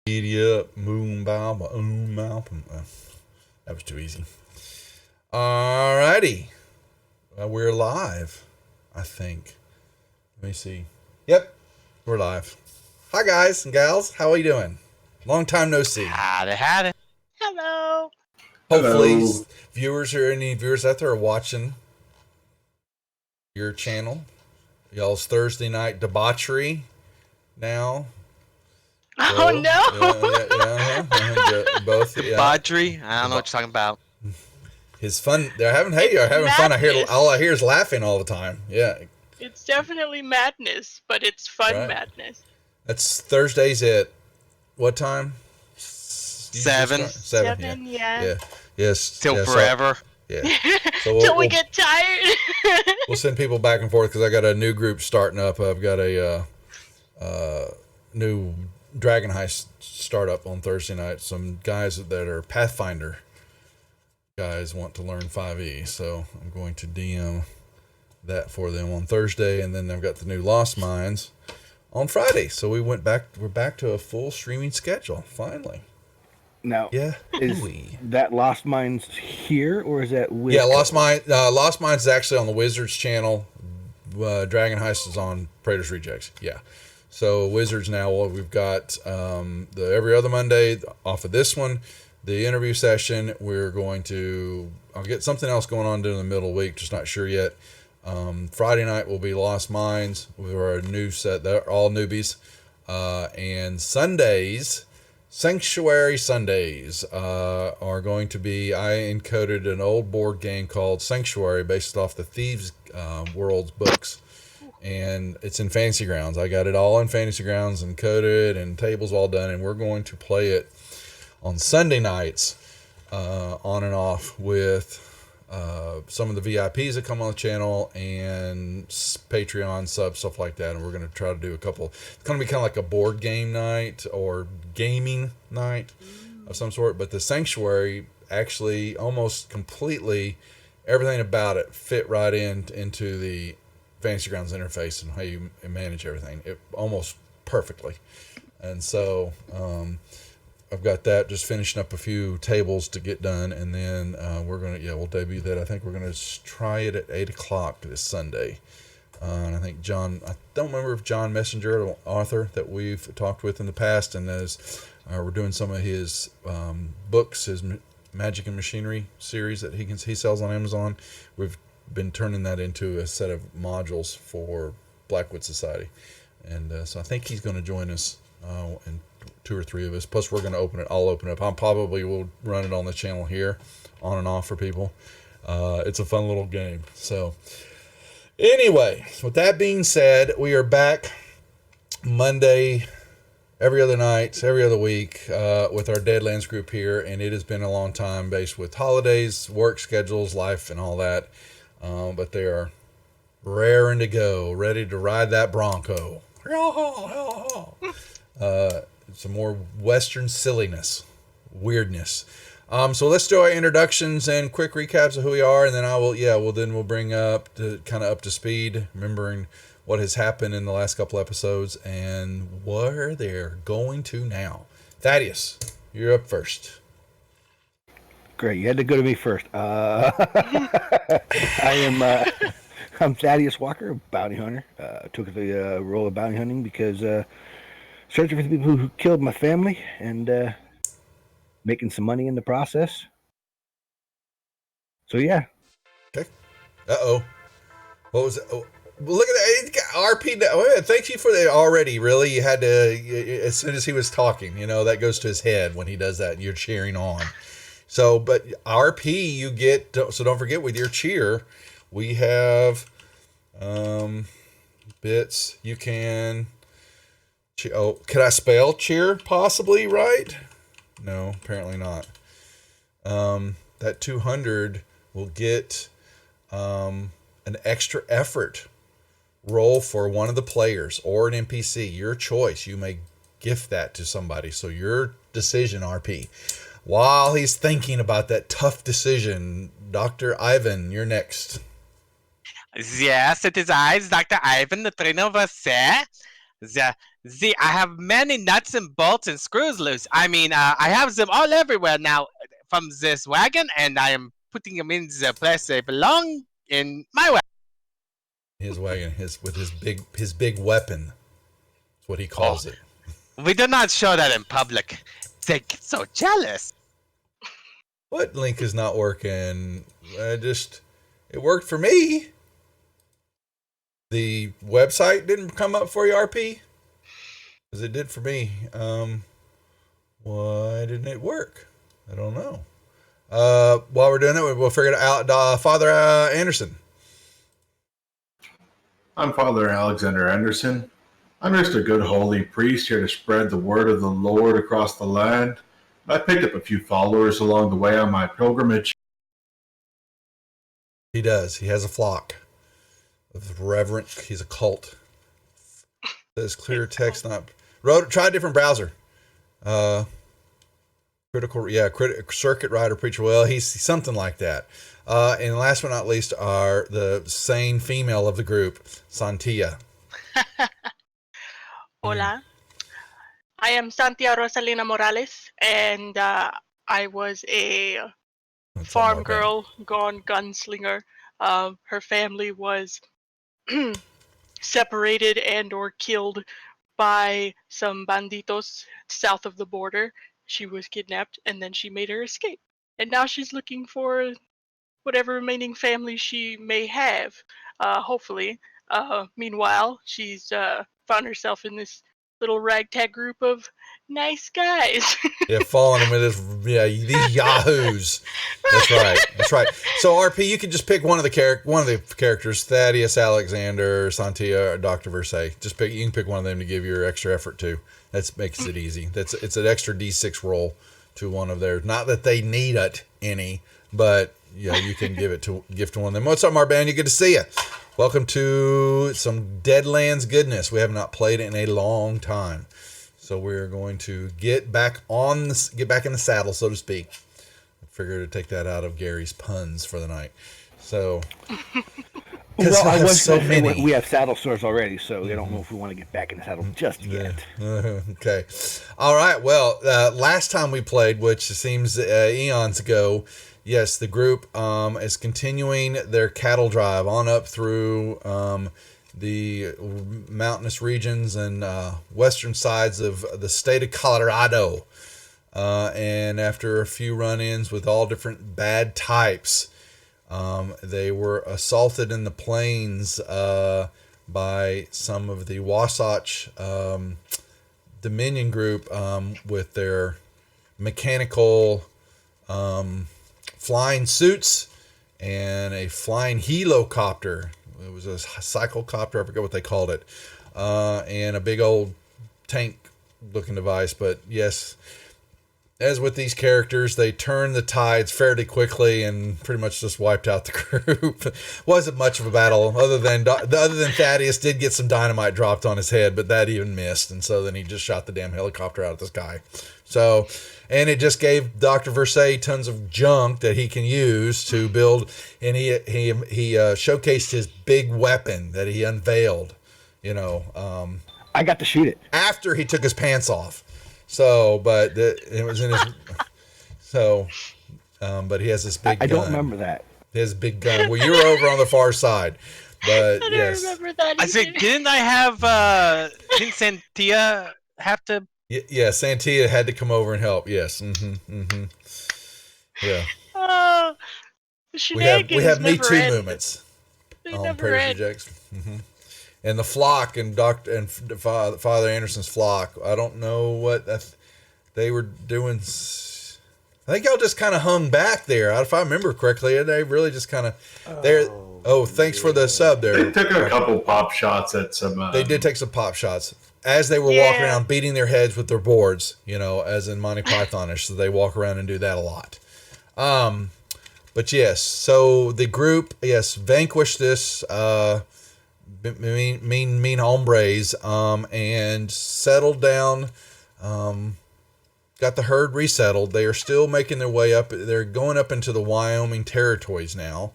Media, moon bow, that was too easy. Alrighty. We're live, I think. Let me see. Yep, we're live. Hi, guys and gals. How are you doing? Long time no see. Howdy. Hello. Hopefully, Hello. any viewers out there are watching your channel. Y'all's Thursday night debauchery now. Oh, no. Both. Debauchery? I don't know what you're talking about. His fun. They're having fun. All I hear is laughing all the time. Yeah. It's definitely madness, but it's fun madness. That's Thursdays at what time? 7. 7, yeah. Yes. Till forever. So Till we get tired. We'll send people back and forth because I got a new group starting up. I've got a new Dragon Heist startup on Thursday night. Some guys that are Pathfinder guys want to learn 5e, so I'm going to DM that for them on Thursday, and then I've got the new Lost Mines on Friday. So we're back to a full streaming schedule finally. Now, is that Lost Mines here, or is that with? Yeah, Lost Mines is actually on the Wizards channel. Dragon Heist is on Praetor's Rejects. Yeah. So Wizards now, we've got the every other Monday off of this one, the interview session. I'll get something else going on during the middle of the week, just not sure yet. Friday night will be Lost Mines with our new set. They're all newbies. And Sundays, Sanctuary Sundays are going to be, I encoded an old board game called Sanctuary based off the Thieves World's books. And it's in Fantasy Grounds. I got it all in Fantasy Grounds and coded and tables all done. And we're going to play it on Sunday nights on and off with some of the VIPs that come on the channel and Patreon subs, stuff like that. And we're going to try to do a couple. It's going to be kind of like a board game night or gaming night of some sort. But the Sanctuary actually almost completely, everything about it fit right into the Fantasy Grounds interface and how you manage everything. It almost perfectly. And so I've got that, just finishing up a few tables to get done, and then we'll debut that. I think we're going to try it at 8 o'clock this Sunday. And I think I don't remember if John Messenger, an author that we've talked with in the past, and we're doing some of his books, his Magic and Machinery series that he sells on Amazon. We've been turning that into a set of modules for Blackwood Society. And so I think he's going to join us and 2 or 3 of us. Plus, we're going to open it. I'll open it up. I probably will run it on the channel here, on and off for people. It's a fun little game. So, anyway, with that being said, we are back Monday, every other night, every other week with our Deadlands group here. And it has been a long time based with holidays, work schedules, life, and all that. But they are raring to go, ready to ride that Bronco. Some more Western silliness, weirdness. So let's do our introductions and quick recaps of who we are, and then we'll bring up up to speed, remembering what has happened in the last couple episodes and where they're going to now. Thaddeus, you're up first. Great, you had to go to me first. I'm Thaddeus Walker, bounty hunter. Took the role of bounty hunting because searching for the people who killed my family and making some money in the process. So yeah. Okay. Uh-oh. What was it? Oh, look at that. RP. Thank you for that already. Really, you had to, as soon as he was talking, that goes to his head when he does that, and you're cheering on. So, but RP, you get, so don't forget with your cheer, we have bits. You can, could I spell cheer possibly right? No, apparently not. That 200 will get an extra effort roll for one of the players or an NPC. Your choice. You may gift that to somebody. So your decision, RP. While he's thinking about that tough decision, Dr. Ivan, you're next. Yes, it is I, Dr. Ivan, the trainer of us. The See, I have many nuts and bolts and screws loose. I mean, I have them all everywhere now from this wagon, and I am putting them in the place they belong in my wagon. His wagon, his big weapon. That's what he calls it. We do not show that in public. They get so jealous. What link is not working? It worked for me. The website didn't come up for you, RP? Because it did for me. Why didn't it work? I don't know. While we're doing it, we'll figure it out. Father Anderson. I'm Father Alexander Anderson. I'm just a good holy priest here to spread the word of the Lord across the land. I picked up a few followers along the way on my pilgrimage. He does. He has a flock of reverent. He's a cult. Says clear text not. Try a different browser. Circuit Rider Preacher. Well, he's something like that. And last but not least are the sane female of the group, Santia. Hola. I am Santia Rosalina Morales, and I was a farm girl gone gunslinger. Her family was separated and or killed by some banditos south of the border. She was kidnapped, and then she made her escape. And now she's looking for whatever remaining family she may have, hopefully. Meanwhile, she's found herself in this little ragtag group of nice guys. Yeah, following him with these yahoos. That's right. So RP, you can just pick one of the characters, Thaddeus, Alexander, Santia, or Dr. Versailles. You can pick one of them to give your extra effort to. That makes it easy. It's an extra D6 roll to one of theirs. Not that they need any, but you can give to one of them. What's up, Marban? You good to see you. Welcome to some Deadlands goodness. We have not played it in a long time, so we're going to get back in the saddle, so to speak. I figured to take that out of Gary's puns for the night. So, well, I was so many. We have saddle sores already, so I don't know if we want to get back in the saddle just yet. Okay, all right. Well, last time we played, which seems eons ago. Yes, the group is continuing their cattle drive on up through the mountainous regions and western sides of the state of Colorado. And after a few run-ins with all different bad types, they were assaulted in the plains by some of the Wasatch Dominion group with their mechanical flying suits and a flying helocopter. It was a cyclocopter, I forget what they called it, and a big old tank looking device. But yes, as with these characters, they turned the tides fairly quickly and pretty much just wiped out the group. Wasn't much of a battle, other than Thaddeus did get some dynamite dropped on his head, but that even missed, and so then he just shot the damn helicopter out of the sky. So, and it just gave Dr. Versailles tons of junk that he can use to build, and he showcased his big weapon that he unveiled, I got to shoot it after he took his pants off. So, but it was in his. So, but he has this big gun. I don't remember that. He has a big gun. Well, you were over on the far side, but I don't yes. remember that. I said, didn't Didn't Santia have to? Yeah, Santia had to come over and help. Yes. Yeah. We have Me Too movements. On Praise Rejects. And the flock and Father Anderson's flock. I don't know what they were doing. I think y'all just kind of hung back there. If I remember correctly, they really just kind of. Thanks for the sub there. They took a couple pop shots at some. They did take some pop shots as they were walking around, beating their heads with their boards. As in Monty Pythonish. So they walk around and do that a lot. But yes, so the group vanquished this. Mean hombres, and settled down, got the herd resettled. They are still making their way up. They're going up into the Wyoming territories now.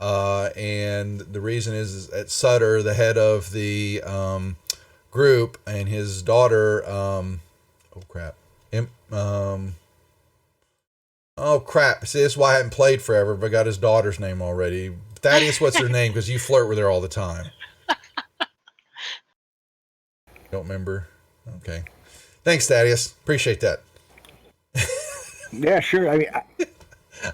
And the reason is at Sutter, the head of the group, and his daughter, oh crap, oh crap. See, this is why I haven't played forever, but I got his daughter's name already. Thaddeus, what's her name? Because you flirt with her all the time. Don't remember? Okay. Thanks, Thaddeus. Appreciate that. Yeah, sure. I mean,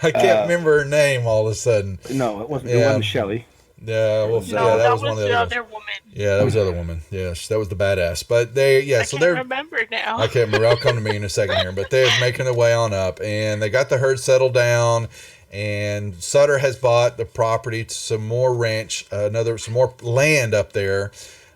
I can't remember her name all of a sudden. no, it wasn't. Yeah. It wasn't Shelley. Yeah, well, No, yeah, that was one of was the the other ones. other woman. Yeah, that was the other woman. Yes, that was the badass. But they, yeah, I so can't they're. remember now. I can't remember. I'll come to me in a second here. But they're making their way on up, and they got the herd settled down. And Sutter has bought the property to some more ranch, some more land up there.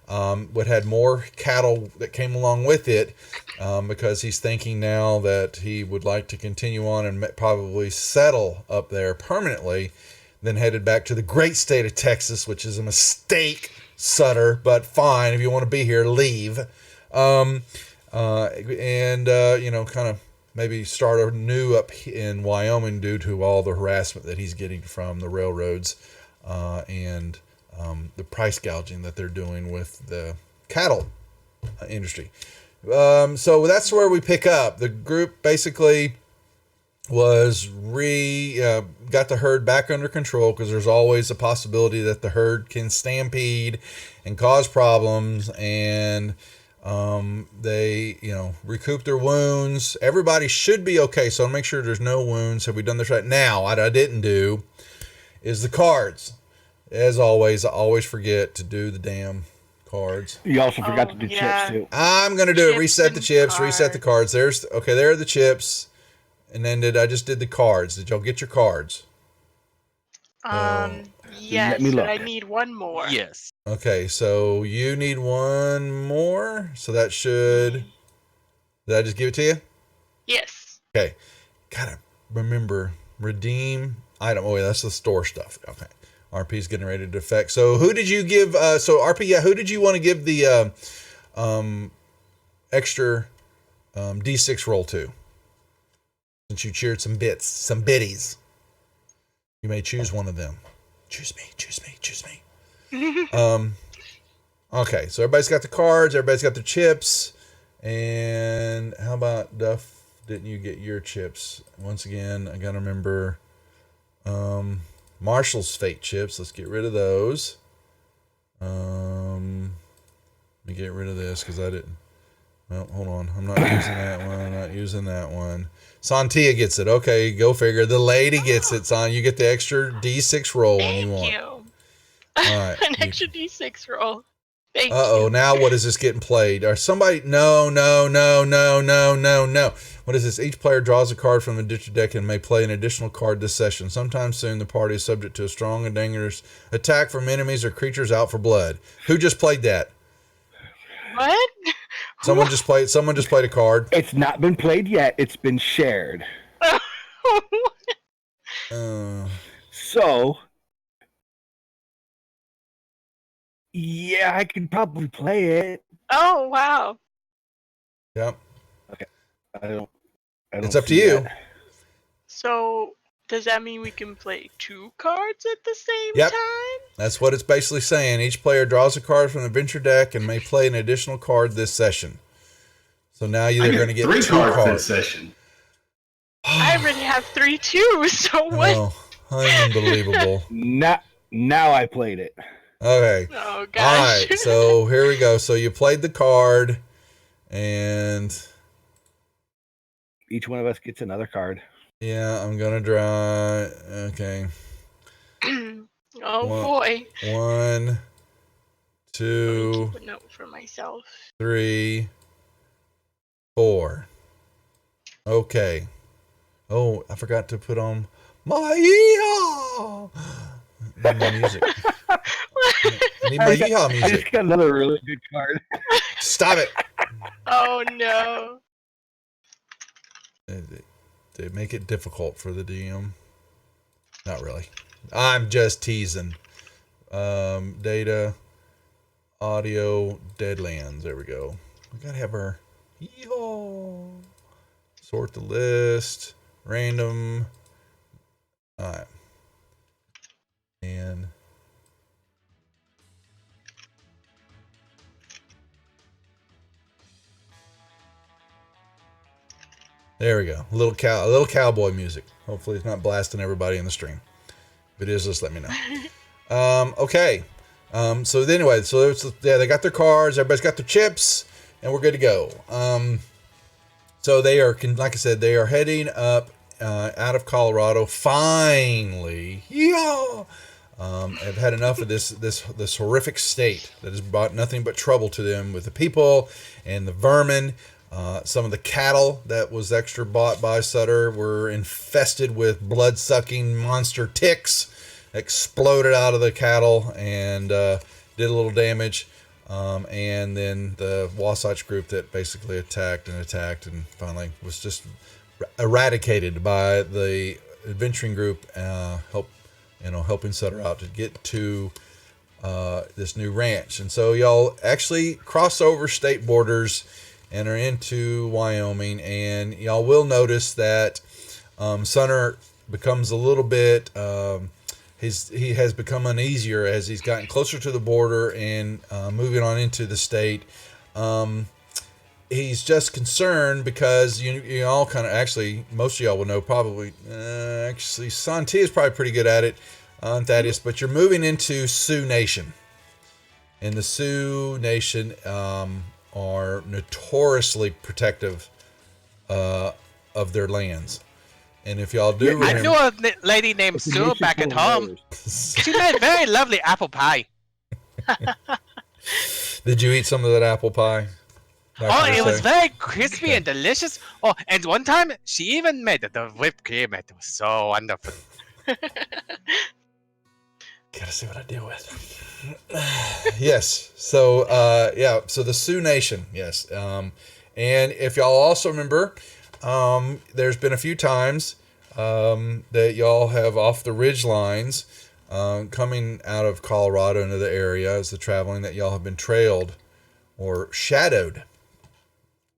What had more cattle that came along with it, because he's thinking now that he would like to continue on and probably settle up there permanently. Then headed back to the great state of Texas, which is a mistake, Sutter, but fine. If you want to be here, leave. Kind of maybe start anew up in Wyoming due to all the harassment that he's getting from the railroads and the price gouging that they're doing with the cattle industry. So that's where we pick up. The group basically was got the herd back under control, because there's always a possibility that the herd can stampede and cause problems, and they recoup their wounds. Everybody should be okay, so I'll make sure there's no wounds. Have we done this right? Now, what I didn't do is the cards. As always, I always forget to do the damn cards. You also forgot to do yeah. chips too. I'm gonna do it. Chips Reset the and chips. Reset the cards. There are the chips. And then I just did the cards. Did y'all get your cards? Yes, me but look. I need one more. Yes. Okay, so you need one more. So that should. Did I just give it to you? Yes. Okay. Gotta remember, redeem item. Oh, yeah, that's the store stuff. Okay. RP's getting ready to defect. So who did you give? So RP, yeah, who did you want to give the extra D6 roll to? Since you cheered some biddies. You may choose one of them. Choose me. Okay, so everybody's got the cards, everybody's got their chips. And how about Duff? Didn't you get your chips? Once again, I gotta remember Marshall's fate chips. Let's get rid of those. Let me get rid of this because I didn't. Well, hold on. I'm not using that one. I'm not using that one. Santia gets it. Okay, go figure. The lady gets it, Son. You get the extra D6 roll when you want. Thank you. All right. An extra D6 roll. Thank Uh-oh, you. now what is this getting played? Or somebody... No. What is this? Each player draws a card from the ditch deck and may play an additional card this session. Sometime soon, the party is subject to a strong and dangerous attack from enemies or creatures out for blood. Who just played that? What? Someone just played a card. It's not been played yet. It's been shared. So, yeah, I could probably play it. Oh, wow. Yep. I don't It's up to see you. that. So, does that mean we can play 2 cards at the same Yep. time? That's what it's basically saying. Each player draws a card from the adventure deck and may play an additional card this session. So now you're going to get 3 2 cards cards. this session. I already have 3 too, so what? Oh, unbelievable. Now I played it. Okay. Oh, All gosh. right. So here we go. So you played the card, and Each one of us gets another card. yeah, I'm going to draw. Okay. Oh, One- boy. 1, Let me 2, keep a note for myself. 3, 4. Okay. Oh, I forgot to put on my yeehaw. Need my music. I need my yeehaw I music. just got another really good card. Stop it. Oh, no. They make it difficult for the DM. Not really. I'm just teasing. Data, audio, Deadlands. There we go. We gotta have our yeehaw. Sort the list. Random. All right. And There we go. A little cowboy music. Hopefully it's not blasting everybody in the stream. If it is, just let me know. Okay. So anyway, they got their cars. Everybody's got their chips, and we're good to go. So they are, like I said, they are heading up out of Colorado. Finally, yeah. Have had enough of this horrific state that has brought nothing but trouble to them with the people and the vermin. Some of the cattle that was extra bought by Sutter were infested with blood-sucking monster ticks. Exploded out of the cattle and did a little damage. And then the Wasatch group that basically attacked and finally was just eradicated by the adventuring group. Helping Sutter out to get to this new ranch. And so y'all actually cross over state borders and are into Wyoming. And y'all will notice that Sutter becomes a little bit... he has become uneasier as he's gotten closer to the border and moving on into the state. He's just concerned because you all kind of, actually, most of y'all will know probably, actually, Santi is probably pretty good at it, Thaddeus, but you're moving into Sioux Nation. And the Sioux Nation are notoriously protective of their lands. And if y'all do I remember... knew a lady named Sue back at home. She made very lovely apple pie. Did you eat some of that apple pie? It was very crispy and delicious. Oh, and one time she even made the whipped cream. It was so wonderful. Gotta see what I deal with. Yes. So, so the Sioux Nation. Yes. And if y'all also remember, there's been a few times that y'all have off the ridge lines coming out of Colorado into the area as the traveling that y'all have been trailed or shadowed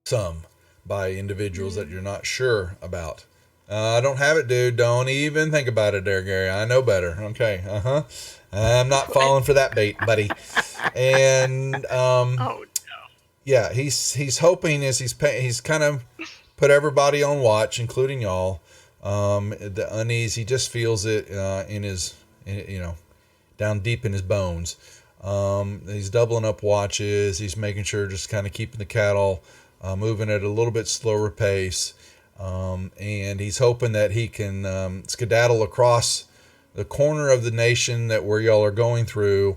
some by individuals that you're not sure about. I don't have it, dude. Don't even think about it there, Gary. I know better. Okay. I'm not falling for that bait, buddy. And Oh no. yeah, he's hoping as he's kind of put everybody on watch, including y'all. The unease, he just feels it in his, down deep in his bones. He's doubling up watches. He's making sure, just kind of keeping the cattle moving at a little bit slower pace. And he's hoping that he can skedaddle across the corner of the nation that where y'all are going through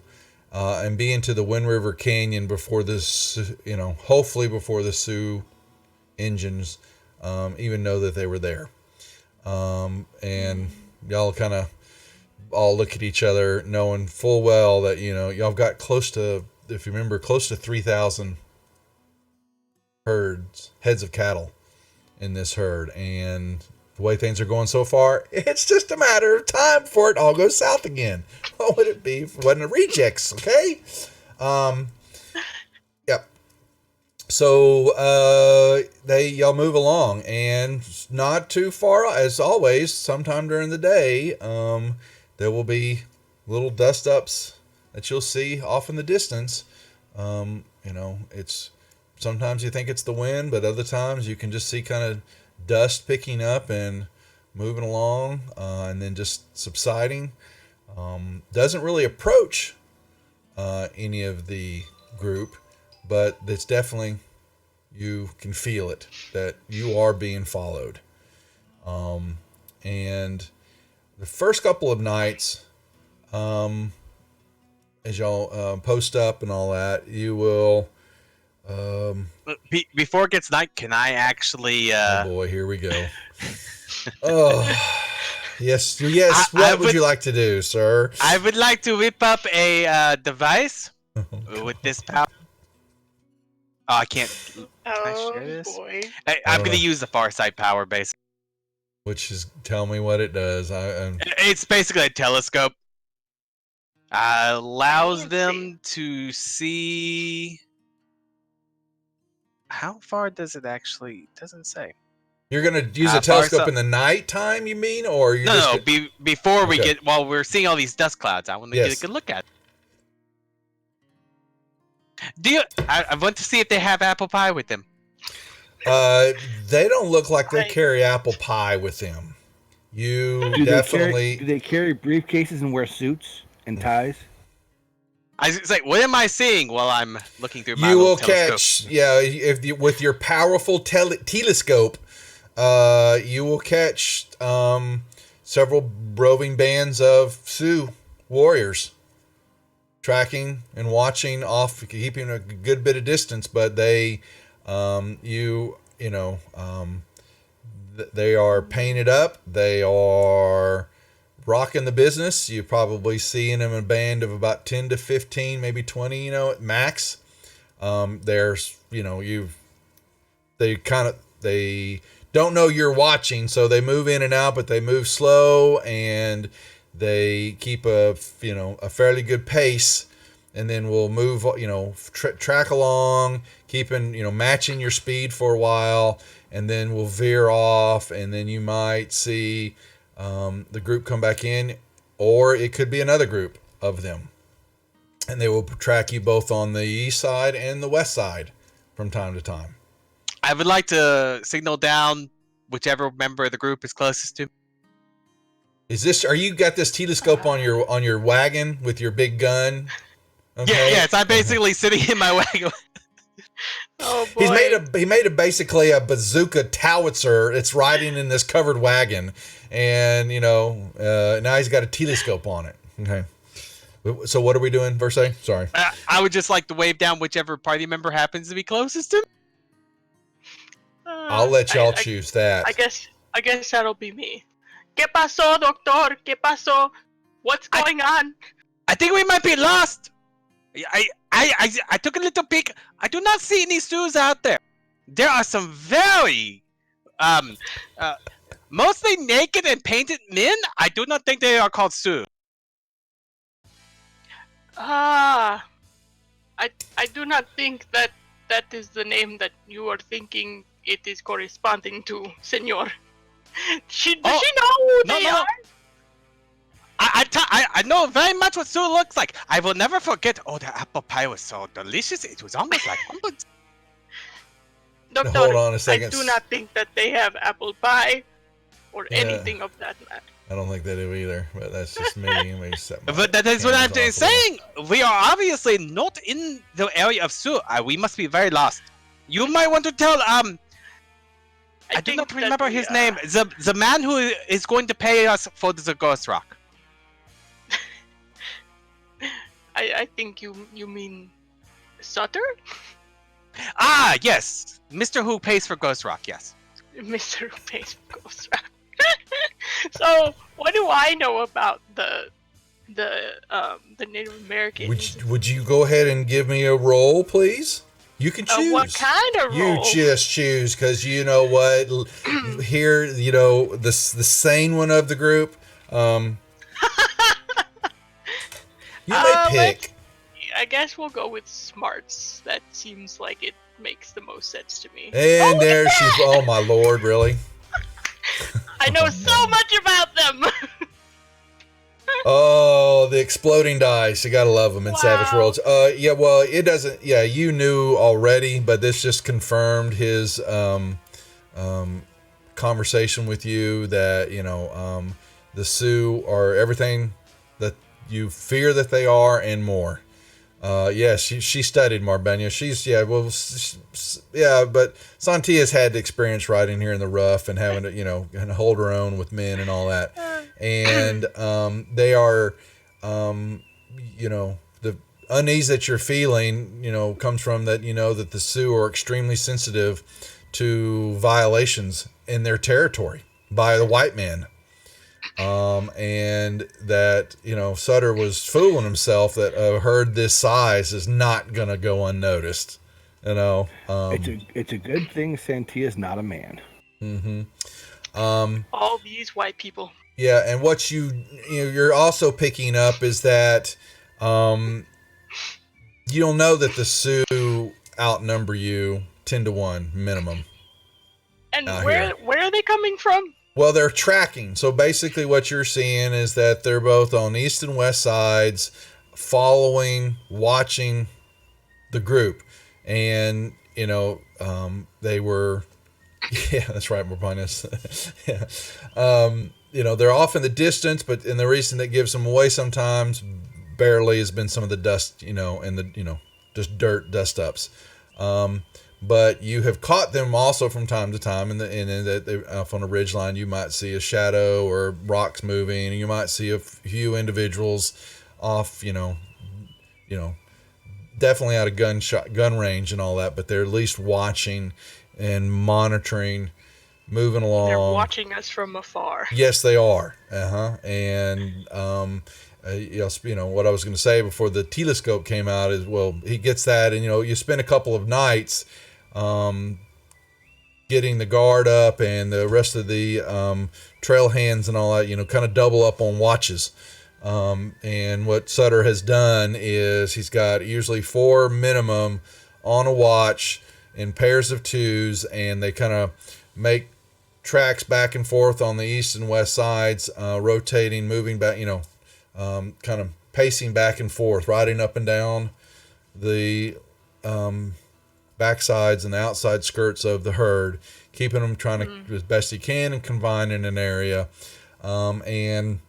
and be into the Wind River Canyon before this, hopefully before the Sioux engines even know that they were there. And y'all kind of all look at each other knowing full well that, y'all got close to, if you remember, close to 3,000 heads of cattle in this herd. And the way things are going so far, it's just a matter of time before it all goes south again. What would it be if it wasn't a rejects? Okay. Yep. So y'all move along, and not too far, as always, sometime during the day, there will be little dust ups that you'll see off in the distance. It's sometimes you think it's the wind, but other times you can just see kind of dust picking up and moving along, and then just subsiding. Doesn't really approach any of the group, but it's definitely, you can feel it, that you are being followed. And the first couple of nights, as y'all post up and all that, you will... Before it gets night, can I actually... Oh boy, here we go. Oh, yes. What would you like to do, sir? I would like to whip up a device with this power. Oh, I can't. Can I share this? Boy. I'm going to use the far side power base. Which is, tell me what it does. It's basically a telescope. Allows them to see... How far does it actually... It doesn't say. You're going to use a telescope in the nighttime, you mean? Or you're before we get... While we're seeing all these dust clouds, I want to get a good look at it. I want to see if they have apple pie with them. They don't look like they Right. carry apple pie with them. You Do definitely. they carry briefcases and wear suits and ties? It's like, what am I seeing while I'm looking through my You little will telescope? catch, with your powerful telescope, you will catch several roving bands of Sioux warriors tracking and watching off, keeping a good bit of distance. But they, they are painted up. They are rocking the business. You probably seeing them in a band of about 10 to 15, maybe 20, at max. There's, they don't know you're watching, so they move in and out, but they move slow and they keep a fairly good pace, and then we'll move, track along, keeping, matching your speed for a while, and then we'll veer off, and then you might see the group come back in, or it could be another group of them, and they will track you both on the east side and the west side from time to time. I would like to signal down whichever member of the group is closest to. Are you got this telescope on your wagon with your big gun? Okay. Yes, I'm basically sitting in my wagon. Oh boy. He made a basically a bazooka howitzer. It's riding in this covered wagon, and now he's got a telescope on it. Okay. So what are we doing, Versailles? Sorry. I would just like to wave down whichever party member happens to be closest to. I'll let y'all choose that. I guess that'll be me. ¿Qué pasó, doctor? ¿Qué pasó? What's going on? I think we might be lost. I took a little peek. I do not see any Sioux out there. There are some very mostly naked and painted men. I do not think they are called Sioux. I do not think that is the name that you are thinking it is corresponding to, senor. Does she know who they are? I know very much what Sioux looks like. I will never forget. Oh, the apple pie was so delicious. It was almost like hummus. Doctor, Hold on a second. I do not think that they have apple pie or anything of that matter. I don't think they do either, but that's just me. But that is what I'm saying. We are obviously not in the area of Sioux. We must be very lost. You might want to tell I do not remember his name. The man who is going to pay us for the Ghost Rock. I think you mean Sutter? Ah, yes. Mr. Who pays for Ghost Rock, yes. Mr. Who pays for Ghost Rock. So, what do I know about the Native Americans? Would you go ahead and give me a roll, please? You can choose. What kind of roll? You just choose, because you know what? Here, the sane one of the group. You may pick. I guess we'll go with smarts. That seems like it makes the most sense to me. And there she. Oh my lord! Really? I know so much about them. Oh, the exploding dice. You gotta love them in Savage Worlds. Yeah, well, it doesn't, you knew already, but this just confirmed his conversation with you that, the Sioux are everything that you fear that they are and more. Yes, she studied Marbella. But Santia's had the experience riding here in the rough and having to, and hold her own with men and all that. And they are, the unease that you're feeling, comes from that, that the Sioux are extremely sensitive to violations in their territory by the white man. And that, Sutter was fooling himself that a herd this size is not going to go unnoticed, It's a good thing Santia's not a man. Mm-hmm. All these white people. Yeah, and what you're also picking up is that you don't know that the Sioux outnumber you 10-1 minimum. And where are they coming from? Well, they're tracking. So basically what you're seeing is that they're both on east and west sides, watching the group. And, they were Yeah, that's right, Morpinus. Yeah. They're off in the distance, but the reason that gives them away sometimes barely has been some of the dust, and just dirt dust ups. But you have caught them also from time to time, and off on a ridge line, you might see a shadow or rocks moving, and you might see a few individuals off, definitely out of gun range and all that, but they're at least watching and monitoring, moving along. They're watching us from afar. Yes, they are. And what I was going to say before the telescope came out is, well, he gets that, and you spend a couple of nights getting the guard up and the rest of the trail hands and all that, kind of double up on watches. And what Sutter has done is he's got usually 4 minimum on a watch in pairs of 2s, and they kind of make tracks back and forth on the east and west sides, rotating, moving back, kind of pacing back and forth, riding up and down the backsides and the outside skirts of the herd, keeping them trying to as best he can and confined in an area. And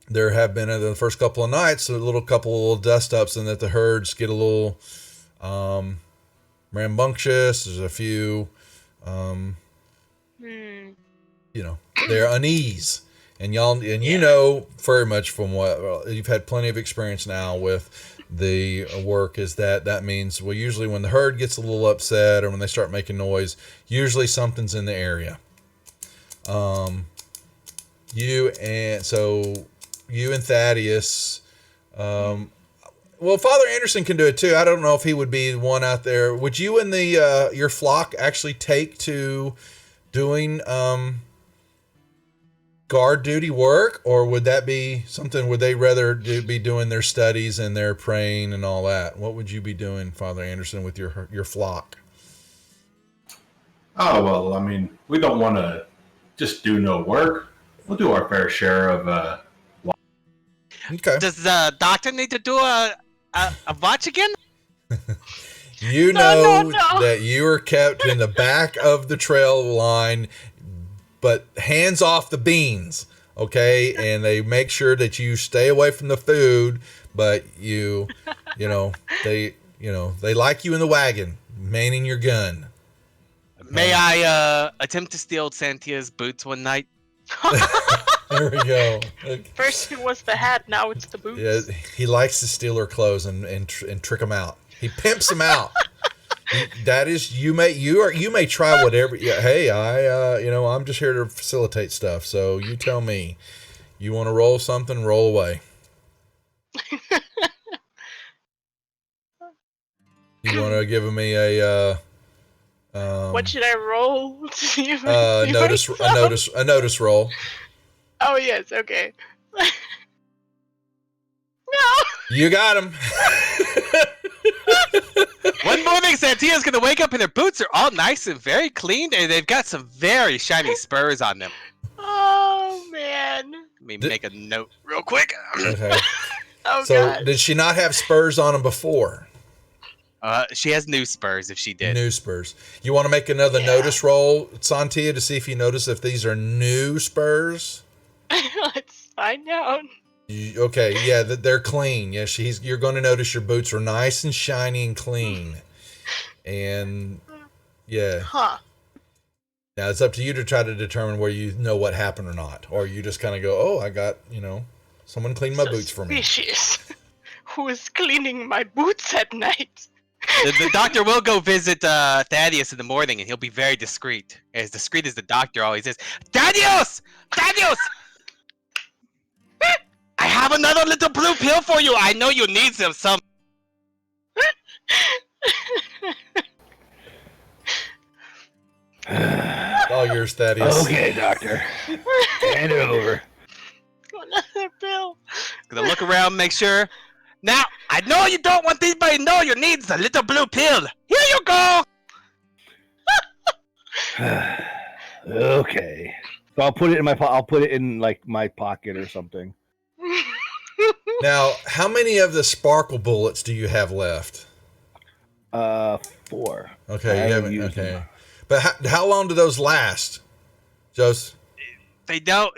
there have been in the first couple of nights a couple of little dust ups, and that the herds get a little rambunctious. There's a few, they're unease, and very much from what you've had plenty of experience now with the work, is that means, well, usually when the herd gets a little upset or when they start making noise, usually something's in the area. You and Thaddeus, well, Father Anderson can do it too. I don't know if he would be one out there. Would you and your flock actually take to doing guard duty work, or would that be something? Would they rather be doing their studies and their praying and all that? What would you be doing, Father Anderson, with your flock? Oh, well, I mean, we don't want to just do no work. We'll do our fair share of Okay. Does the doctor need to do a watch again? No. That you are kept in the back of the trail line, but hands off the beans, okay? And they make sure that you stay away from the food, but they like you in the wagon, manning your gun. May I attempt to steal Santia's boots one night? There we go. Okay. First it was the hat, now it's the boots. Yeah, he likes to steal her clothes and trick them out. He pimps them out. That is, you may try whatever. Yeah, hey, I'm just here to facilitate stuff. So you tell me, you want to roll something, roll away. You want to give me a what should I roll? a notice roll. Oh yes, okay. No. You got him. One morning, Santia's gonna wake up and her boots are all nice and very clean, and they've got some very shiny spurs on them. Oh man. Let me make a note real quick. Okay. Oh So god. did she not have spurs on them before? She has new spurs if she did. New spurs. You want to make another notice roll, Santia, to see if you notice if these are new spurs? Let's find out. Okay, yeah, they're clean. Yeah, you're going to notice your boots are nice and shiny and clean. And yeah. Huh. Now it's up to you to try to determine where you know what happened or not. Or you just kind of go, oh, I got, someone cleaned my boots for me. Suspicious. Who is cleaning my boots at night? The doctor will go visit Thaddeus in the morning, and he'll be very discreet. As discreet as the doctor always is. Thaddeus! Thaddeus! I have another little blue pill for you. I know you need some. All yours, Thaddeus. Okay, doctor. Hand it over. Another pill. Gonna look around, make sure. Now, I know you don't want anybody to know your needs a little blue pill. Here you go. Okay. So I'll put it in I'll put it in like my pocket or something. Now, how many of the sparkle bullets do you have left? 4. Okay, I you haven't haven't. used Okay, them. But how long do those last, Jose? They don't.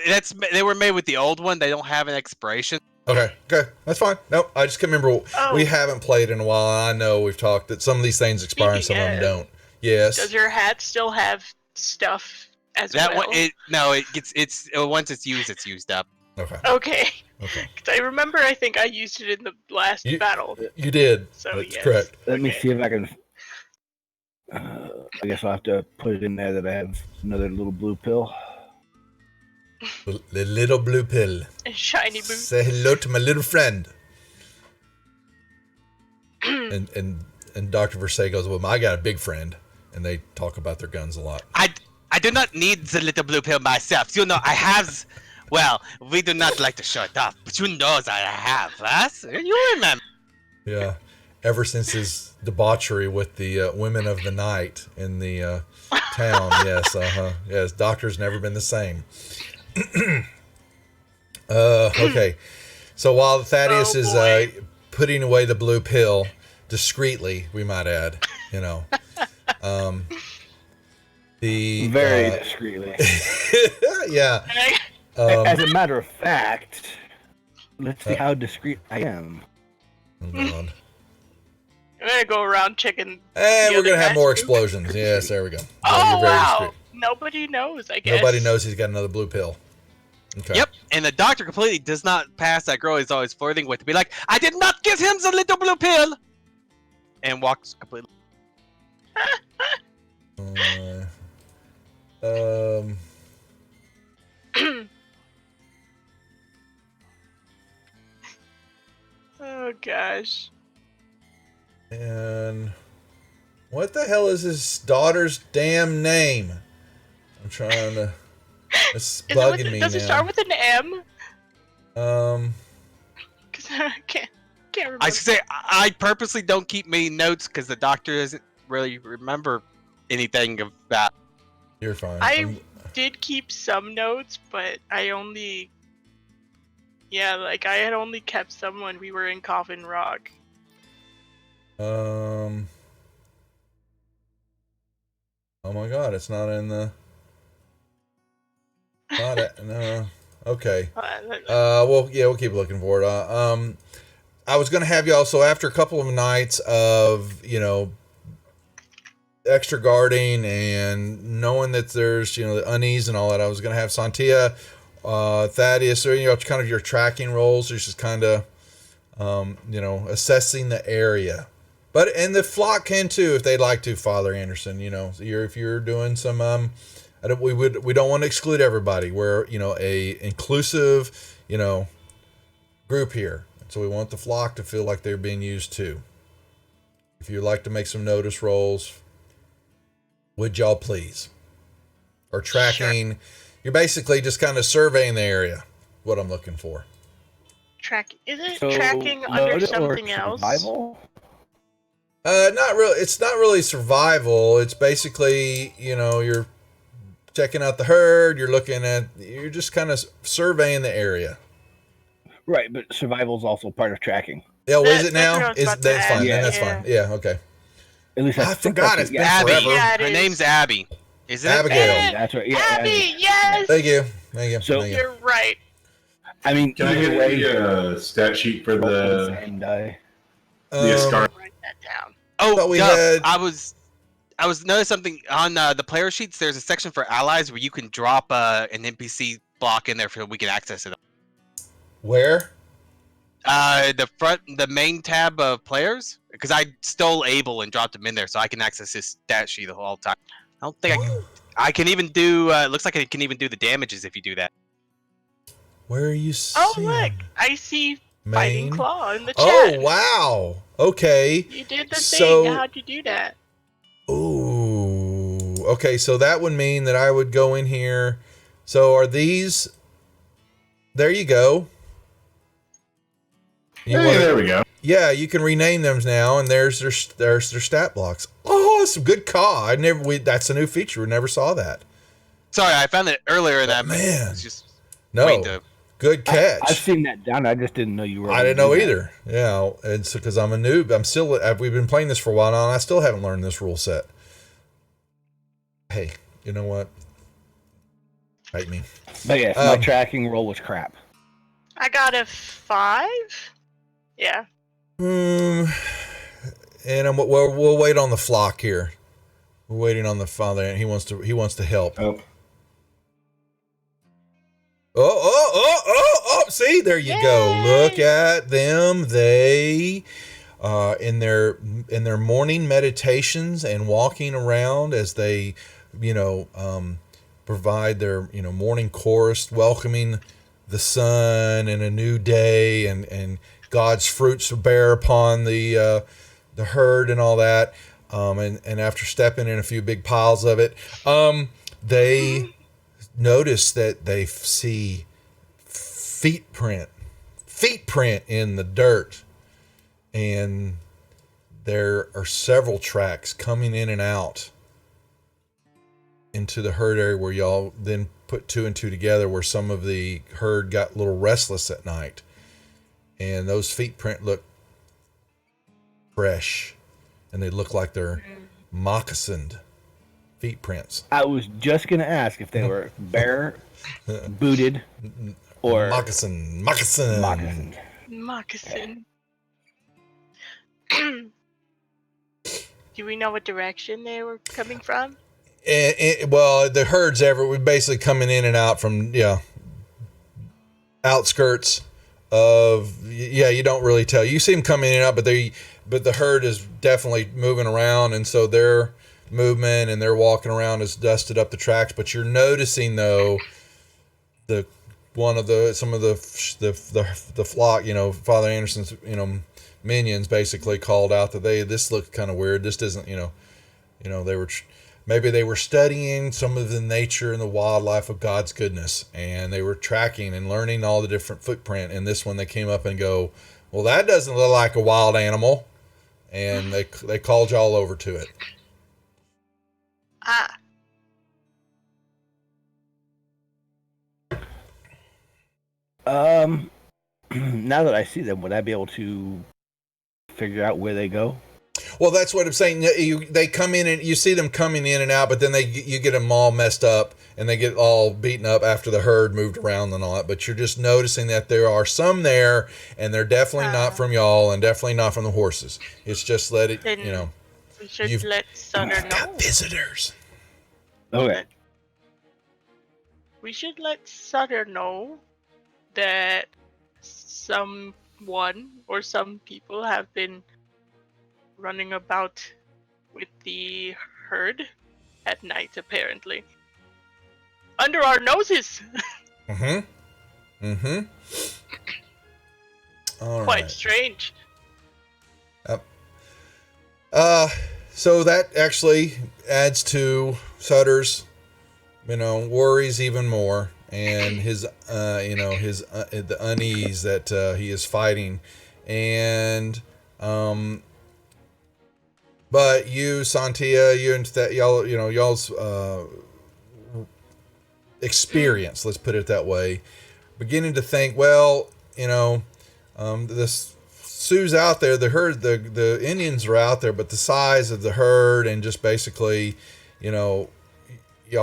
They were made with the old one. They don't have an expiration. Okay, that's fine. Nope, I just can't remember. Oh. We haven't played in a while. I know we've talked that some of these things expire and some of them don't. Yes. Does your hat still have stuff as That well? one, it's once it's used up. Okay. Okay. Okay. 'Cause I remember, I think I used it in the last battle. You did. So That's yes. correct. Let me see if I can. I guess I'll have to put it in there that I have another little blue pill. The little blue pill. And shiny boots. Say hello to my little friend. and Dr. Versailles goes, well, I got a big friend. And they talk about their guns a lot. I do not need the little blue pill myself. You know, I have. Well, we do not like to show it off, but you know that I have. Us? You remember? Yeah. Ever since his debauchery with the women of the night in the town. Yes, Yes, doctor's never been the same. Okay. So while Thaddeus is putting away the blue pill, discreetly, we might add, Very discreetly. Yeah. As a matter of fact, let's see how discreet I am. Oh, God. I'm gonna go around checking. And we're other going to have more guys' explosions. Yes, there we go. Oh, You're very wow. discreet. Nobody knows, I guess. Nobody knows he's got another blue pill. Okay. Yep. And the doctor completely does not pass that girl he's always flirting with to be like, I did not give him the little blue pill! And walks completely. Oh, gosh. And what the hell is his daughter's damn name? I'm trying to. It's bugging me now. Does it start with an M? Because I can't remember. I say I purposely don't keep many notes because the doctor doesn't really remember anything of that. You're fine. I did keep some notes, but I only. Yeah, like I had only kept some when we were in Coffin Rock. Oh my God! It's not in the. Not it. No. Okay. We'll keep looking for it. I was gonna have y'all. So after a couple of nights of extra guarding and knowing that there's the unease and all that, I was gonna have Santia, Thaddeus, or kind of your tracking roles. There's just kind of assessing the area. And the flock can too if they'd like to, Father Anderson. If you're doing some we don't want to exclude everybody. We're a inclusive group here, so we want the flock to feel like they're being used too. If you'd like to make some notice rolls, would y'all please? Or tracking, sure. You're basically just kind of surveying the area. What I'm looking for. Is it tracking under something else? Survival? Not really. It's not really survival. It's basically you're checking out the herd. You're just kind of surveying the area. Right, but survival is also part of tracking. Yeah, is it now? That's fine. Yeah. That's fine. Yeah, okay. At least I forgot. It's been Abby. forever. Yeah, her name's Abby. Is it? Abigail. That's right. Yeah, Abby, yes. Thank you. So you're right. I mean, can I get a stat sheet for the escarpment? Write that down. Oh, we had... I was noticing something on the player sheets. There's a section for allies where you can drop an NPC block in there so we can access it. Where? The main tab of players, because I stole Abel and dropped him in there, so I can access his stat sheet the whole time. I don't think I can even do. Looks like I can even do the damages if you do that. Where are you seeing? Oh look, I see Fighting Claw in the chat. Oh wow. Okay. You did the thing. How'd you do that? Ooh. Okay, so that would mean that I would go in here. So are these? There you go. There we go. Yeah, you can rename them now, and there's their stat blocks. Oh, some good call. That's a new feature. We never saw that. Sorry, I found it earlier. Man, it's just good catch. I've seen that down. I just didn't know you were. I didn't know either. Yeah, and so because I'm a noob, we've been playing this for a while now, and I still haven't learned this rule set. hey, you know what? Bite me. But yes, my tracking roll was crap. I got a 5. Yeah. And we'll wait on the flock here. We're waiting on the father, and he wants to help. Oh. Oh! See, there you go. Look at them. They, in their morning meditations and walking around as they, provide their, morning chorus, welcoming the sun and a new day, and God's fruits bear upon the herd and all that. And after stepping in a few big piles of it, they notice that they see feet print in the dirt, and there are several tracks coming in and out into the herd area, where y'all then put 2 and 2 together, where some of the herd got a little restless at night, and those feet print look fresh, and they look like they're moccasined feet prints. I was just going to ask if they were bare, booted, or moccasin. Moccasin. Do we know what direction they were coming from? Well, the herd's we're basically coming in and out from outskirts of you don't really tell. You see them coming in and out, but the herd is definitely moving around, and so their movement and their walking around has dusted up the tracks. But you're noticing though some of the flock, Father Anderson's minions basically called out that this looked kind of weird. This isn't they were. Maybe they were studying some of the nature and the wildlife of God's goodness, and they were tracking and learning all the different footprint. And this one, they came up and go, well, that doesn't look like a wild animal. And they called y'all over to it. Now that I see them, would I be able to figure out where they go? Well, that's what I'm saying. They come in and you see them coming in and out, but then you get them all messed up and they get all beaten up after the herd moved around and all that. But you're just noticing that there are some there, and they're definitely not from y'all and definitely not from the horses. It's just We should let Sutter know. Got visitors. Okay. We should let Sutter know that someone or some people have been running about with the herd at night, apparently. Under our noses! All Quite right. strange. So that actually adds to Sutter's, worries even more, and his, the unease that he is fighting, and but you, Santia, you and that y'all's experience, let's put it that way, beginning to think, well, this Sioux's out there, the herd, the Indians are out there, but the size of the herd and just basically, y'all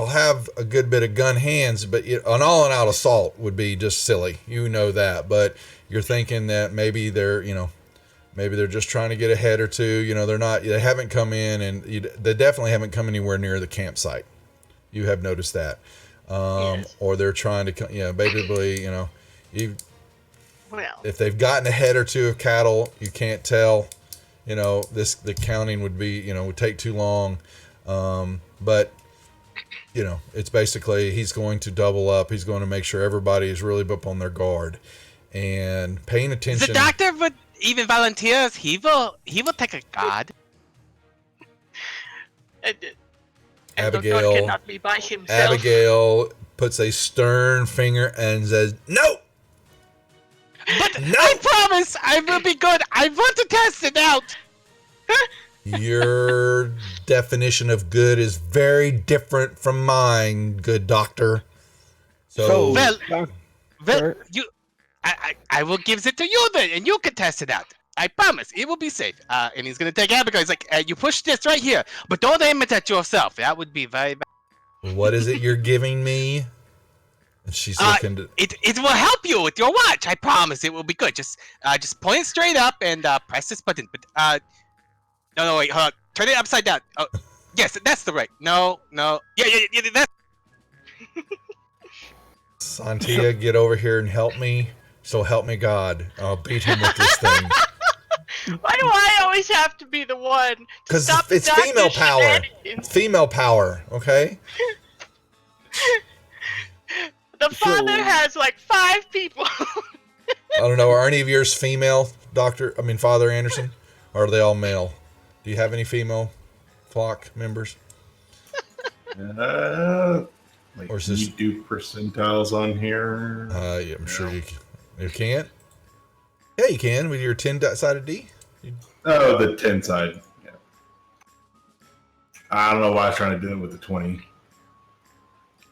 have a good bit of gun hands, but an all-out assault would be just silly, that. But you're thinking that maybe they're just trying to get a head or two. They haven't come in, and they definitely haven't come anywhere near the campsite. You have noticed that. Yes. Or they're trying to, basically, Well, if they've gotten a head or two of cattle, you can't tell, the counting would be, would take too long. But, it's basically, he's going to double up. He's going to make sure everybody is really up on their guard and paying attention. The doctor would even volunteers. He will take a guard. and Abigail- Doctor cannot be by himself. Abigail puts a stern finger and says, no! But No! I promise I will be good. I want to test it out. Your definition of good is very different from mine, good doctor. So Well, Sir? I will give it to you then, and you can test it out. I promise it will be safe. And he's gonna take Abigail. He's like, you push this right here, but don't aim it at yourself. That would be very bad. What is it you're giving me? And she's looking to... It will help you with your watch. I promise it will be good. Just point it straight up and press this button. But no, wait, hold on. Turn it upside down. Oh, yes, that's the right. No. Yeah, that's... Santia, get over here and help me. So help me God. I'll beat him with this thing. Why do I always have to be the one? Because it's female power. Female power, okay? The father has like 5 people. I don't know. Are any of yours female, Father Anderson? Or are they all male? Do you have any female flock members? Like, or is can this... you do percentiles on here? Yeah, I'm sure you can't. Yeah, you can with your 10-sided D. Oh, the 10 side. Yeah. I don't know why I was trying to do it with the 20.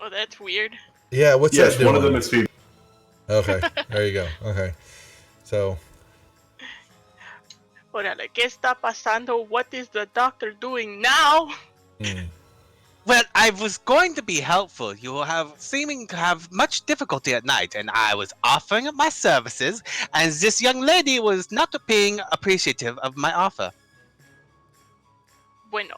Oh, that's weird. Yeah, what's that doing? One of them is female. Okay, there you go. Okay, so. Órale, ¿qué está pasando? What is the doctor doing now? Well, I was going to be helpful. You have seeming to have much difficulty at night, and I was offering my services, and this young lady was not being appreciative of my offer. Bueno,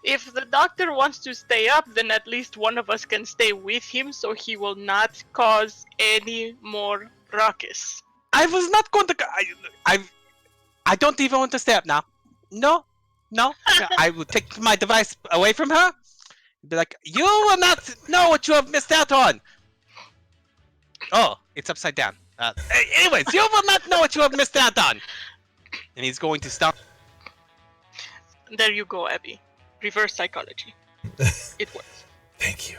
if the doctor wants to stay up, then at least one of us can stay with him so he will not cause any more ruckus. I was not going to... I don't even want to stay up now. No. I will take my device away from her. Be like, you will not know what you have missed out on. Oh, it's upside down. Anyways, you will not know what you have missed out on. And he's going to stop. There you go, Abby. Reverse psychology. It works. Thank you.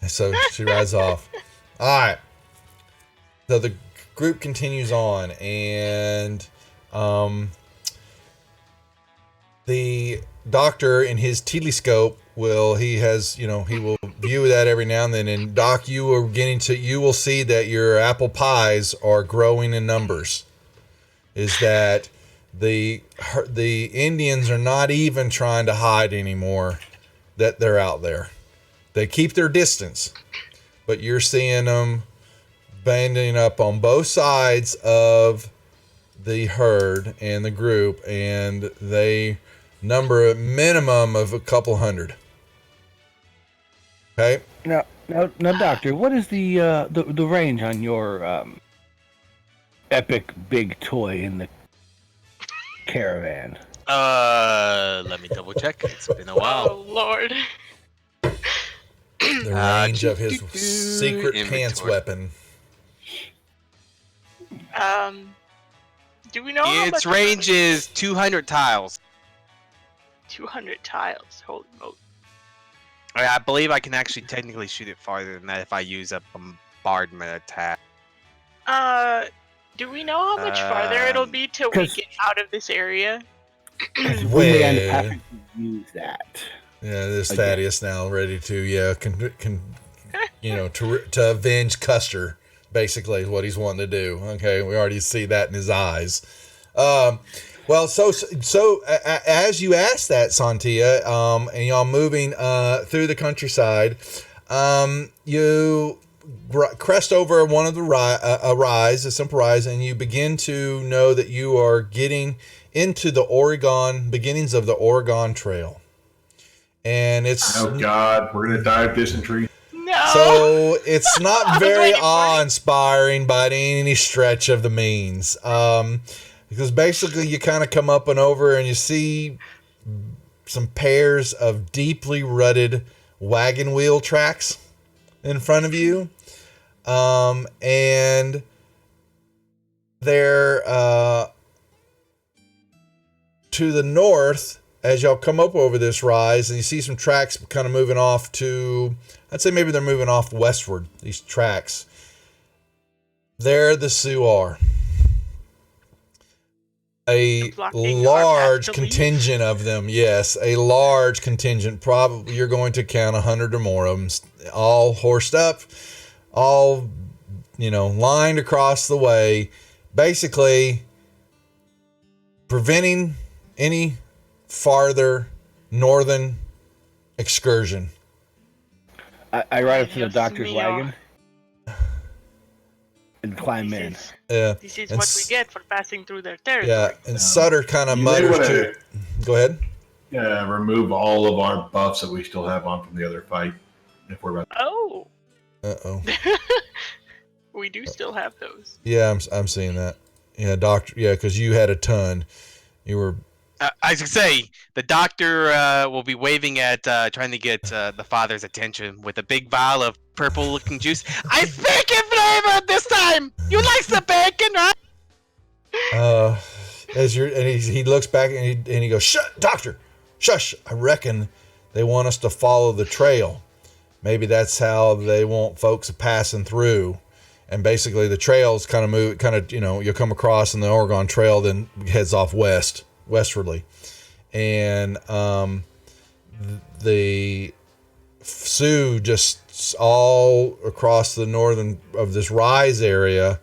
And so she rides off. All right. So the group continues on, and the doctor in his telescope he will view that every now and then. And Doc, you will see that your apple pies are growing in numbers. Is that the Indians are not even trying to hide anymore that they're out there. They keep their distance, but you're seeing them banding up on both sides of the herd and the group, and they number a minimum of a couple hundred. Okay. Now, Doctor, what is the range on your epic big toy in the caravan? Let me double check. It's been a while. Oh Lord. The range of his secret pants weapon. Do we know how Its much range is 200 tiles. 200 tiles. Holy moly. I believe I can actually technically shoot it farther than that if I use a bombardment attack. Do we know how much farther it'll be till we get out of this area? We may end up having to use that. Yeah, there's Thaddeus now ready to to avenge Custer. Basically, is what he's wanting to do. Okay, we already see that in his eyes. Well, so as you asked that, Santia, and y'all moving through the countryside, you crest over one of the a simple rise, and you begin to know that you are getting into the beginnings of the Oregon Trail. And it's... Oh, God, we're going to die of dysentery. No! So it's not very awe-inspiring by any stretch of the means. Because basically you kind of come up and over and you see some pairs of deeply rutted wagon wheel tracks in front of you. And they're to the north as y'all come up over this rise, and you see some tracks kind of moving off to, I'd say maybe they're moving off westward, these tracks. There the Sioux are. A large contingent of them, yes, a large contingent. Probably you're going to count 100 or more of them, all horsed up, all, lined across the way, basically preventing any farther northern excursion. I ride up to the Dios doctor's mío. wagon and climb in. This is and what we get for passing through their territory. Yeah, and Sutter kind of You may mutters wanna- to. Go ahead. remove all of our buffs that we still have on from the other fight. If we're about Oh, Uh-oh. we do still have those. Yeah, I'm seeing that. Yeah, doctor. Yeah, because you had a ton. You were. I should say the doctor will be waving at trying to get the father's attention with a big vial of purple-looking juice. I speak in flavor this time. You like the bacon, right? He looks back and he goes, "Shut, doctor, shush! I reckon they want us to follow the trail. Maybe that's how they want folks passing through." And basically, the trails kind of you'll come across, and the Oregon Trail then heads off westwardly, and the Sioux just all across the northern of this rise area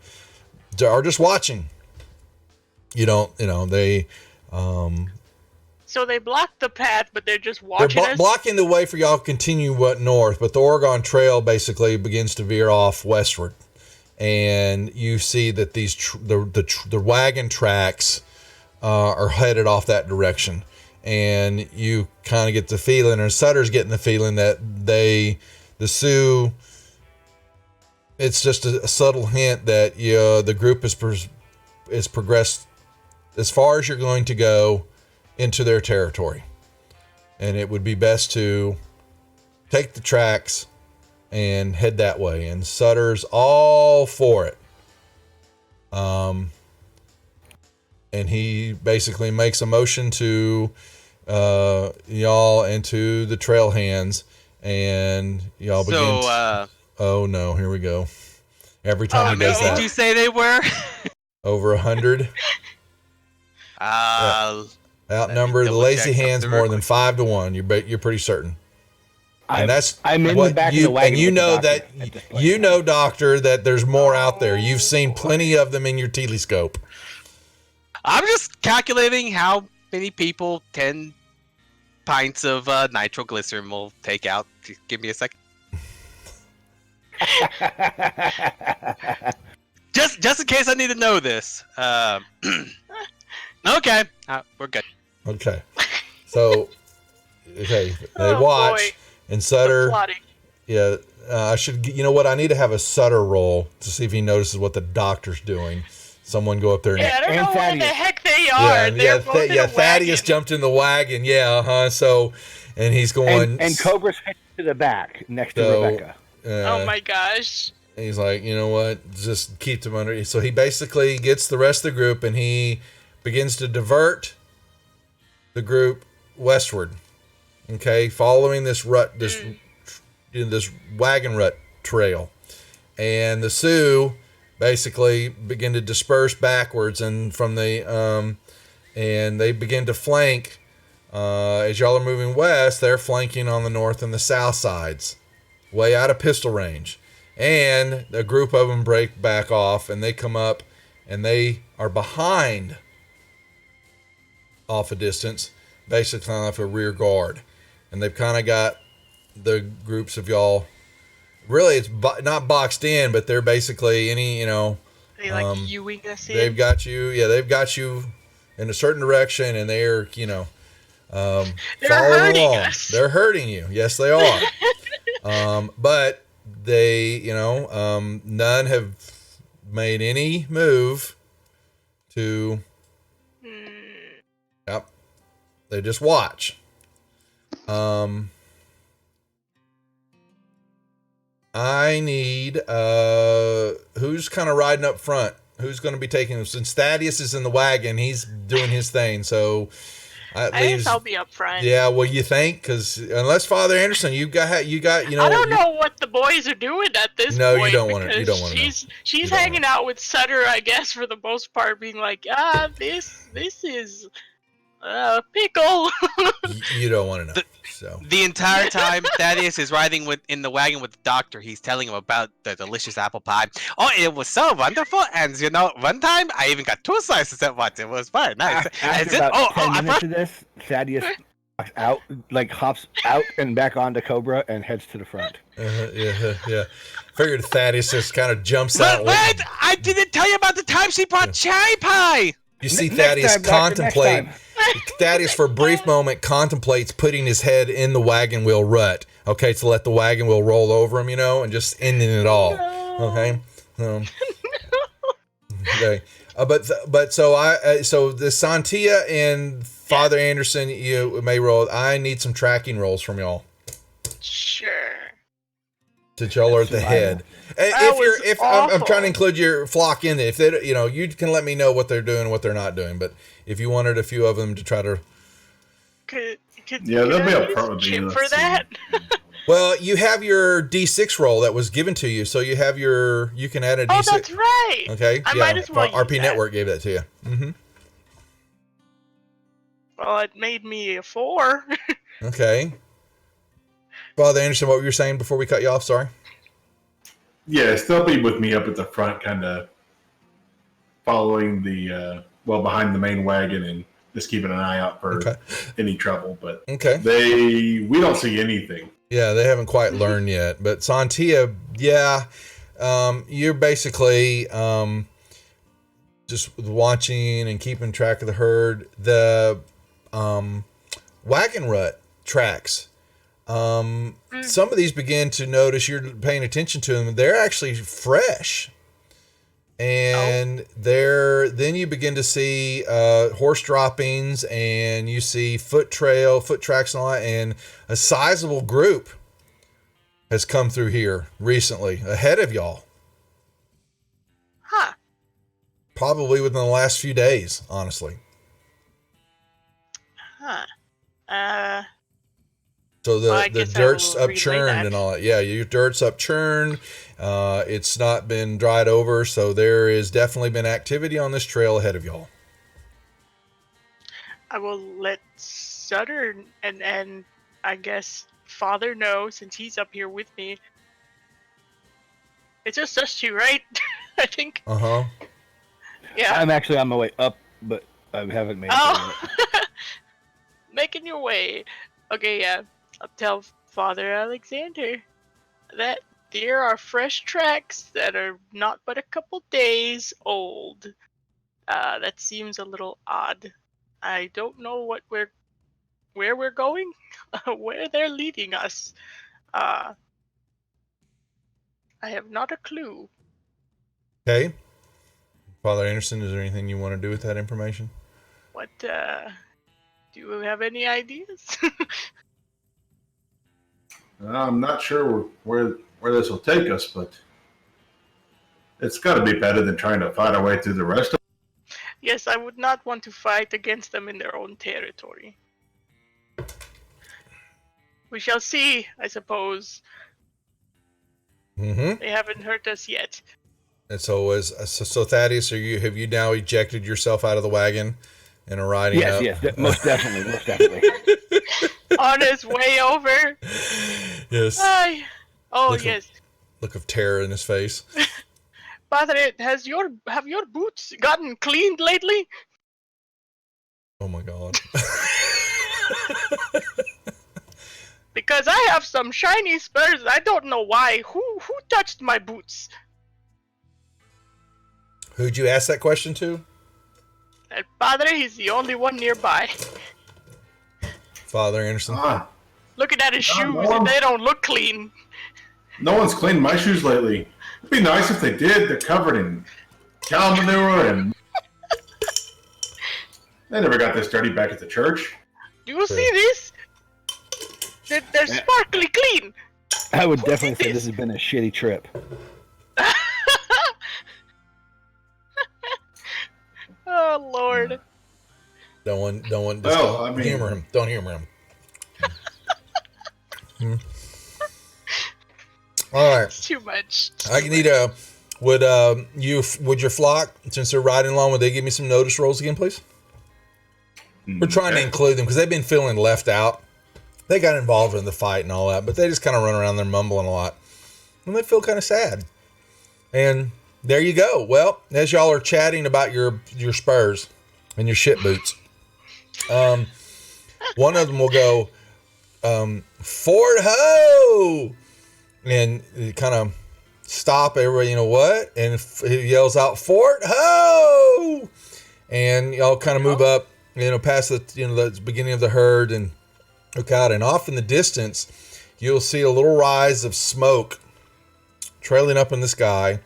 are just watching. They. So they blocked the path, but they're just watching They're us. blocking the way for y'all to continue north, but the Oregon Trail basically begins to veer off westward, and you see that these the wagon tracks are headed off that direction, and you kind of get the feeling, or Sutter's getting the feeling that the Sioux. It's just a subtle hint that the group is progressed as far as you're going to go into their territory, and it would be best to take the tracks and head that way. And Sutter's all for it. And he basically makes a motion to y'all and to the trail hands, and y'all begin. Oh no, here we go. Every time he does How many that, did you say they were? over 100. Outnumber the double lazy check hands something more real than 5 to 1. You're pretty certain. And I'm in the back of the wagon. And you with the know doctor that at this point. you know, doctor, that there's more out there. You've seen plenty of them in your telescope. I'm just calculating how many people 10 pints of nitroglycerin will take out. Give me a second. Just in case I need to know this. Okay, we're good. Okay. So, they Oh, watch, boy. and The Sutter. plotting. Yeah, I should. You know what? I need to have a Sutter roll to see if he notices what the doctor's doing. Someone go up there and. Yeah, I don't And know where the Thaddeus. heck they are. They're both in a Thaddeus wagon. jumped in the wagon. Yeah, So, and he's going. and Cobra's headed to the back next to So, Rebecca. Oh my gosh. He's like, you know what? Just keep them under. So he basically gets the rest of the group, and he begins to divert the group westward. Okay, following this this wagon rut trail, and the Sioux basically begin to disperse backwards, and from the and they begin to flank. As y'all are moving west, they're flanking on the north and the south sides, way out of pistol range. And a group of them break back off, and they come up, and they are behind off a distance, basically off a rear guard. And they've kind of got the groups of y'all. Really, it's not boxed in, but they're basically They like Ewing us in. they've got you. Yeah, they've got you in a certain direction, and they're They're following hurting along. us. They're hurting you. Yes, they are. But they, none have made any move to. Yep. They just watch. I need who's kind of riding up front? Who's going to be taking, since Thaddeus is in the wagon, he's doing his thing. So I guess I'll be up front. Yeah, well, you think? Because unless Father Anderson, you got. I don't know what the boys are doing at this point. No, you don't want to. You don't want to. She's hanging out with Sutter, I guess, for the most part, being like, this is Pickle. You don't want to know. So The entire time Thaddeus is riding in the wagon with the doctor, he's telling him about the delicious apple pie. Oh, it was so wonderful, and one time I even got 2 slices at once. It was very nice. After about 10 minutes of this, Thaddeus out, hops out and back onto Cobra and heads to the front. yeah. Figured Thaddeus just kind of jumps out. Wait! I didn't tell you about the time she brought cherry pie. You see Thaddeus contemplate. Thaddeus, for a brief moment, contemplates putting his head in the wagon wheel rut. Okay, to let the wagon wheel roll over him, and just ending it all. Okay. Okay. So the Santia and Father Anderson, you may roll. I need some tracking rolls from y'all. Sure. Since y'all are at the head. I'm trying to include your flock in it. If they, you can let me know what they're doing and what they're not doing. But if you wanted a few of them to try to, there'll be a chip for that. Well, you have your D6 roll that was given to you, so you have you can add a D6. Oh, that's right. Okay, I might as well RP use Network gave that to you. Mm-hmm. Well, it made me a 4. Okay. Father Anderson, what were you saying before we cut you off? Sorry. Yes, they'll be with me up at the front, kind of following behind the main wagon and just keeping an eye out for any trouble. But we don't see anything. Yeah, they haven't quite learned yet. But Santia, you're basically just watching and keeping track of the herd. The wagon rut tracks. Some of these begin to notice you're paying attention to them. They're actually fresh. And then you begin to see horse droppings, and you see foot tracks and all that, and a sizable group has come through here recently, ahead of y'all. Huh. Probably within the last few days, honestly. Huh. So the dirt's upchurned and all that. Yeah, your dirt's upchurned. It's not been dried over, so there has definitely been activity on this trail ahead of y'all. I will let Sutter and I guess Father know, since he's up here with me. It's just us two, right? I think. Uh-huh. Yeah. I'm actually on my way up, but I haven't made it yet. Making your way. Okay, yeah. I'll tell Father Alexander that there are fresh tracks that are not but a couple days old. That seems a little odd. I don't know where we're going, where they're leading us. I have not a clue. Okay. Father Anderson, is there anything you want to do with that information? What, do you have any ideas? I'm not sure where this will take us, but it's got to be better than trying to fight our way through the rest of it. Yes, I would not want to fight against them in their own territory. We shall see, I suppose. Mm-hmm. They haven't hurt us yet. And so Thaddeus, have you now ejected yourself out of the wagon and are riding up? Yes, most definitely. On his way over. Yes. Yes. Look of terror in his face. Father, have your boots gotten cleaned lately? Oh my God. Because I have some shiny spurs. I don't know why. Who touched my boots? Who'd you ask that question to? And Father, he's the only one nearby. Father Anderson. Looking at his shoes, and they don't look clean. No one's cleaned my shoes lately. It'd be nice if they did. They're covered in cow manure and they never got this dirty back at the church. Do you see this? They're sparkly clean. I would definitely say this has been a shitty trip. Oh Lord. Don't humor him. Don't humor him. All right. It's too much. I need would your flock, since they're riding along, would they give me some notice rolls again, please? We're trying to include them because they've been feeling left out. They got involved in the fight and all that, but they just kind of run around there mumbling a lot. And they feel kind of sad. And there you go. Well, as y'all are chatting about your spurs and your shit boots, one of them will go, Fort Ho! And you kind of stop everybody, what? And he yells out, Fort Ho! And y'all kind of move up, past the, the beginning of the herd and look out. And off in the distance, you'll see a little rise of smoke trailing up in the sky.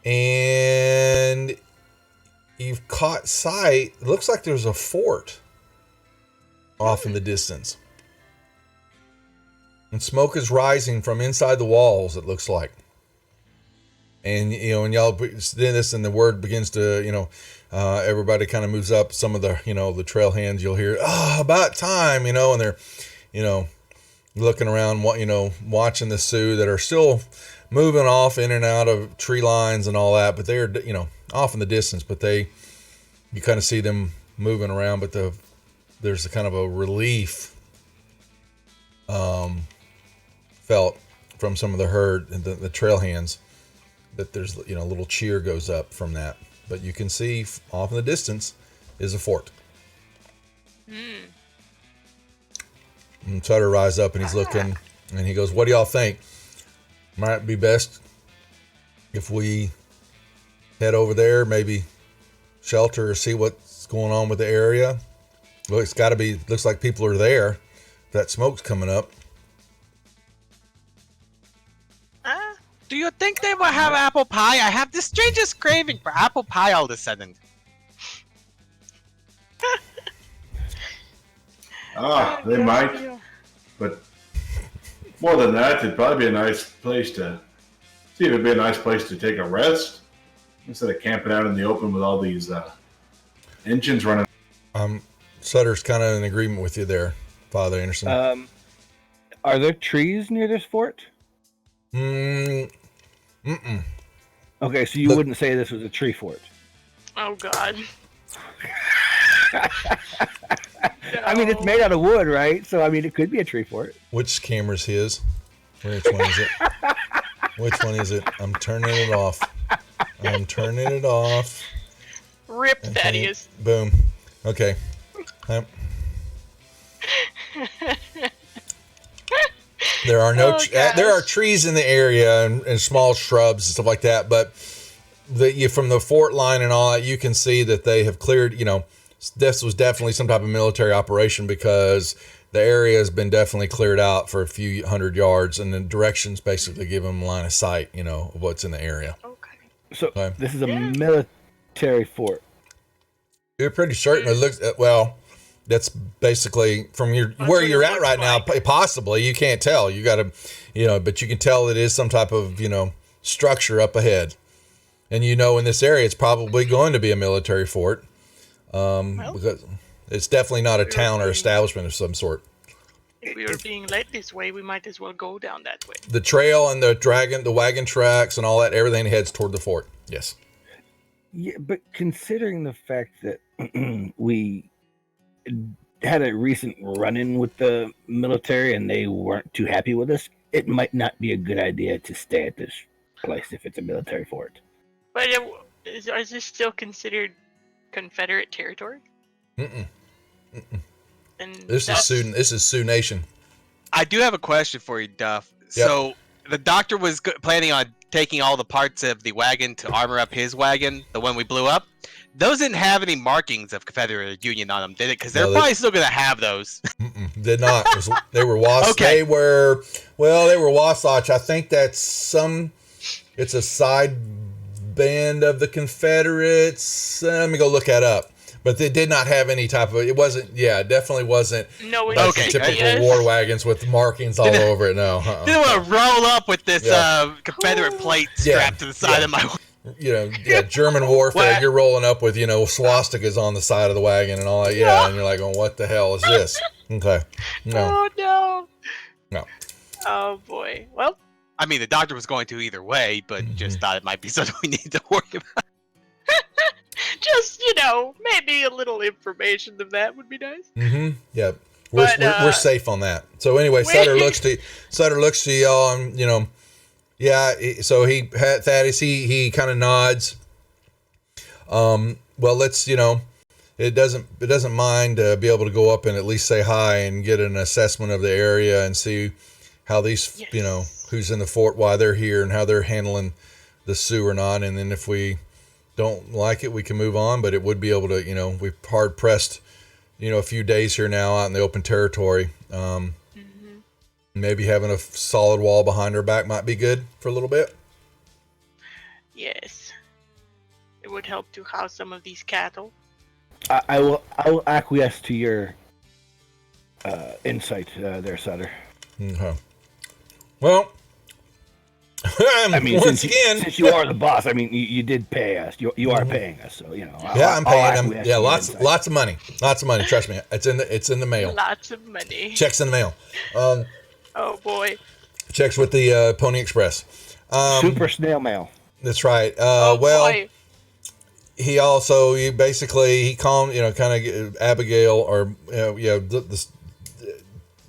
And you've caught sight. It looks like there's a fort off in the distance. And smoke is rising from inside the walls, it looks like. And, and y'all, then this, and the word begins to, everybody kind of moves up. Some of the, the trail hands, you'll hear, about time, and they're, looking around, watching the Sioux that are still moving off in and out of tree lines and all that. But they're, off in the distance, but you kind of see them moving around, but there's a kind of a relief, felt from some of the herd and the trail hands that there's, a little cheer goes up from that. But you can see off in the distance is a fort. And Sutter rises up and he's looking and he goes, what do y'all think? Might be best if we head over there, maybe shelter or see what's going on with the area. Well, it's got to be, looks like people are there. That smoke's coming up. Do you think they will have apple pie? I have the strangest craving for apple pie all of a sudden. They might. But more than that, it'd probably be a nice place to see if it'd be a nice place to take a rest instead of camping out in the open with all these engines running. Sutter's kind of in agreement with you there, Father Anderson. Are there trees near this fort? Okay, so you wouldn't say this was a tree fort. Oh God. I mean, it's made out of wood, right? So, I mean, it could be a tree fort. Which camera's his? Which one is it? Which one is it? I'm turning it off. Rip, Thaddeus. Boom. Okay. There are no. There are trees in the area and small shrubs and stuff like that, but from the fort line and all that, you can see that they have cleared. This was definitely some type of military operation because the area has been definitely cleared out for a few hundred yards, and the directions basically give them line of sight, of what's in the area. Okay. So this is a military fort. You're pretty certain it looks well. That's basically from where you're at right now. Possibly you can't tell. You got to, but you can tell it is some type of structure up ahead, and in this area it's probably going to be a military fort. Because it's definitely not a town or establishment of some sort. If we were being led this way, we might as well go down that way. The trail and the wagon tracks and all that, everything heads toward the fort. Yes. Yeah, but considering the fact that we had a recent run-in with the military and they weren't too happy with us, it might not be a good idea to stay at this place if it's a military fort. But is this still considered Confederate territory? And this is Sioux Nation. I do have a question for you, Duff. Yep. So the doctor was planning on taking all the parts of the wagon to armor up his wagon, the one we blew up. Those didn't have any markings of Confederate Union on them, did it? Because they're probably still going to have those. Did not. They were Wasatch. Okay. They were Wasatch. I think it's a side band of the Confederates. Let me go look that up. But they did not have any type of. It wasn't. Yeah, it definitely wasn't. No, typical war wagons with markings all over it. No. Didn't want to roll up with this Confederate plate strapped to the side of my. German warfare. You're rolling up with swastikas on the side of the wagon and all that. Yeah, and you're like, "Oh, what the hell is this?" Okay. No. Oh no. No. Oh boy. Well. I mean, the doctor was going to either way, but just thought it might be something we need to worry about. Just, maybe a little information of that would be nice. Mm-hmm. Yeah. We're safe on that. So anyway, Sutter looks to y'all, and yeah. So Thaddeus, he kind of nods. Well, let's it doesn't mind be able to go up and at least say hi and get an assessment of the area and see how these who's in the fort, why they're here, and how they're handling the Sioux or not. And then if we don't like it, we can move on. But it would be able to we've hard pressed. A few days here now out in the open territory. Maybe having a solid wall behind our back might be good for a little bit. Yes. It would help to house some of these cattle. I will acquiesce to your insight there, Sutter. Okay. Well, I mean, again, since you are the boss, I mean, you did pay us. You are paying us, so I'm paying them. Yeah, lots of money. Trust me, it's in the mail. Lots of money. Checks in the mail. Oh boy. Checks with the Pony Express. Super snail mail. That's right. Boy. He also he calmed kind of Abigail or the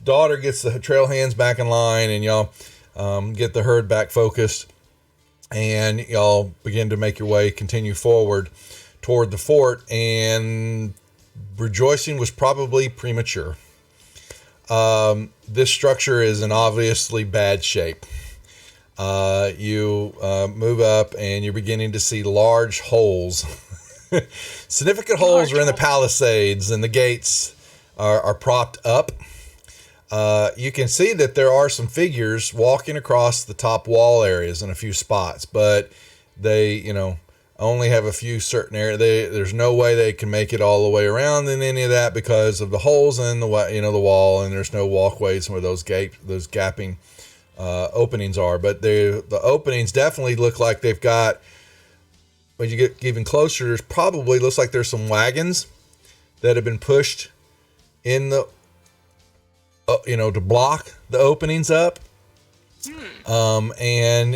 daughter gets the trail hands back in line, and y'all get the herd back focused, and y'all begin to make your way, continue forward toward the fort, and rejoicing was probably premature. This structure is in obviously bad shape. You move up, and you're beginning to see large holes. Significant holes are in the palisades, and the gates are propped up. You can see that there are some figures walking across the top wall areas in a few spots, but they, only have a few certain areas. There's no way they can make it all the way around in any of that because of the holes in the wall, and there's no walkways where those gapping openings are. But the openings definitely look like they've got. When you get even closer, there's probably looks like there's some wagons that have been pushed in the. To block the openings up. And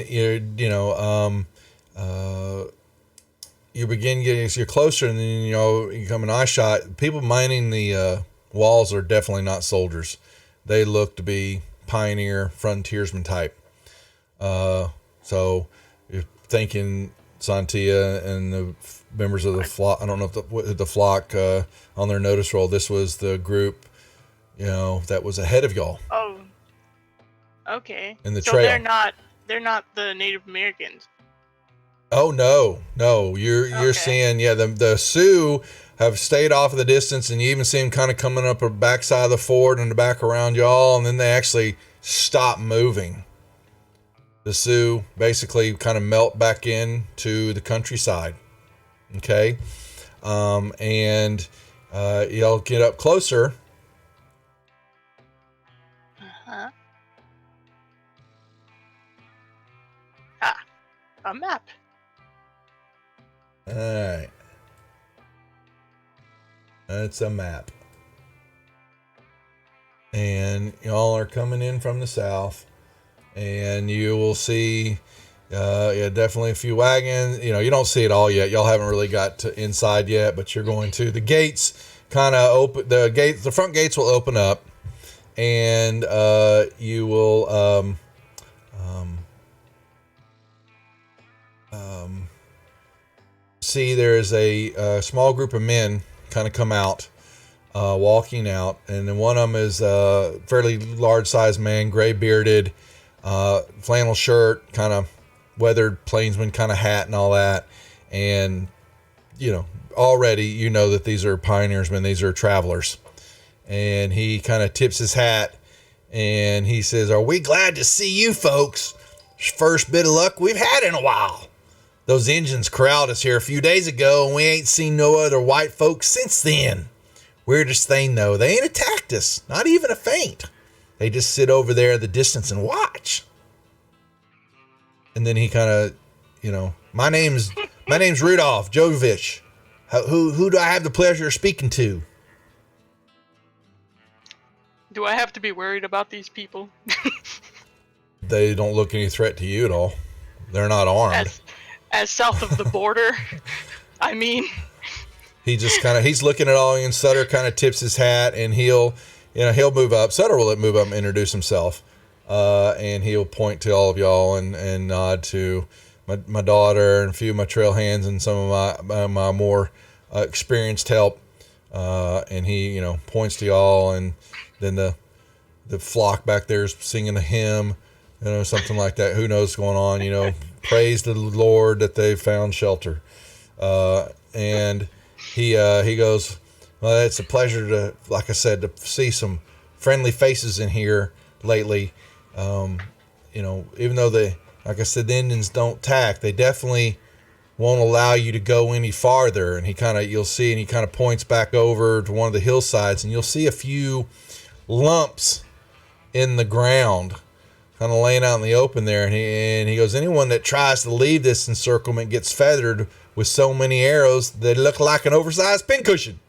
you begin getting, as you're closer, and then, you come an eye shot. People mining the walls are definitely not soldiers. They look to be pioneer, frontiersman type. So you're thinking Santia and the members of the flock, I don't know if the flock on their notice roll, this was the group that was ahead of y'all. Oh, okay. In the so trail. they're not the Native Americans. Oh no! You're seeing the Sioux have stayed off of the distance, and you even see them kind of coming up the backside of the fort and the back around y'all, and then they actually stop moving. The Sioux basically kind of melt back into the countryside. Okay, and y'all get up closer. A map. All right. That's a map. And y'all are coming in from the south, and you will see definitely a few wagons. You don't see it all yet. Y'all haven't really got to inside yet, but you're going to. The gates kind of open. The front gates will open up, and you will see there is a small group of men kind of come out, walking out, and then one of them is a fairly large-sized man, gray-bearded, flannel shirt, kind of weathered plainsman kind of hat and all that, and already that these are pioneersmen, these are travelers, and he kind of tips his hat, and he says, "Are we glad to see you folks? First bit of luck we've had in a while. Those Injuns corralled us here a few days ago, and we ain't seen no other white folks since then. Weirdest thing, though, they ain't attacked us, not even a feint. They just sit over there at the distance and watch." And then he kind of, my name's Rudolph Jovich. Who do I have the pleasure of speaking to? Do I have to be worried about these people? They don't look any threat to you at all. They're not armed. As south of the border, I mean, he just he's looking at all, and Sutter kind of tips his hat, and he'll move up. Sutter will move up and introduce himself, and he'll point to all of y'all and nod to my daughter and a few of my trail hands and some of my more experienced help, and he points to y'all, and then the flock back there is singing a hymn, something like that. Who knows what's going on? Praise the Lord that they found shelter. And he goes, well, it's a pleasure to, like I said, to see some friendly faces in here lately. Even though like I said, the Indians don't tack, they definitely won't allow you to go any farther. And you'll see, and he kind of points back over to one of the hillsides, and you'll see a few lumps in the ground, kind of laying out in the open there. And he goes, anyone that tries to leave this encirclement gets feathered with so many arrows they look like an oversized pincushion.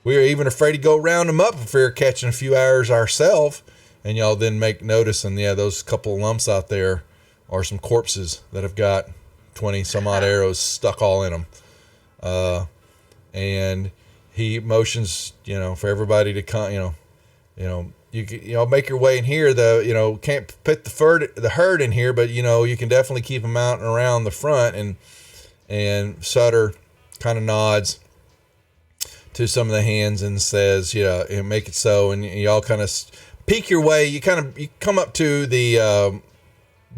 We are even afraid to go round them up for fear of catching a few arrows ourselves. And y'all then make notice, and those couple of lumps out there are some corpses that have got 20 some odd arrows stuck all in them. And he motions, for everybody to come, you make your way in here. Can't put the herd in here, but you can definitely keep them out and around the front. And Sutter kind of nods to some of the hands and says, make it so. And y'all kind of peek your way. You come up to the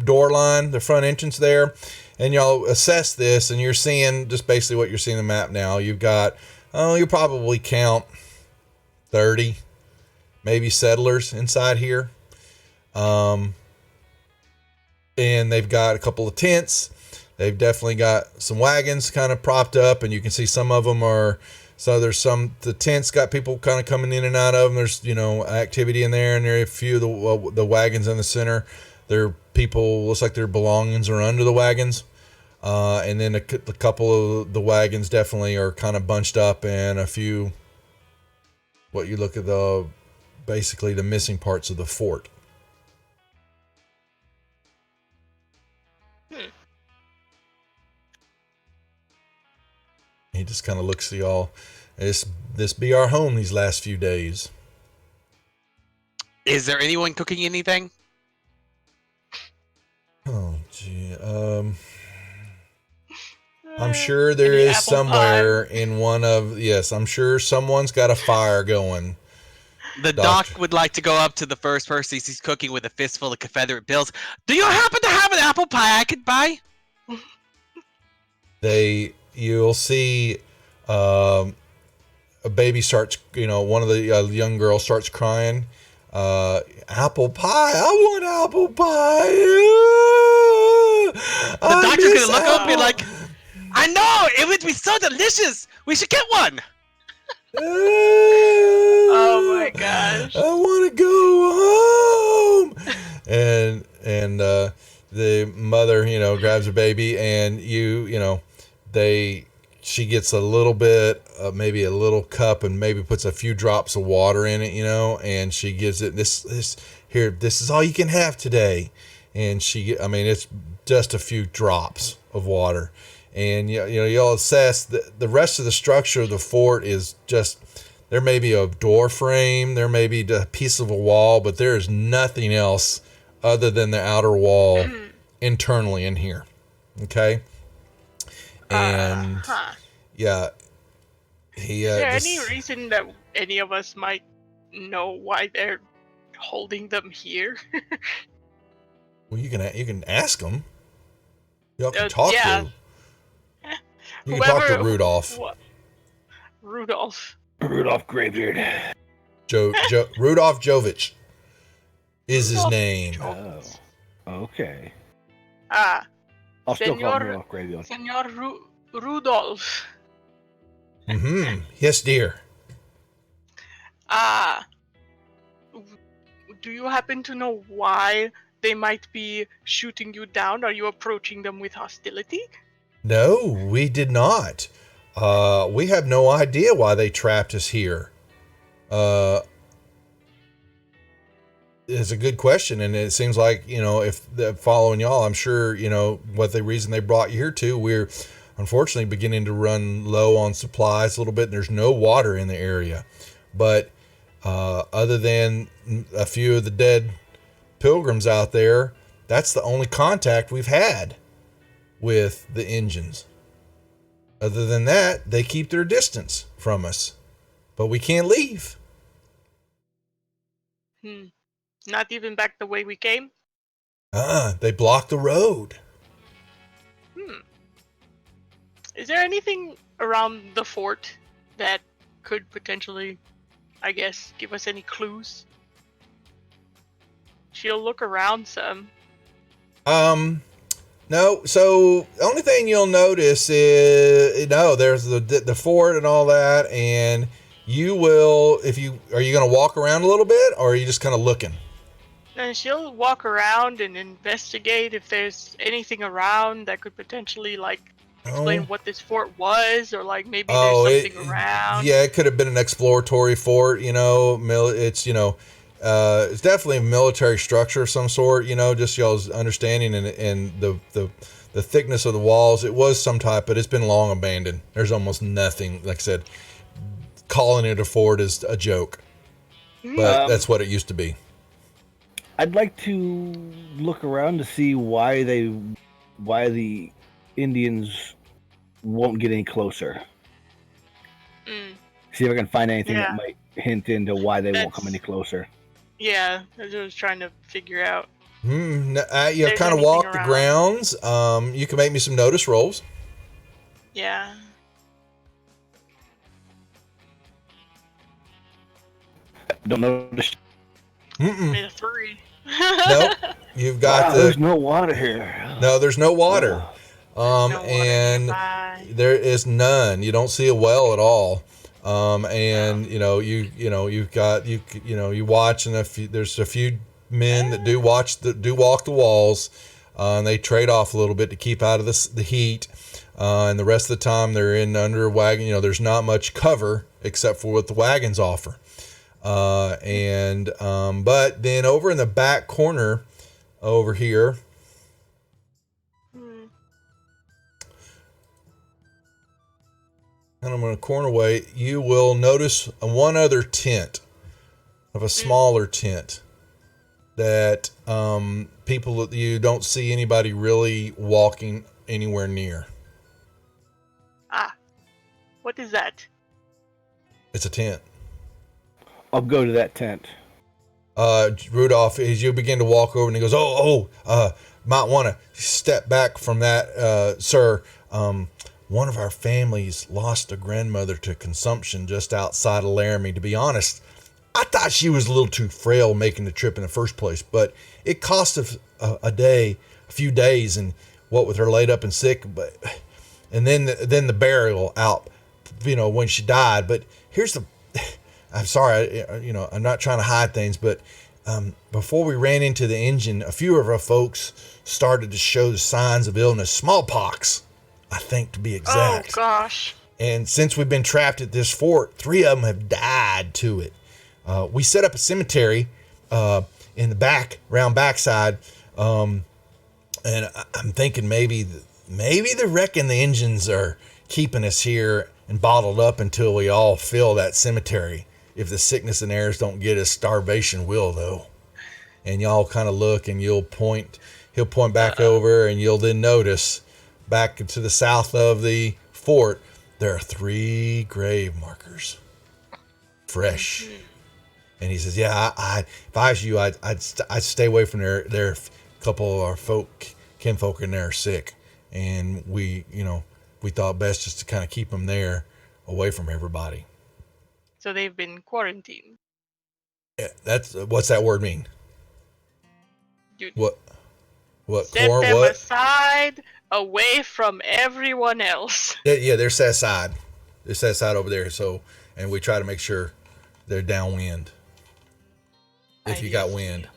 door line, the front entrance there, and y'all assess this, and you're seeing just basically what you're seeing on the map now. You've got, you probably count 30 maybe settlers inside here. And they've got a couple of tents. They've definitely got some wagons kind of propped up, and you can see some of them the tents got people kind of coming in and out of them. There's, activity in there, and there are a few of the wagons in the center. There people, looks like their belongings are under the wagons. And then a couple of the wagons definitely are kind of bunched up, and a few, what you look at basically the missing parts of the fort. He just kind of looks at y'all. This be our home these last few days. Is there anyone cooking anything? Oh, gee. I'm sure there is somewhere in one of... Yes, I'm sure someone's got a fire going. The doc would like to go up to the first person he's cooking with a fistful of Confederate bills. Do you happen to have an apple pie I could buy? You'll see a baby starts, one of the young girls starts crying. Apple pie. I want apple pie. The doctor's going to look up and be like, I know, it would be so delicious. We should get one. Oh my gosh. I want to go home. And the mother, grabs her baby, and she gets a little bit, maybe a little cup, and maybe puts a few drops of water in it, and she gives it this is all you can have today. And it's just a few drops of water. And you'll assess the rest of the structure of the fort is just, there may be a door frame, there may be a piece of a wall, but there is nothing else other than the outer wall internally in here. Okay. And yeah, he. Is there any reason that any of us might know why they're holding them here? Well, you can ask them. Y'all can talk to. You can talk to Rudolph. Rudolph Greybeard. Rudolph Jovich is his name. Oh, okay. I'll still call him Rudolph Greybeard. Senor Rudolph. Mm-hmm. Yes, dear. Do you happen to know why they might be shooting you down? Are you approaching them with hostility? No, we did not. We have no idea why they trapped us here. It's a good question, and it seems like, if they're following y'all, I'm sure, what the reason they brought you here to. unfortunately beginning to run low on supplies a little bit. And there's no water in the area, but other than a few of the dead pilgrims out there, that's the only contact we've had with the engines. Other than that, they keep their distance from us, but we can't leave. Not even back the way we came? They block the road. Is there anything around the fort that could potentially, I guess, give us any clues? She'll look around some. No. So the only thing you'll notice is, there's the fort and all that, and you will, are you going to walk around a little bit, or are you just kind of looking? And she'll walk around and investigate if there's anything around that could potentially, explain what this fort was, or, maybe there's something around. Yeah, it could have been an exploratory fort, it's, it's definitely a military structure of some sort, just y'all's understanding and the thickness of the walls. It was some type, but it's been long abandoned. There's almost nothing. Like I said, calling it a fort is a joke, but that's what it used to be. I'd like to look around to see why the Indians won't get any closer. See if I can find anything that might hint into why they won't come any closer. Yeah, that's what I was trying to figure out. You kind of walk the grounds. You can make me some notice rolls. Yeah. Don't notice. Made a 3. Nope. You've got there's no water here. No, there's no water. And nearby. There is none. You don't see a well at all. You've got you watch, and there's a few men that do walk the walls, and they trade off a little bit to keep out of the heat. And the rest of the time they're in under a wagon. There's not much cover except for what the wagons offer. But then over in the back corner over here, and I'm going to corner way, you will notice one other tent of a smaller tent that people, you don't see anybody really walking anywhere near. What is that? It's a tent. I'll go to that tent. Rudolph, as you begin to walk over, and he goes, might want to step back from that, sir. One of our families lost a grandmother to consumption just outside of Laramie. To be honest, I thought she was a little too frail making the trip in the first place, but it cost a few days, and what with her laid up and sick, and then the burial out, when she died. But I'm sorry, I'm not trying to hide things, but before we ran into the engine, a few of our folks started to show the signs of illness, smallpox, I think, to be exact. Oh, gosh. And since we've been trapped at this fort, 3 of them have died to it. We set up a cemetery in the backside, and I'm thinking maybe they reckon the engines are keeping us here and bottled up until we all fill that cemetery. If the sickness and airs don't get us, starvation will, though. And y'all kind of look, and he'll point back over, and you'll then notice back to the south of the fort, there are 3 grave markers, fresh. And he says, "Yeah, if I was you, I'd stay away from there. There are a couple of our kinfolk in there are sick, and we thought best just to kind of keep them there, away from everybody." So they've been quarantined. Yeah, what's that word mean? What? Set them aside, away from everyone else. Yeah, they're set aside. They're set aside over there. So, and we try to make sure they're downwind. If you got wind,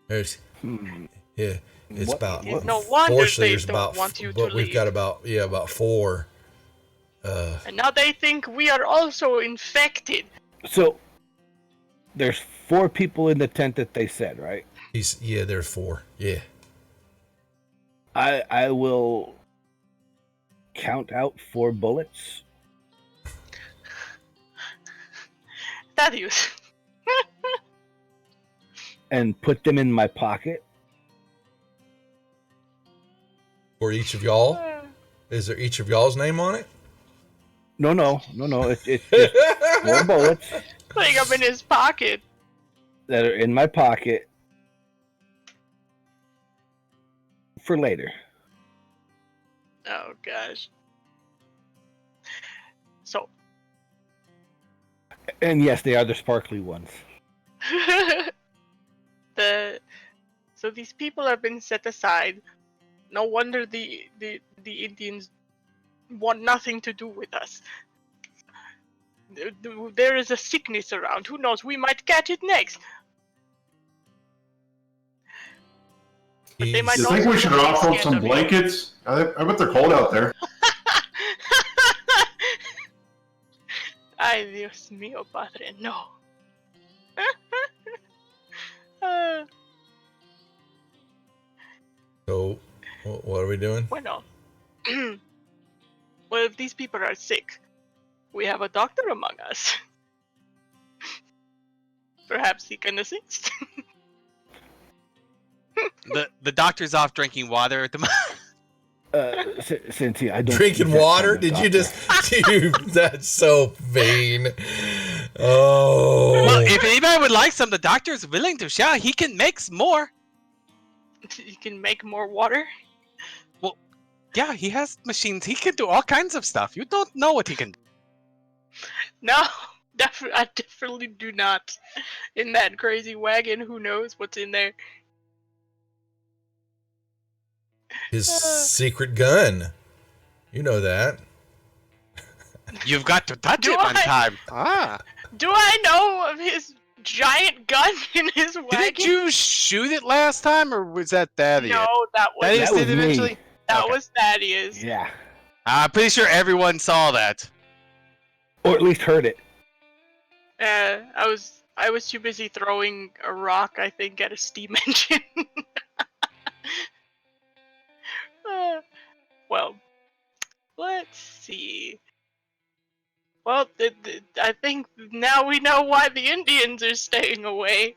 there's it's about. No wonder they don't want you to leave. We've got about 4. And now they think we are also infected. So there's 4 people in the tent that they said, right? There's 4. Yeah. I will count out 4 bullets. Thaddeus. And put them in my pocket. For each of y'all? Is there each of y'all's name on it? No. It's just 4 bullets. Putting them in his pocket. That are in my pocket. For later. Oh, gosh. So. And yes, they are the sparkly ones. So these people have been set aside. No wonder the Indians want nothing to do with us. There is a sickness around. Who knows? We might catch it next. But they might you think we should offer them some of blankets? I bet they're cold out there. Ay, Dios mío, padre, no. So, what are we doing? Bueno. Well, if these people are sick, we have a doctor among us. Perhaps he can assist. The doctor's off drinking water at the moment. Cynthia, I don't drinking water. Did you just? That's so vain. Oh. Well, if anybody would like some, the doctor is willing to share. He can make more. He can make more water. Well, yeah, he has machines. He can do all kinds of stuff. You don't know what he can do. No, I definitely do not. In that crazy wagon, who knows what's in there? His secret gun. You know that. You've got to touch it one time. Do I know of his giant gun in his wagon? Didn't you shoot it last time, or was that Thaddeus? No, that was Thaddeus did eventually? That was Thaddeus. Yeah. I'm pretty sure everyone saw that. Or at least heard it. I was too busy throwing a rock, I think, at a steam engine. Well, let's see. Well, I think now we know why the Indians are staying away.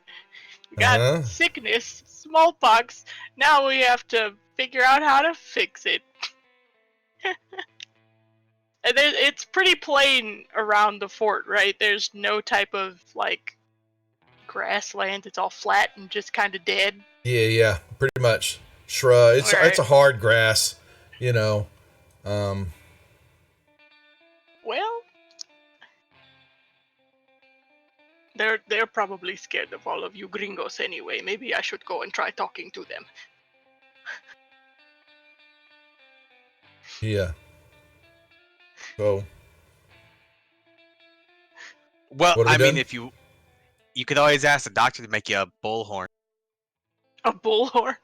We got sickness, smallpox. Now we have to figure out how to fix it. And it's pretty plain around the fort, right? There's no type of, like, grassland. It's all flat and just kind of dead. Yeah, pretty much. Shrub. It's a hard grass, you know. Well, they're probably scared of all of you gringos anyway. Maybe I should go and try talking to them. Yeah. So. Well, I mean, if you could always ask the doctor to make you a bullhorn. A bullhorn?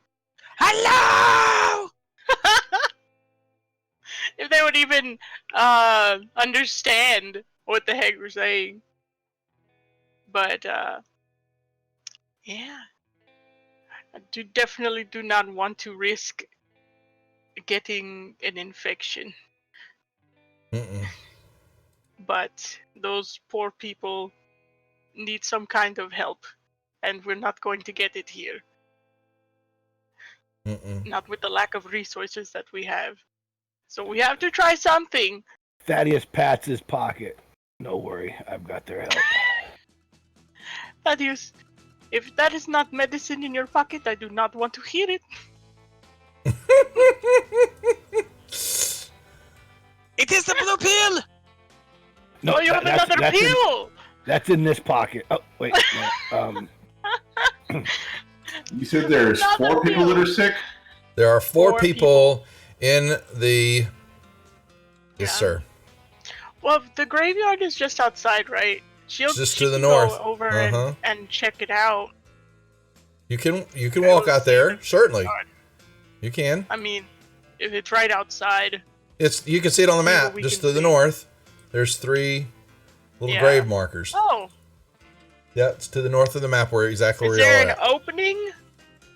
Hello! If they would even understand what the heck we're saying. But, yeah. I definitely do not want to risk getting an infection. Mm-mm. But those poor people need some kind of help, and we're not going to get it here. Mm-mm. Not with the lack of resources that we have. So we have to try something. Thaddeus pats his pocket. No worry, I've got their help. Thaddeus, if that is not medicine in your pocket, I do not want to hear it. It is the blue pill! No, you have another pill! That's in this pocket. Oh, wait. No, You said there's 4 people that are sick? There are 4 people in the... Yes, sir. Well, the graveyard is just outside, right? Just to the north. Go over and check it out. You can walk out there, certainly. You can. I mean, if it's right outside. You can see it on the map, just to the north. There's 3 little grave markers. Oh. Yeah, it's to the north of the map exactly where you're you're at. Is at. there an opening?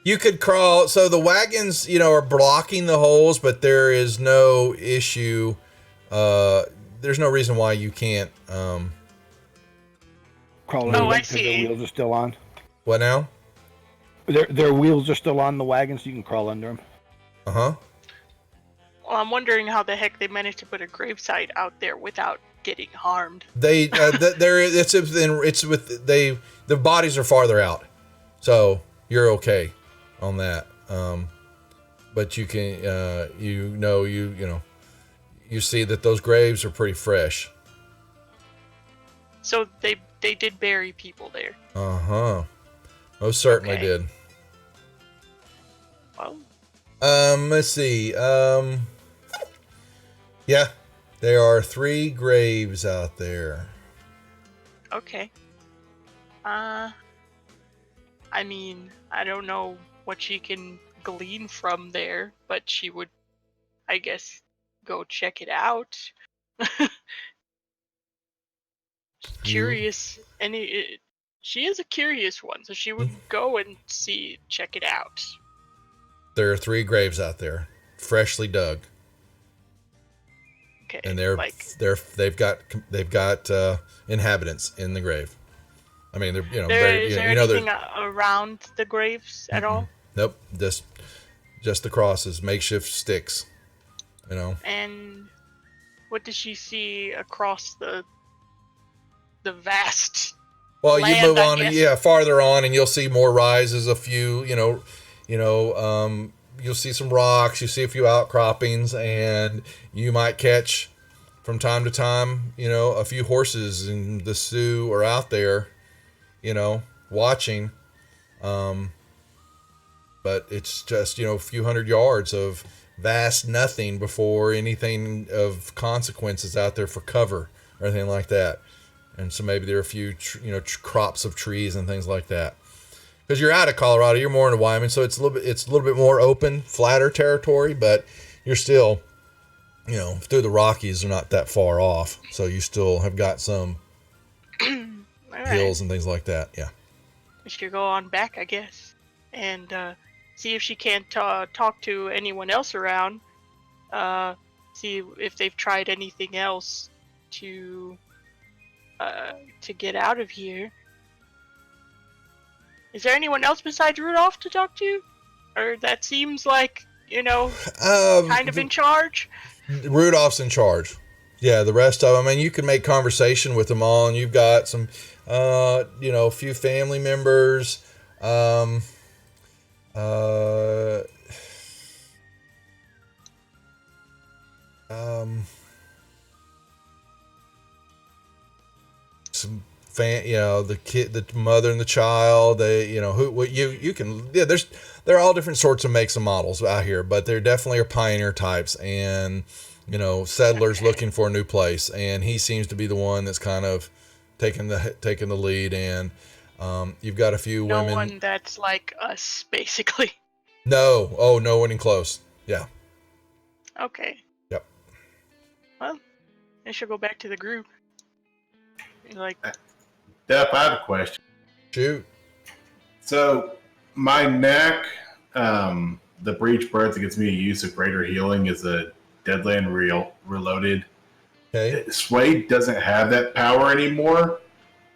You could crawl. So the wagons, are blocking the holes, but there is no issue. There's no reason why you can't. Crawl under them because their wheels are still on. What now? Their wheels are still on the wagon, so you can crawl under them. Uh-huh. Well, I'm wondering how the heck they managed to put a gravesite out there without getting harmed. The bodies are farther out, so you're okay on that. But you can, you see that those graves are pretty fresh. So they did bury people there. Uh-huh. Most certainly did. Well. Let's see. Yeah, there are 3 graves out there. Okay. I mean, I don't know what she can glean from there, but she would, I guess, go check it out. Curious, she is a curious one, so she would go and check it out. There are 3 graves out there, freshly dug. Okay. And they've got inhabitants in the grave. I mean, is there anything around the graves at all? Nope, just the crosses, makeshift sticks. And what does she see across the vast? Well, land, you move on, farther on, and you'll see more rises. A few, you'll see some rocks. You see a few outcroppings, and you might catch, from time to time, a few horses, and the Sioux are out there, watching. But it's just, a few hundred yards of vast nothing before anything of consequences out there for cover or anything like that. And so maybe there are a few, crops of trees and things like that. Because you're out of Colorado, you're more into Wyoming, so it's a little bit more open, flatter territory, but you're still, through the Rockies are not that far off. So you still have got some hills and things like that. Yeah. We should go on back, I guess, and see if she can't talk to anyone else around. See if they've tried anything else to get out of here. Is there anyone else besides Rudolph to talk to? Or that seems like, kind of in charge? Rudolph's in charge. Yeah, the rest of them, you can make conversation with them all, and you've got some, a few family members, some the kid, the mother and the child, there are all different sorts of makes and models out here, but there definitely are pioneer types and, settlers looking for a new place. And he seems to be the one that's kind of taking the lead. And, you've got a few women. No one that's like us, basically. No. Oh, no one in close. Yeah. Okay. Yep. Well, I should go back to the group. Depp, I have a question. Shoot. So, my neck, the breach birth that gets me a use of greater healing is a Deadland reloaded. Okay. Sway doesn't have that power anymore,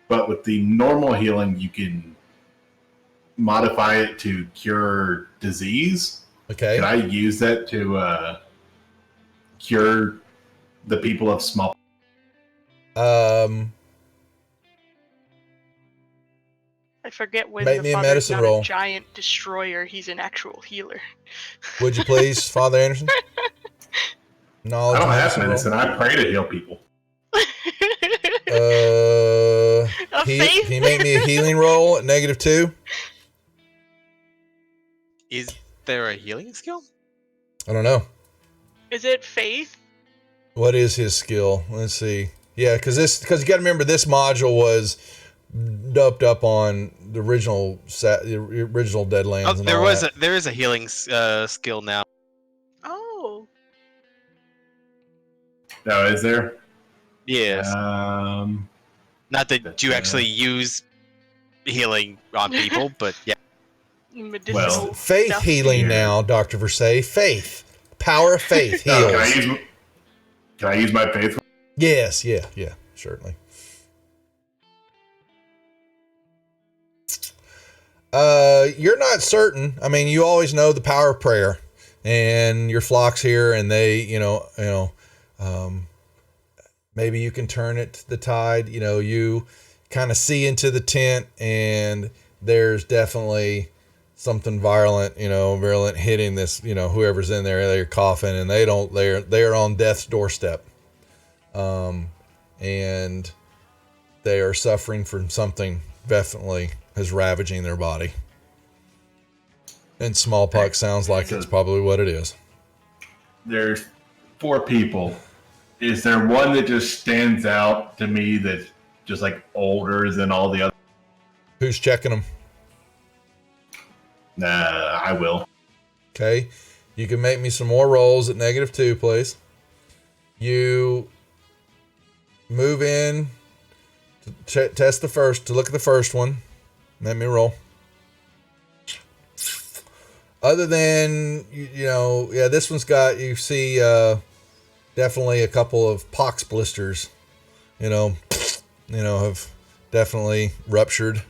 but with the normal healing, you can modify it to cure disease. Okay. Can I use that to cure the people of small? I forget when Make the me a father's medicine not roll. a giant destroyer, he's an actual healer. Would you please, Father Anderson? Knowledge. I don't have medicine. I pray to heal people. He made me a healing roll at -2. Is there a healing skill? I don't know. Is it faith? What is his skill? Let's see. Yeah, because you got to remember this module was doped up on the original Deadlands. Oh, there is a healing skill now. Oh. No, is there? Yes. Not that you actually use healing on people, but yeah. medicinal faith stuff. healing now, Dr. Versailles. Faith. Power of faith heals. Can I use my faith? Yes, yeah, certainly. You're not certain. I mean, you always know the power of prayer, and your flock's here, and they, maybe you can turn it the tide. You kind of see into the tent, and there's definitely something virulent hitting this, whoever's in there. They're coughing, and they're on death's doorstep, and they are suffering from something definitely is ravaging their body. And smallpox sounds like it's probably what it is. There's 4 people. Is there one that just stands out to me that's just like older than all the others? Who's checking them? Nah, I will. Okay. You can make me some more rolls at -2, please. You move in to test to look at the first one. Let me roll. Other than, this one's got, you see, definitely a couple of pox blisters, have definitely ruptured.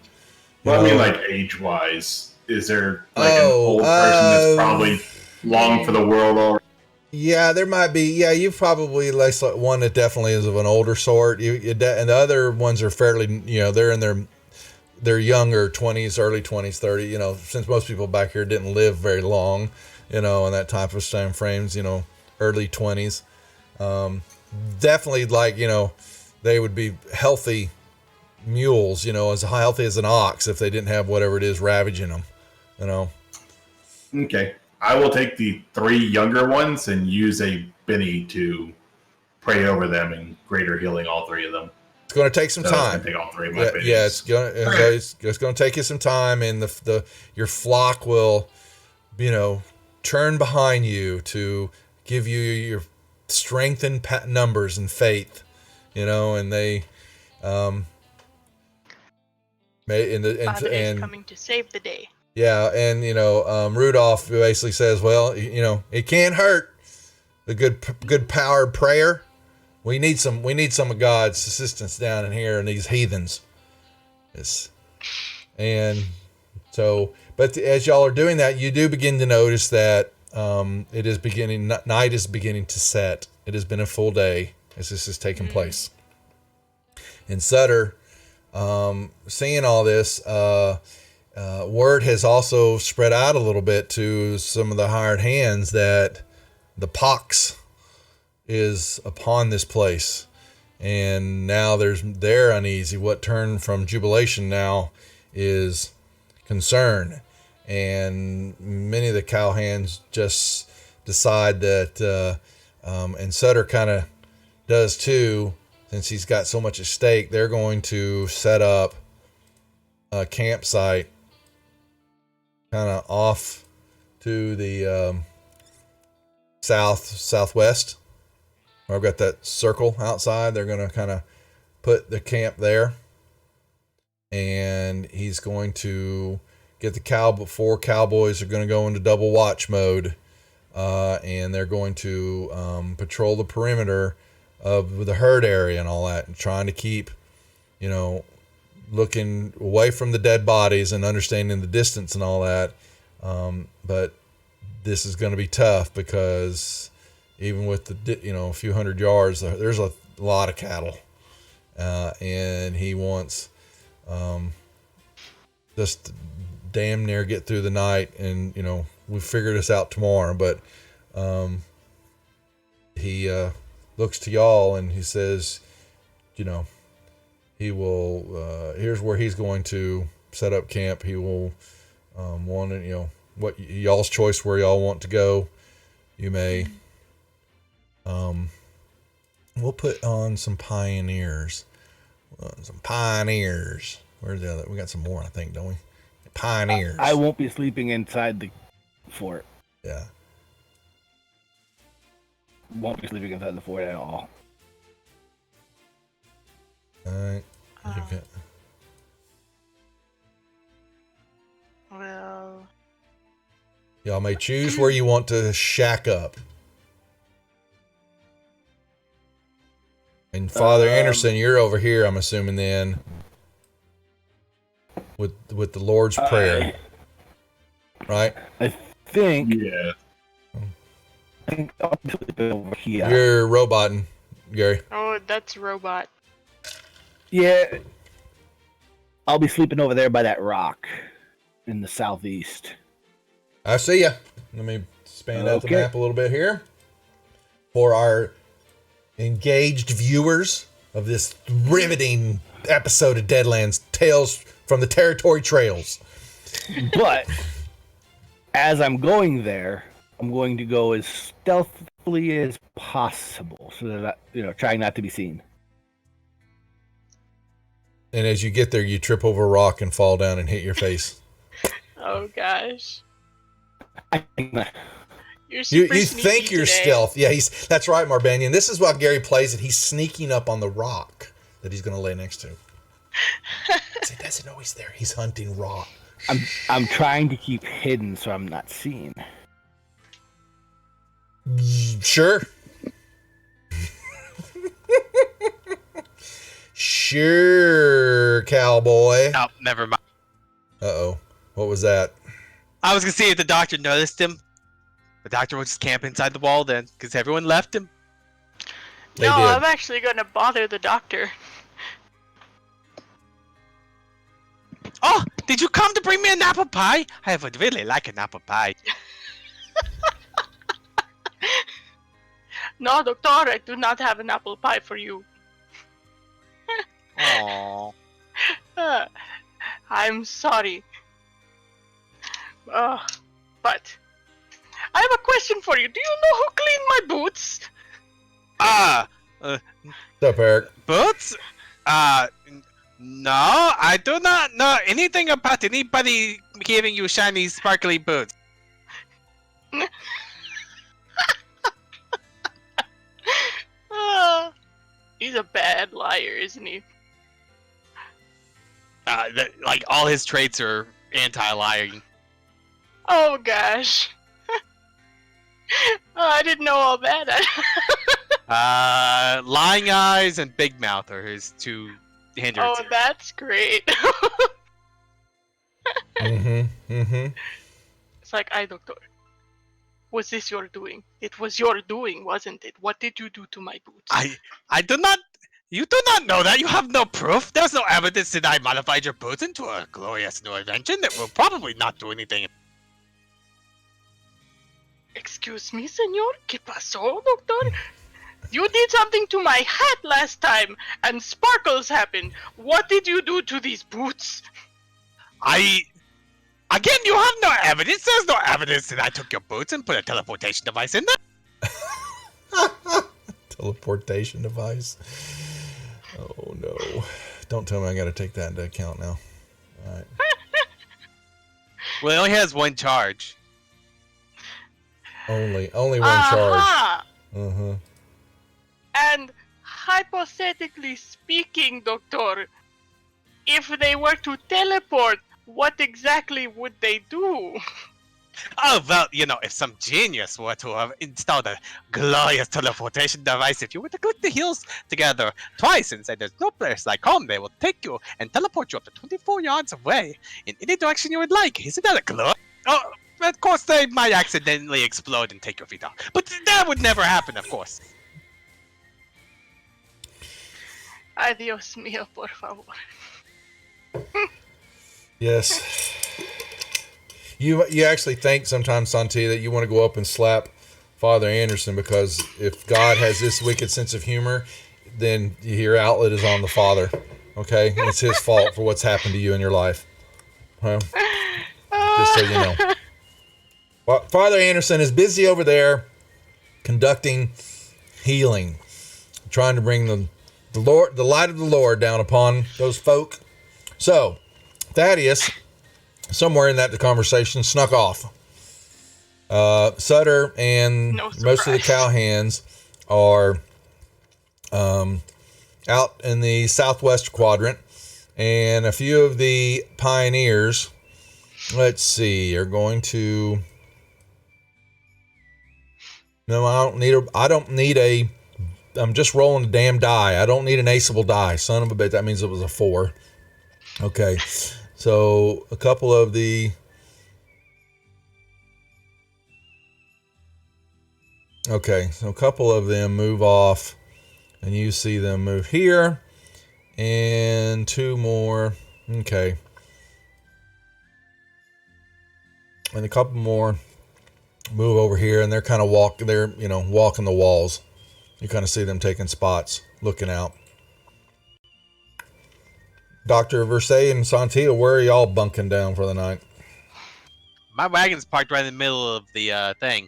Well, I mean, like age-wise, is there like an old person that's probably long for the world already? Yeah, there might be. Yeah, you probably like one that definitely is of an older sort. And the other ones are fairly, they're in their younger 20s, early 20s, 30. Since most people back here didn't live very long, in that type of time frames. Early 20s. Definitely like they would be healthy mules. As healthy as an ox if they didn't have whatever it is ravaging them. Okay. I will take the 3 younger ones and use a Benny to pray over them and greater healing all 3 of them. It's going to take some time. It's going to take all 3 of my Bennies. Yeah, it's going to take you some time, and your flock will, turn behind you to give you your strength and numbers and faith, and they, is coming to save the day. Yeah, and Rudolph basically says, well, it can't hurt. The good powered prayer. We need some of God's assistance down in here and these heathens. And so, but as y'all are doing that, you do begin to notice that night is beginning to set. It has been a full day as this has taken place. And Sutter, seeing all this, word has also spread out a little bit to some of the hired hands that the pox is upon this place, and now they're uneasy. What turned from jubilation now is concern, and many of the cowhands just decide that, and Sutter kind of does too, since he's got so much at stake. They're going to set up a campsite kind of off to the southwest. I've got that circle outside. They're going to kind of put the camp there, and he's going to get the 4 cowboys are going to go into double watch mode, and they're going to patrol the perimeter of the herd area and all that, and trying to keep, looking away from the dead bodies and understanding the distance and all that. But this is going to be tough because even with the, a few hundred yards, there's a lot of cattle, and he wants just damn near get through the night, and we'll figure this out tomorrow. But he looks to y'all and he says, he will, here's where he's going to set up camp. He will want to, what y'all's choice where y'all want to go. You may, we'll put on some pioneers. Where's the other? We got some more, I think, don't we? Pioneers. I won't be sleeping inside the fort. Yeah. Won't be sleeping inside the fort at all. All right. Well, Y'all may choose where you want to shack up. And Father Anderson, you're over here, I'm assuming then, with the Lord's Prayer, right? I think. Yeah. I think I'll be over here. You're roboting, Gary. Oh, that's robot. Yeah. I'll be sleeping over there by that rock in the southeast. I see ya. Let me expand out the map a little bit here for our engaged viewers of this riveting episode of Deadlands, Tales from the Terrortory Trails. But as I'm going there, I'm going to go as stealthily as possible, so that trying not to be seen. And as you get there, you trip over a rock and fall down and hit your face. Oh gosh. You're You super think you're today. stealth. Yeah, that's right, Marbanian. This is why Gary plays it. He's sneaking up on the rock that he's going to lay next to. He doesn't know he's there. He's hunting rock. I'm trying to keep hidden so I'm not seen. Sure. Sure, cowboy. Oh, never mind. Uh-oh. What was that? I was gonna see if the doctor noticed him. The doctor would just camp inside the wall then, because everyone left him. They No, did. I'm actually gonna bother the doctor. Oh, did you come to bring me an apple pie? I would really like an apple pie. No, doctor, I do not have an apple pie for you. Aww. I'm sorry. But I have a question for you. Do you know who cleaned my boots? What's up, Eric? Boots? No, I do not know anything about anybody giving you shiny, sparkly boots. He's a bad liar, isn't he? Like all his traits are anti-lying. Oh gosh. I didn't know all that. Lying eyes and big mouth are his two hindrances. Oh, that's great. It's like, doctor. Was this your doing? It was your doing, wasn't it? What did you do to my boots? I do not. You do not know that. You have no proof. There's no evidence that I modified your boots into a glorious new invention that will probably not do anything. Excuse me, senor? ¿Qué pasó, doctor? You did something to my hat last time, and sparkles happened. What did you do to these boots? Again, you have no evidence. There's no evidence that I took your boots and put a teleportation device in them. Teleportation device. Oh no! Don't tell me I got to take that into account now. All right. Well, it only has one charge. Only one charge. And hypothetically speaking, doctor, if they were to teleport, what exactly would they do? Oh, well, if some genius were to have installed a glorious teleportation device, if you were to click the heels together twice and say there's no place like home, they will take you and teleport you up to 24 yards away in any direction you would like. Isn't that a glory? Oh, of course, they might accidentally explode and take your feet off. But that would never happen, of course. Ay, Dios mío, por favor. Yes. You actually think sometimes, Santi, that you want to go up and slap Father Anderson, because if God has this wicked sense of humor, then your outlet is on the Father. Okay? And it's his fault for what's happened to you in your life. Huh? Just so you know. Well, Father Anderson is busy over there conducting healing, trying to bring the light of the Lord down upon those folk. So, Thaddeus, somewhere in that conversation, snuck off. Sutter and most of the cowhands are out in the southwest quadrant, and a few of the pioneers, let's see, are going to No, I don't need a. I'm just rolling a damn die. I don't need an aceable die. Son of a bitch. That means it was a 4. Okay. So a couple of the. Okay. So a couple of them move off, and you see them move here, and 2 more. Okay. And a couple more move over here, and they're kind of walking the walls. You kind of see them taking spots, looking out. Dr. Versailles and Santia, where are y'all bunking down for the night? My wagon's parked right in the middle of the thing.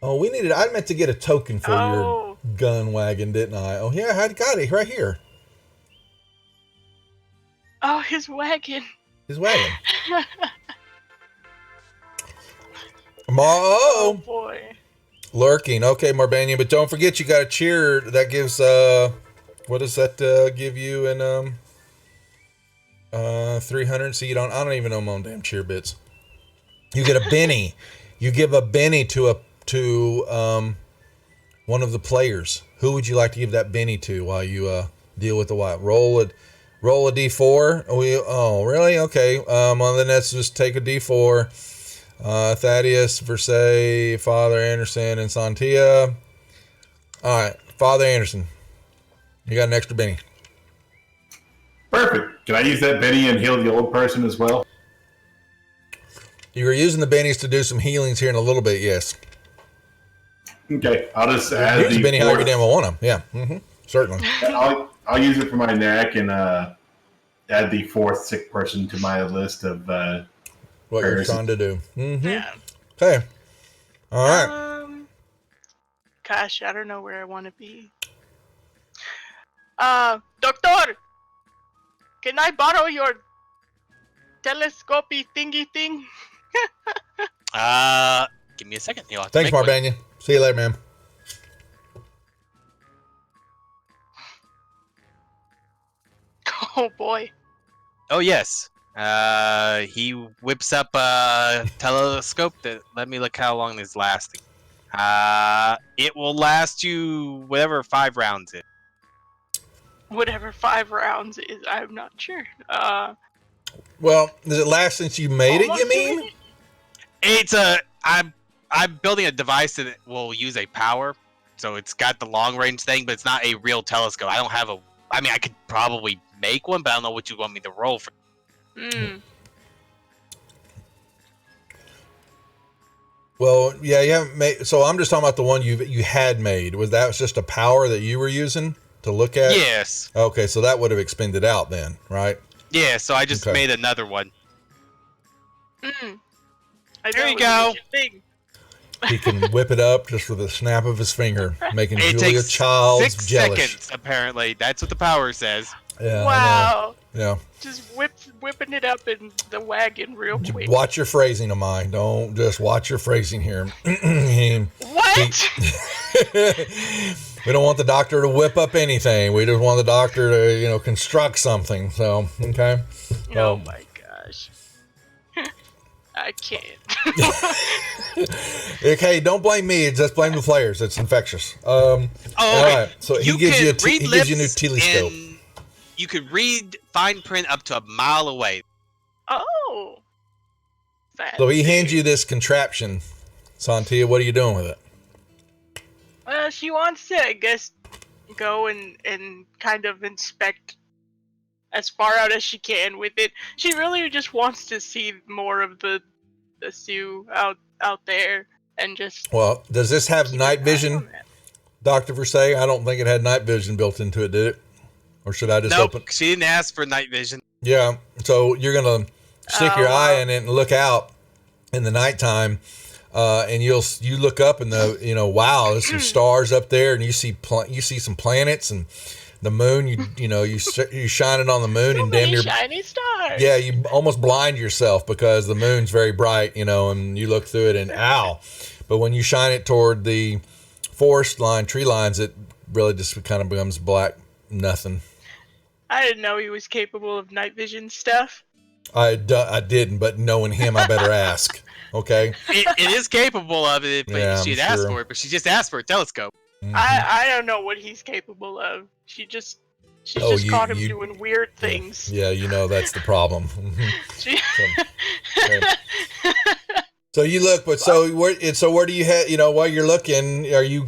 Oh, I meant to get a token for your gun wagon, didn't I? Oh, yeah, I got it right here. Oh, his wagon. His wagon. Oh, boy. Lurking. Okay, Marbania, but don't forget you got a cheer. That gives, what does that give you in 300? So I don't even know my own damn cheer bits. You get a Benny. You give a Benny to one of the players. Who would you like to give that Benny to while you deal with the wild? Roll a D4. Oh, really? Okay. Well, then let's just take a D4. Thaddeus, Versailles, Father Anderson, and Santia. All right, Father Anderson, you got an extra Benny. Perfect. Can I use that Benny and heal the old person as well? You were using the Bennies to do some healings here in a little bit, yes. Okay, I'll just add use the Benny how you damn well want them. Yeah, certainly. I'll use it for my neck and add the 4th sick person to my list of what you're trying to do. Yeah. Okay. All right. Gosh, I don't know where I want to be. Doctor, can I borrow your telescopy thingy thing? Give me a second. Thanks, Marbania. See you later, man. Oh boy. Oh yes. He whips up a telescope. Let me look how long this lasting. It will last you whatever 5 rounds is. Whatever 5 rounds is, I'm not sure. Well, does it last since you made it? You mean? It's I'm building a device that will use a power, so it's got the long range thing, but it's not a real telescope. I don't have I mean, I could probably make one, but I don't know what you want me to roll for. Well, yeah, you haven't made. So I'm just talking about the one you had made. Was just a power that you were using to look at? Yes. Okay, so that would have expended out then, right? Yeah. So I just made another one. There you go. He can whip it up just with a snap of his finger, making Julia takes Childs 6 jealous. seconds, apparently. That's what the power says. Yeah. Wow. Yeah. Just whipping it up in the wagon real quick. Watch your phrasing, Amai. Don't just watch your phrasing here. What? We don't want the doctor to whip up anything. We just want the doctor to, construct something. So, okay. Oh my gosh. I can't. Okay, don't blame me. Just blame the players. It's infectious. All right. So he gives you a new telescope. You could read fine print up to a mile away. Oh. So he hands you this contraption. Santia, what are you doing with it? She wants to, I guess, go and kind of inspect as far out as she can with it. She really just wants to see more of the Sioux out there and just. Well, does this have night vision, Dr. Versailles? I don't think it had night vision built into it, did it? Or should I just open? She didn't ask for night vision. Yeah, so you're gonna stick your eye in it and look out in the nighttime, and you look up and wow, there's some stars up there, and you see some planets and the moon. You shine it on the moon and damn near shiny stars. Yeah, you almost blind yourself because the moon's very bright, and you look through it and ow. But when you shine it toward the tree lines, it really just kind of becomes black nothing. I didn't know he was capable of night vision stuff. I didn't, but knowing him, I better ask. Okay. It is capable of it, but Yeah, she'd I'm asked sure. for it, but she just asked for a telescope. Mhm. I don't know what he's capable of. She's just caught him doing weird things. Yeah, you know that's the problem. She- So you look, but so where do you head? You know, while you're looking, are you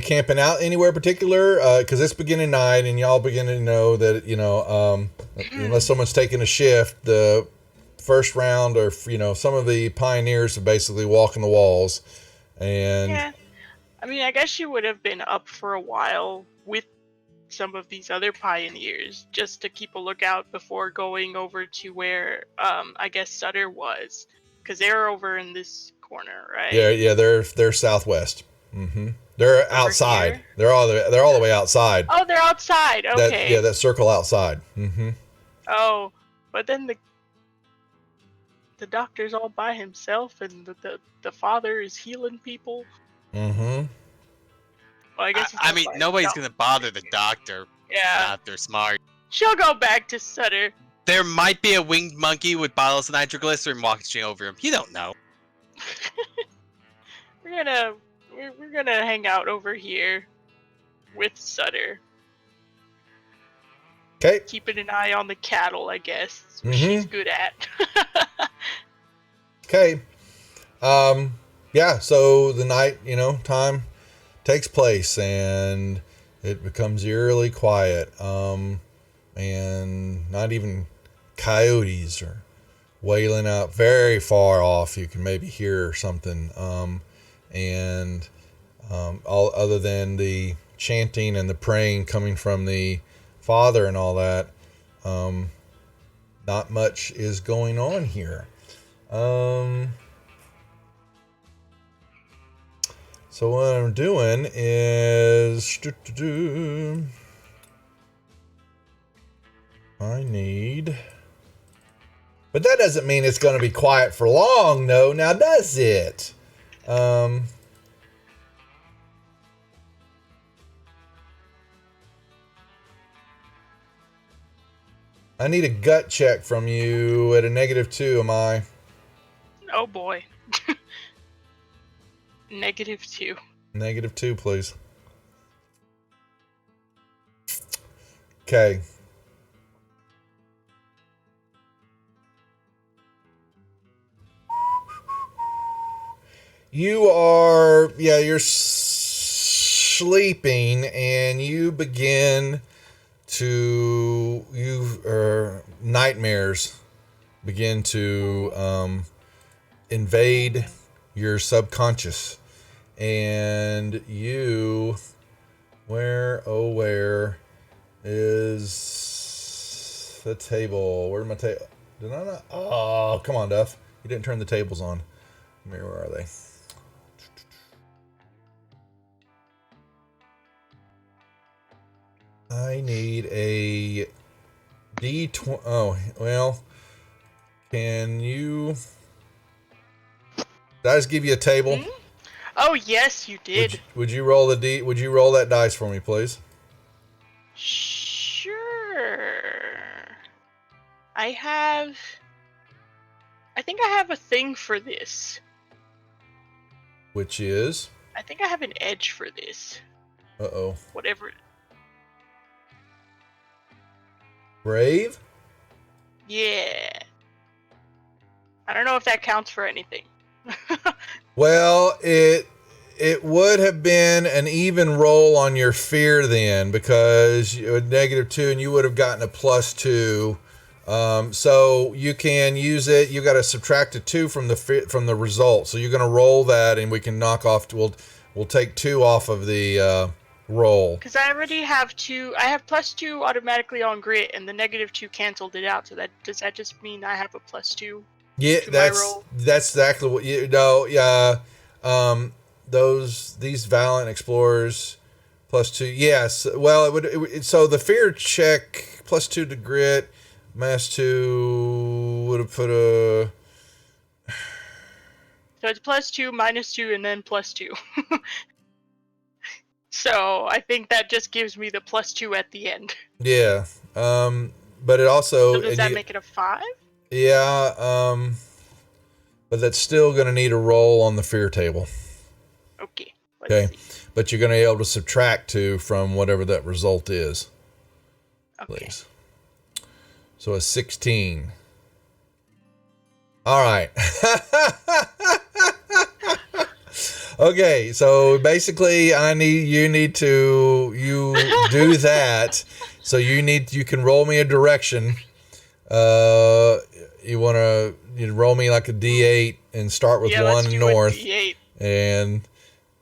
camping out anywhere particular? Because it's beginning night, and y'all beginning to know that unless someone's taking a shift, the first round or some of the pioneers are basically walking the walls, and Yeah, I mean, I guess she would have been up for a while with some of these other pioneers just to keep a lookout before going over to where I guess Sutter was, because they're over in this corner, right? yeah, they're southwest. Mm-hmm. They're Over outside. here? They're all the way outside. Oh, they're outside. Okay. That circle outside. Mm-hmm. Oh, but then the doctor's all by himself, and the father is healing people. Mm-hmm. Well, I guess I mean, nobody's gonna bother the doctor. Yeah. Not they're smart. She'll go back to Sutter. There might be a winged monkey with bottles of nitroglycerin walking over him. You don't know. We're gonna hang out over here with Sutter. Okay. Keeping an eye on the cattle, I guess. That's what Mhm. she's good at. Okay. Yeah, so the night, time takes place and it becomes eerily quiet. And not even coyotes are wailing out very far off. You can maybe hear something. And all other than the chanting and the praying coming from the father and all that, not much is going on here. So what I'm doing is I need, but that doesn't mean it's going to be quiet for long, no. Now does it? I need a gut check from you at a -2. Am I? Oh boy. -2. -2, please. Okay. You're sleeping and you begin to, nightmares begin to invade your subconscious. And where is the table? Where's my table? Did I not? Oh, come on, Duff. You didn't turn the tables on. Where are they? I need a D20. Oh, well, can you? Did I just give you a table? Hmm? Oh yes, you did. Would you roll Would you roll that dice for me, please? Sure. I think I have a thing for this. Which is? I think I have an edge for this. Uh-oh. Whatever. Brave? Yeah. I don't know if that counts for anything. Well, it would have been an even roll on your fear then, because you had -2 and you would have gotten a +2. So you can use it. You got to subtract a 2 from the result. So you're going to roll that, and we can knock off. We'll take 2 off of the roll. Because I already have 2. I have +2 automatically on grit, and the -2 canceled it out. So does that just mean I have a +2? Yeah, that's exactly what you know. Yeah, these Valiant Explorers +2. Yes, well, so the fear check +2 to grit, -2 would have put a. So it's +2, -2, and then +2. So I think that just gives me the +2 at the end. Yeah, but it also. So does that make it a 5? Yeah, but that's still going to need a roll on the fear table. Okay. Okay. See. But you're going to be able to subtract 2 from whatever that result is. Okay. Please. So a 16. All right. Okay, so basically you do that. So you can roll me a direction. You roll me like a D8 and start with 1 north. D8. And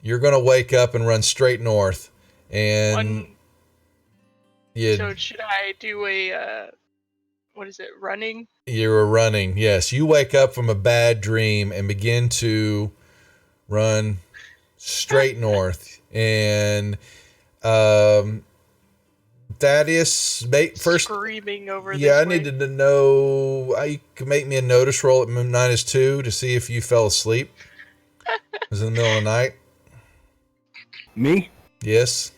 you're going to wake up and run straight north. And so should I do what is it, running? You're running, yes. You wake up from a bad dream and begin to run straight north. And Thaddeus, first screaming over. Yeah, I needed to know. You can make me a notice roll at -2 to see if you fell asleep. It was in the middle of the night. Me? Yes.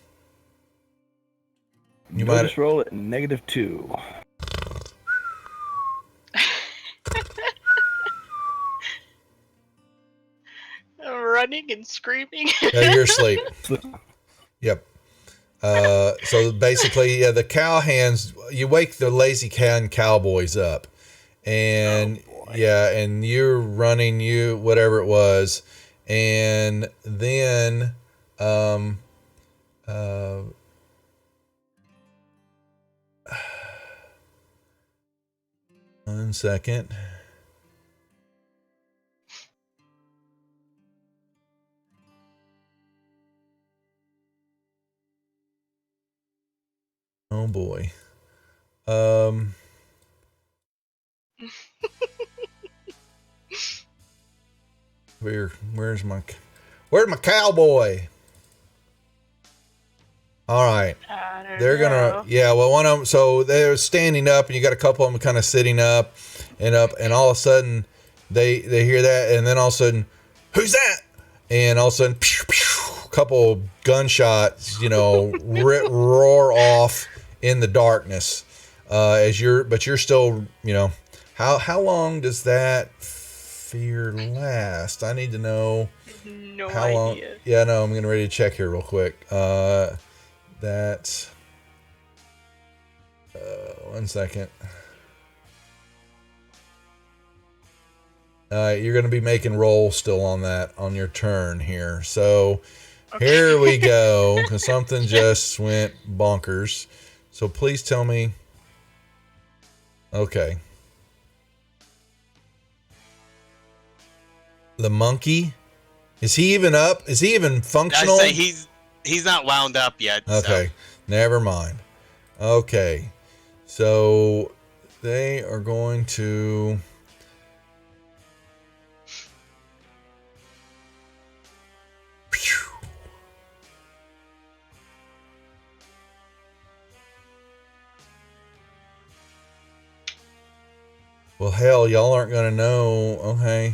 You notice roll at -2. Running and screaming. Yeah, you're asleep. Yep. So basically, the cowhands, you wake the lazy cowboys up, and and you're running, whatever it was, and then 1 second. Oh boy. Where's my cowboy? All right. They're gonna, one of them, so they're standing up and you got a couple of them kind of sitting up, and all of a sudden they hear that, and then all of a sudden, who's that? And all of a sudden, pew, pew, a couple gunshots, roar off in the darkness, but you're still, how long does that fear last? I need to know how idea. long. Yeah, no, I'm getting ready to check here real quick. That's 1 second. You're going to be making rolls still on that on your turn here. So Here we go. Because something just went bonkers. So please tell me. Okay. The monkey? Is he even up? Is he even functional? I say he's not wound up yet. Okay. So. Never mind. Okay. So they are going to... Well, hell, y'all aren't going to know. Okay.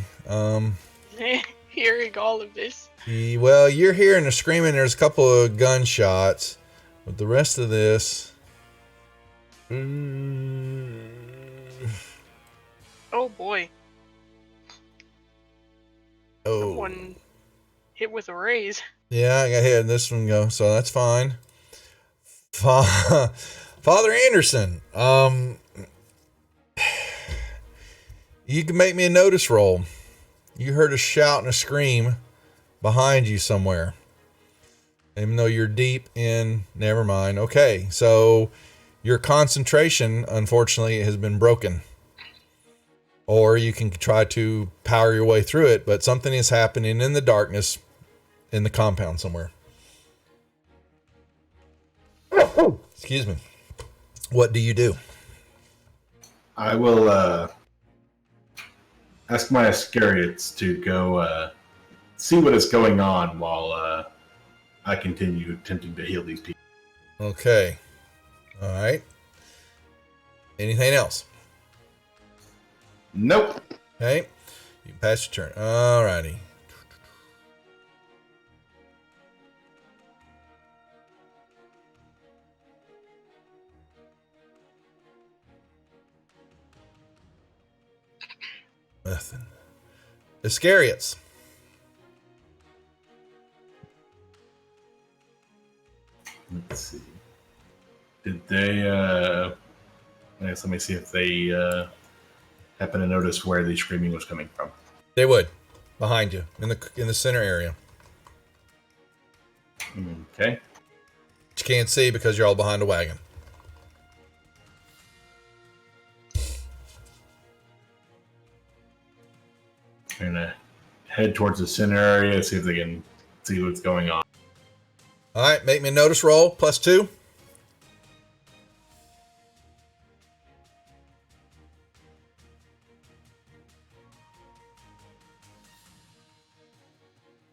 Hearing all of this. Well, you're hearing the screaming. There's a couple of gunshots. But the rest of this... Oh, boy. Oh. Someone hit with a raise. Yeah, I got hit in this one go, so that's fine. Father Anderson, you can make me a notice roll. You heard a shout and a scream behind you somewhere. Even though you're deep in, never mind. Okay, so your concentration, unfortunately, has been broken. Or you can try to power your way through it, but something is happening in the darkness in the compound somewhere. Excuse me. What do you do? I will ask my Iscariots to go see what is going on while I continue attempting to heal these people. Okay. All right. Anything else? Nope. Okay. You pass your turn. All righty. Nothing. Iscariots. Let's see. Did they, I guess let me see if they happen to notice where the screaming was coming from. They would. Behind you. In the center area. Okay. But you can't see because you're all behind a wagon. They're going to head towards the center area, see if they can see what's going on. All right, make me a notice roll, +2.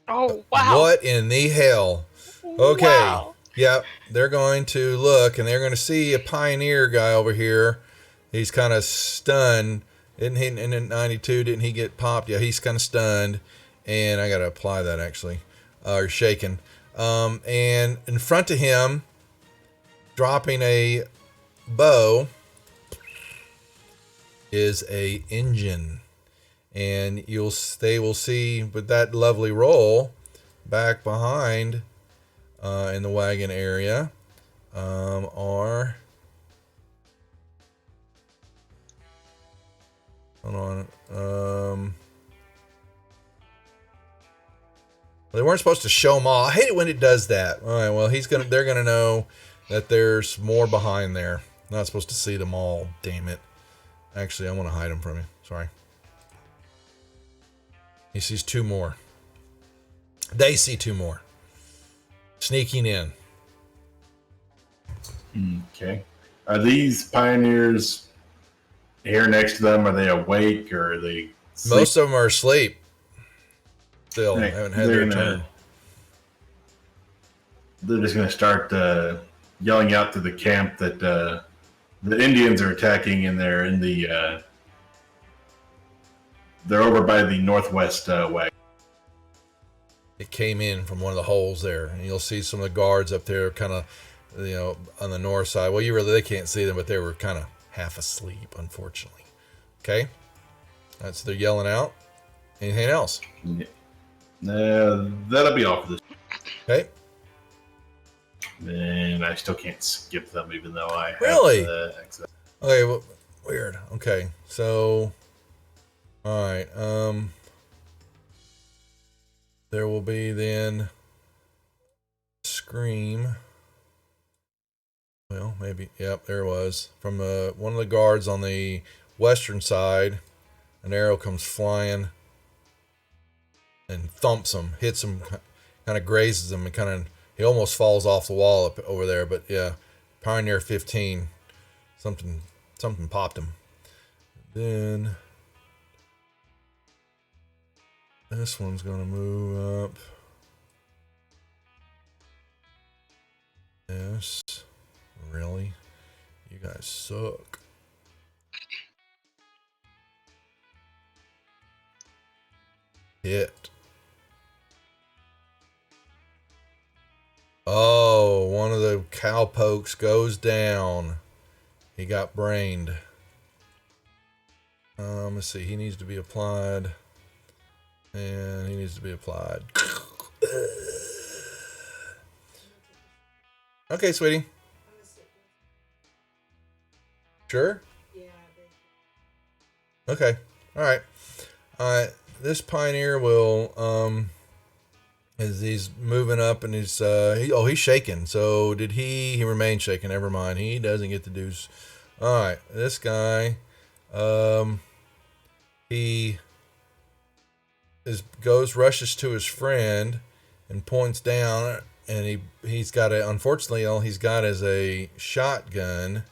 Oh, wow. What in the hell? Okay. Wow. Yep, they're going to look, and they're going to see a pioneer guy over here. He's kind of stunned. Didn't he, in 92, didn't he get popped? Yeah, he's kind of stunned. And I got to apply that, actually. Or shaken. And in front of him, dropping a bow, is a engine. And they will see with that lovely roll back behind in the wagon area are, hold on, they weren't supposed to show them all. I hate it when it does that. All right, well, they're gonna know that there's more behind there. Not supposed to see them all. Damn it. Actually, I want to hide them from you. Sorry. He sees 2 more. They see 2 more. Sneaking in. Okay. Are these pioneers here next to them? Are they awake or are they sleep? Most of them are asleep. Still, haven't had their turn. They're just going to start yelling out to the camp that the Indians are attacking, and they're in the they're over by the northwest wagon. It came in from one of the holes there, and you'll see some of the guards up there, kind of, on the north side. Well, they can't see them, but they were kind of half asleep, unfortunately. Okay, that's they're yelling out. Anything else? Yeah. That'll be all for this. Okay. And I still can't skip them, even though I have really. access. Okay, well, weird. Okay, so, all right. There will be then scream. Well, maybe. Yep, there it was. From one of the guards on the western side, an arrow comes flying and thumps him, hits him, kind of grazes him, and he almost falls off the wall up over there. But yeah, Pioneer 15, something popped him. Then this one's gonna move up. Yes. Really? You guys suck. Hit. Oh, one of the cowpokes goes down. He got brained. Let's see. He needs to be applied. And he needs to be applied. Okay, sweetie. Sure? Okay. All right. This pioneer will, as he's moving up and he's shaking. So did he remained shaking. Never mind. He doesn't get to do. All right. This guy, he rushes to his friend and points down, and he's got unfortunately all he's got is a shotgun,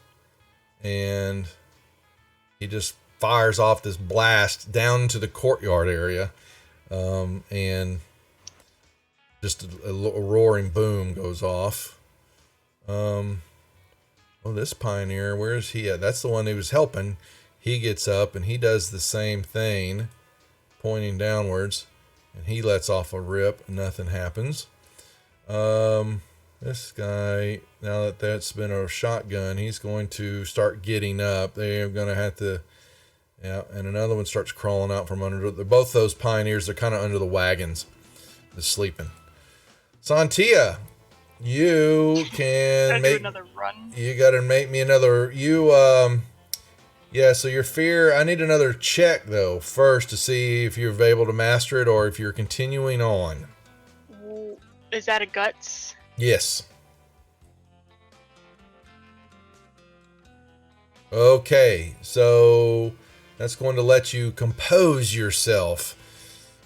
and he just fires off this blast down to the courtyard area, and just a roaring boom goes off. This pioneer, where is he at? That's the one he was helping. He gets up and he does the same thing, pointing downwards, and he lets off a rip. Nothing happens. This guy, now that's been a shotgun, he's going to start getting up. They're going to have to, Yeah, and another one starts crawling out from under. They're both those pioneers. They're kind of under the wagons, just sleeping. Santia, you can do another run. You got to make me another. Yeah. So your fear. I need another check though first to see if you're able to master it or if you're continuing on. Is that a guts? Yes. Okay, so that's going to let you compose yourself.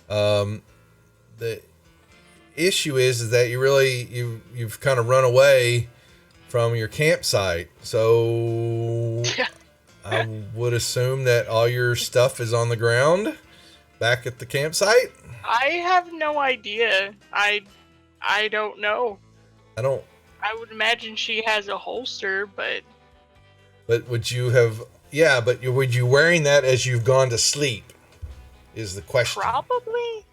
The issue is that you've kind of run away from your campsite. So I would assume that all your stuff is on the ground back at the campsite. I have no idea. I don't know. I would imagine she has a holster, but. But would you have? Yeah, but would you wearing that as you've gone to sleep? Is the question. Probably.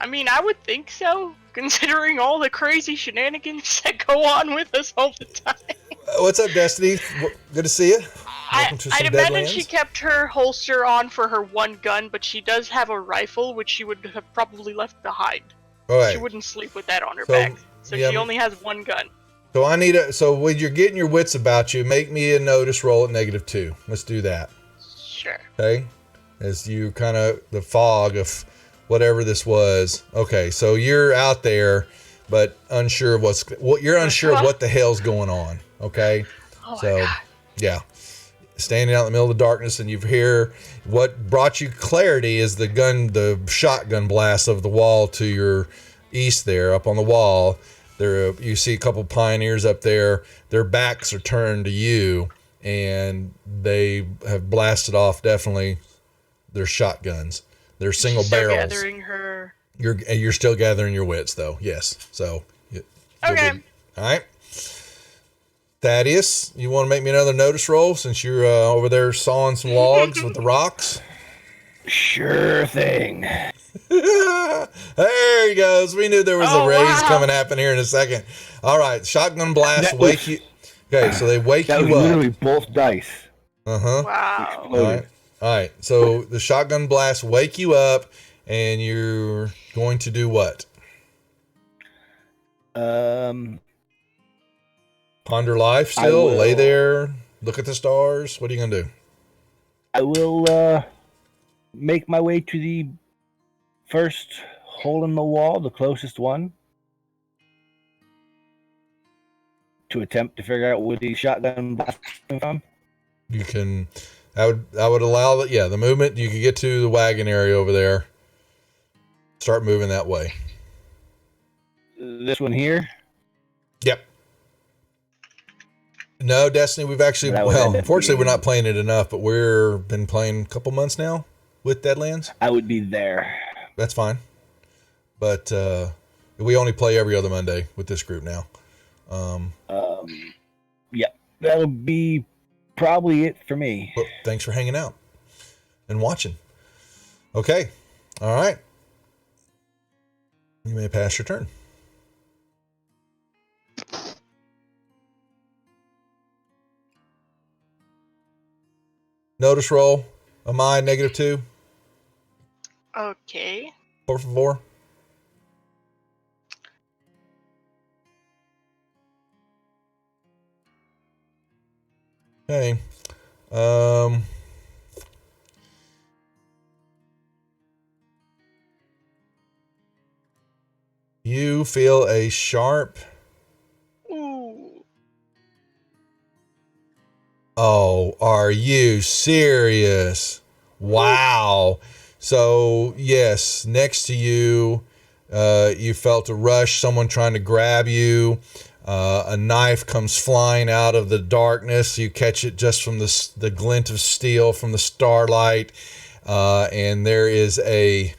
I mean, I would think so, considering all the crazy shenanigans that go on with us all the time. What's up, Destiny? Good to see you. I'd imagine she kept her holster on for her one gun, but she does have a rifle, which she would have probably left behind. Right. She wouldn't sleep with that on her back, so yeah, she only has one gun. So so when you're getting your wits about you, make me a notice roll at -2. Let's do that. Sure. Okay. As you kind of the fog of whatever this was. Okay, so you're out there, but unsure of you're unsure of what the hell's going on. Okay. Oh so, my God. yeah. Standing out in the middle of the darkness, and you hear what brought you clarity is the shotgun blast of the wall to your east there, up on the wall. There, you see a couple pioneers up there. Their backs are turned to you, and they have blasted off definitely their shotguns. They're single barrels. Gathering her. You're still gathering your wits, though. Yes. So. Okay. All right. Thaddeus, you want to make me another notice roll since you're over there sawing some logs with the rocks? Sure thing. There he goes. We knew there was a raise coming happen here in a second. All right, shotgun blast wake you. Okay, so they wake you up. That was literally both dice. Wow. Exploded. All right. So the shotgun blast wake you up, and you're going to do what? Ponder life still? Lay there, look at the stars? What are you going to do? I will make my way to the first hole in the wall, the closest one, to attempt to figure out where the shotgun blast came from. You can... I would allow that. Yeah, the movement. You could get to the wagon area over there. Start moving that way. This one here? Yep. No, Destiny, we've actually, unfortunately we're not playing it enough, but we've been playing a couple months now with Deadlands. I would be there. That's fine. But we only play every other Monday with this group now. Yeah, that'll be probably it for me. Well, thanks for hanging out and watching. Okay. All right. You may pass your turn. Notice roll. Am I -2? Okay. Por favor. Okay. You feel a sharp. Ooh. Oh, are you serious? Wow. So, yes, next to you, you felt a rush, someone trying to grab you. A knife comes flying out of the darkness. You catch it just from the glint of steel from the starlight. And there is a...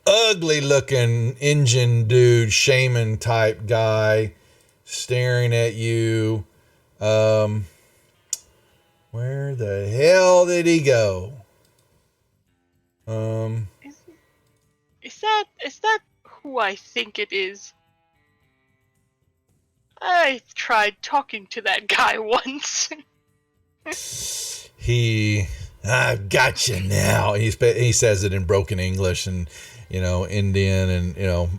ugly looking Indian dude, shaman type guy staring at you. Where the hell did he go? Is that who I think it is? I tried talking to that guy once. I've got you now. He says it in broken English and, Indian and,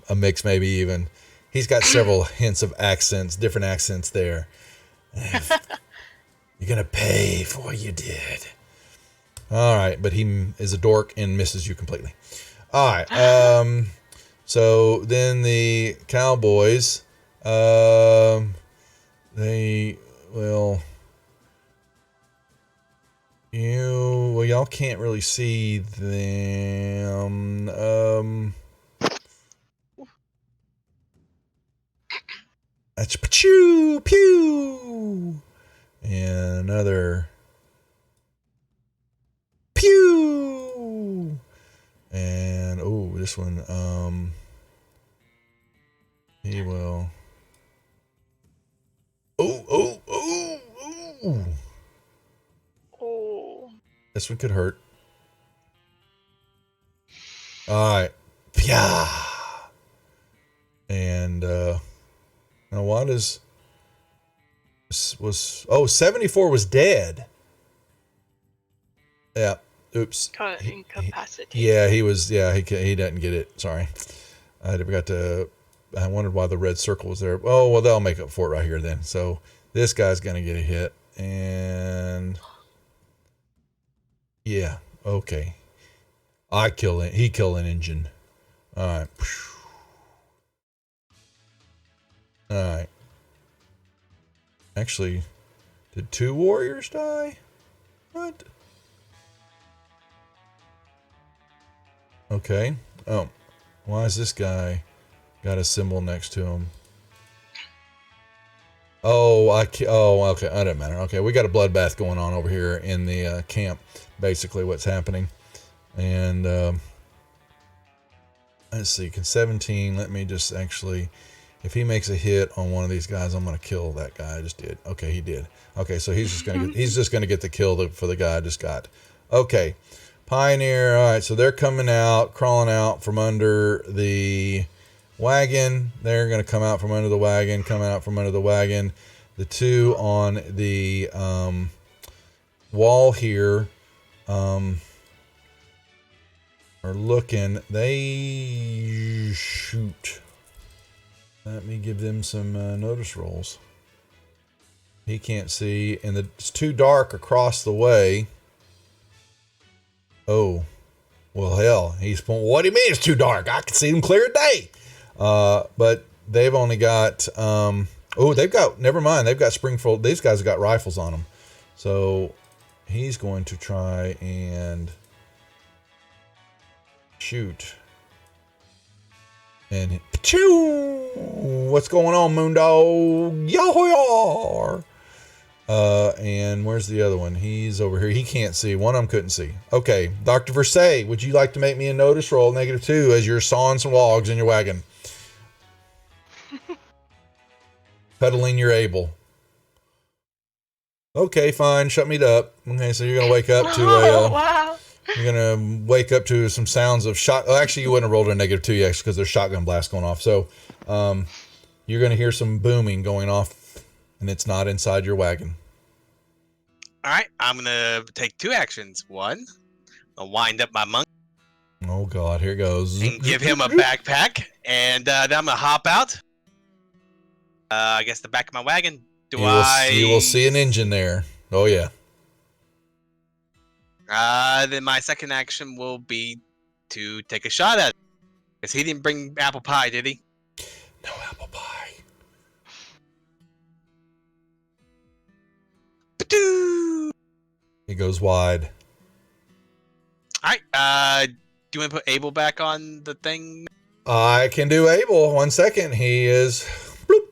a mix maybe even. He's got several hints of accents, different accents there. You're going to pay for what you did. All right. But he is a dork and misses you completely. All right. So then the cowboys, y'all can't really see them. That's pew pew, and another pew, and this one. He will. Oh. This one could hurt. All right. Yeah. And now what is 74 was dead. Yeah. Oops. Incapacitated. He was. Yeah, he didn't get it. Sorry. I wondered why the red circle was there. Oh, well, they'll make up for it right here then. So this guy's gonna get a hit, and yeah, okay. He killed an engine. All right. All right. Actually, did 2 warriors die? What? Okay. Oh, why is this guy got a symbol next to him? Oh, okay. That doesn't matter. Okay, we got a bloodbath going on over here in the camp. Basically, what's happening, and let's see. Can 17? Let me just actually. If he makes a hit on one of these guys, I'm gonna kill that guy. I just did. Okay, he did. Okay, so he's just gonna get the kill for the guy I just got. Okay, Pioneer. All right, so they're crawling out from under the wagon. They're gonna come out from under the wagon. The 2 on the wall here are looking. They shoot. Let me give them some notice rolls. He can't see, and it's too dark across the way. Oh, well, hell, what do you mean it's too dark? I can see them clear as day. But they've only got, never mind. They've got Springfield. These guys have got rifles on them. So he's going to try and shoot. And what's going on, Moondog? Yahoo! And where's the other one? He's over here. He can't see. One of them couldn't see. Okay, Dr. Versailles, would you like to make me a notice roll -2 as you're sawing some logs in your wagon? Pedaling your able. Okay, fine. Shut me up. Okay, so you're gonna wake up to wow. You're gonna wake up to some sounds of shot. Well, actually, you wouldn't have rolled a -2 yet because there's shotgun blasts going off. So, you're gonna hear some booming going off, and it's not inside your wagon. All right, I'm gonna take 2 actions. One, I'll wind up my monk. Oh God, here goes. And give him a backpack, and then I'm gonna hop out. I guess the back of my wagon. You will see an engine there. Oh yeah. Then my second action will be to take a shot at it. Because he didn't bring apple pie, did he? No apple pie. Ba-doo! He goes wide. Alright, do you want to put Abel back on the thing? I can do Abel. 1 second. He is... Bloop.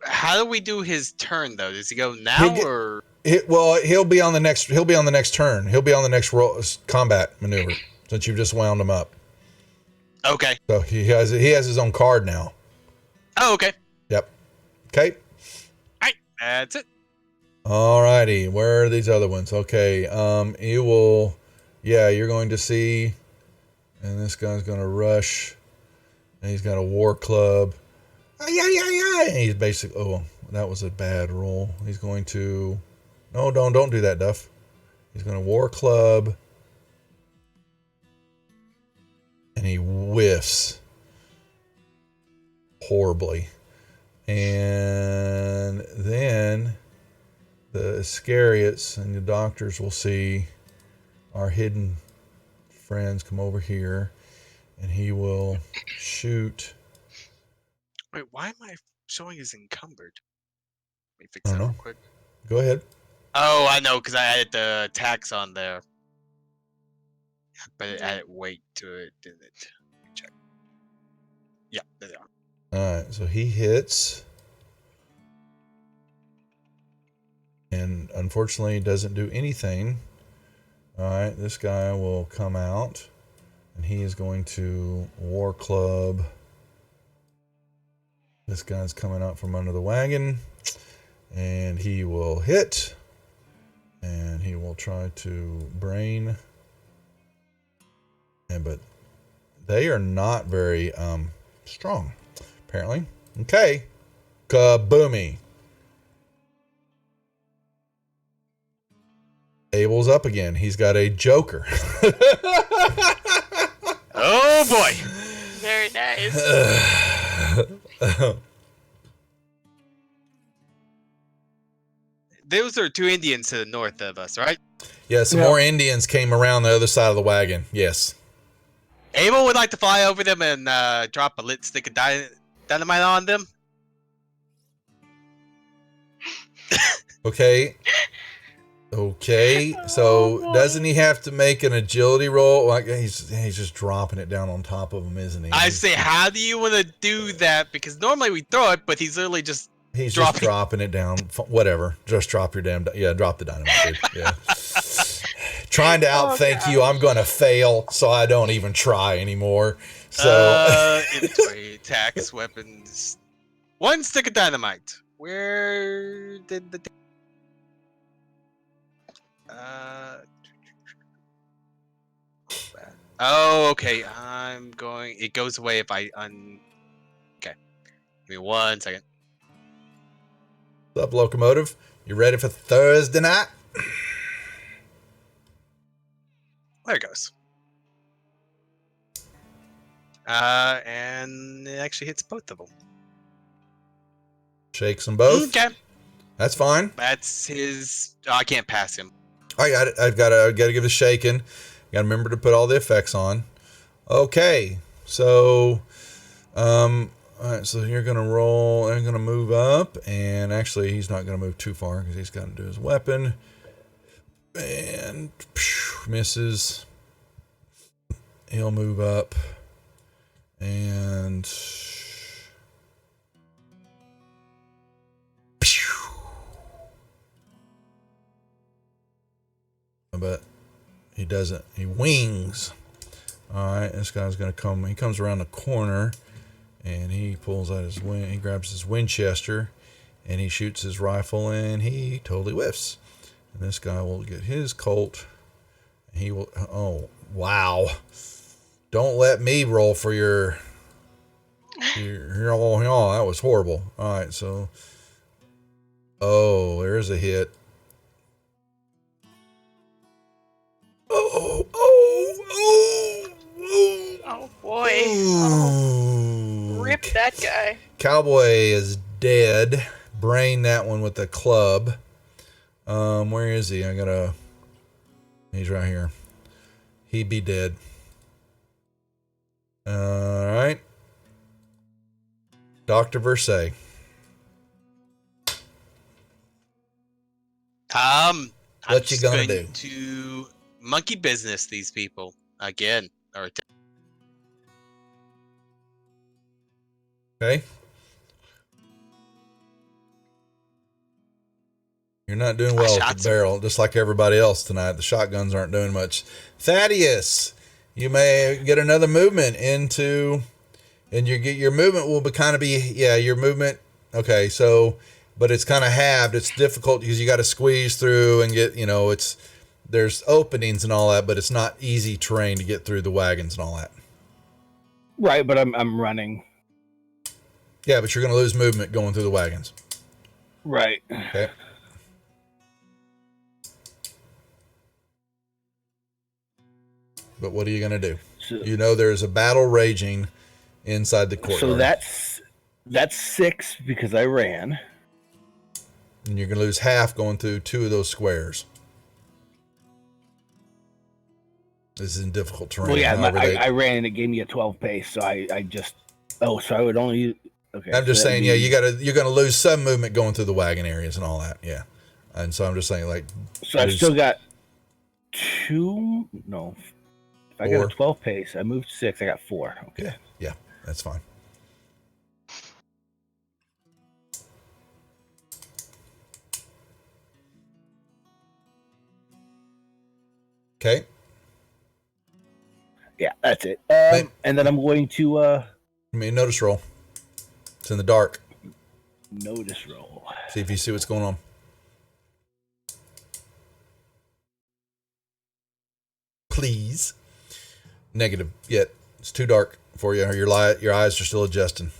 How do we do his turn though? Does he go now or? He'll be on the next. He'll be on the next turn. He'll be on the next combat maneuver since you've just wound him up. Okay. So he has his own card now. Oh, okay. Yep. Okay. All right. That's it. Alrighty. Where are these other ones? Okay. You will. Yeah, you're going to see, and this guy's going to rush. And he's got a war club. Yeah. And he's basically, that was a bad roll. He's going to, no, don't do that, Duff. He's going to war club. And he whiffs horribly. And then the Iscariots and the doctors will see our hidden friends come over here, and he will shoot. Wait, why am I showing as encumbered? Let me fix that real quick. Go ahead. Oh, I know, because I added the tax on there. But it added weight to it, didn't it? Check. Yeah, there they are. Alright, so he hits. And unfortunately doesn't do anything. Alright, this guy will come out. And he is going to war club. This guy's coming out from under the wagon. And he will hit. And he will try to brain. But they are not very strong, apparently. Okay. Kaboomy. Abel's up again. He's got a joker. Oh boy. Very nice. Those are 2 Indians to the north of us, right? Yeah, some more Indians came around the other side of the wagon. Yes. Abel would like to fly over them and drop a lit stick of dynamite on them. Okay. So doesn't he have to make an agility roll? Like he's just dropping it down on top of him, isn't he? I say, how do you want to do that? Because normally we throw it, but he's literally just dropping it down. Whatever. Just drop your damn. Drop the dynamite, dude. Yeah. Trying to outthink you, I'm going to fail, so I don't even try anymore. So inventory, tax, weapons. 1 stick of dynamite. Where did the oh, okay. It goes away if I okay. Give me 1 second. What's up, Locomotive? You ready for Thursday night? There it goes. And it actually hits both of them. Shakes them both. Okay. That's fine. That's his. Oh, I can't pass him. I got it. I've got to give it a shaking. Got to remember to put all the effects on. Okay. So, all right. So you're gonna roll. I'm gonna move up, and actually, he's not gonna move too far because he's got to do his weapon. And misses. He'll move up. And but he doesn't. He wings. All right, this guy's gonna come. He comes around the corner, and he pulls out his he grabs his Winchester, and he shoots his rifle, and he totally whiffs. And this guy will get his Colt. And he will. Oh wow! Don't let me roll for your. Oh, that was horrible. All right, so. Oh, there's a hit. Oh boy. Oh, rip that guy. Cowboy is dead. Brain that one with the club. Where is he? He's right here. He be dead. All right. Dr. Versailles. What you gonna do? To monkey business these people again. Okay. You're not doing well with the barrel, just like everybody else tonight. The shotguns aren't doing much. Thaddeus, you may get another movement into, and your movement will your movement. Okay, so, but it's kind of halved. It's difficult because you got to squeeze through and get, there's openings and all that, but it's not easy terrain to get through the wagons and all that. Right, but I'm running. Yeah, but you're going to lose movement going through the wagons. Right. Okay. But what are you going to do? So, you know there's a battle raging inside the courtyard. So that's 6 because I ran. And you're going to lose half going through 2 of those squares. This is in difficult terrain. Well, yeah, I ran and it gave me a 12 pace, so I just... Oh, so I would only use... Okay. I'm just saying, you're going to lose some movement going through the wagon areas and all that, yeah. And so I'm just saying, like... So I've still got 2... No. If I got a 12 pace, I moved 6, I got 4. Okay. Yeah, that's fine. Okay. Yeah, that's it. And then I'm going to... Give me a notice roll. It's in the dark. Notice roll. See if you see what's going on. Please. Negative. Yet it's too dark for you. Your eyes are still adjusting.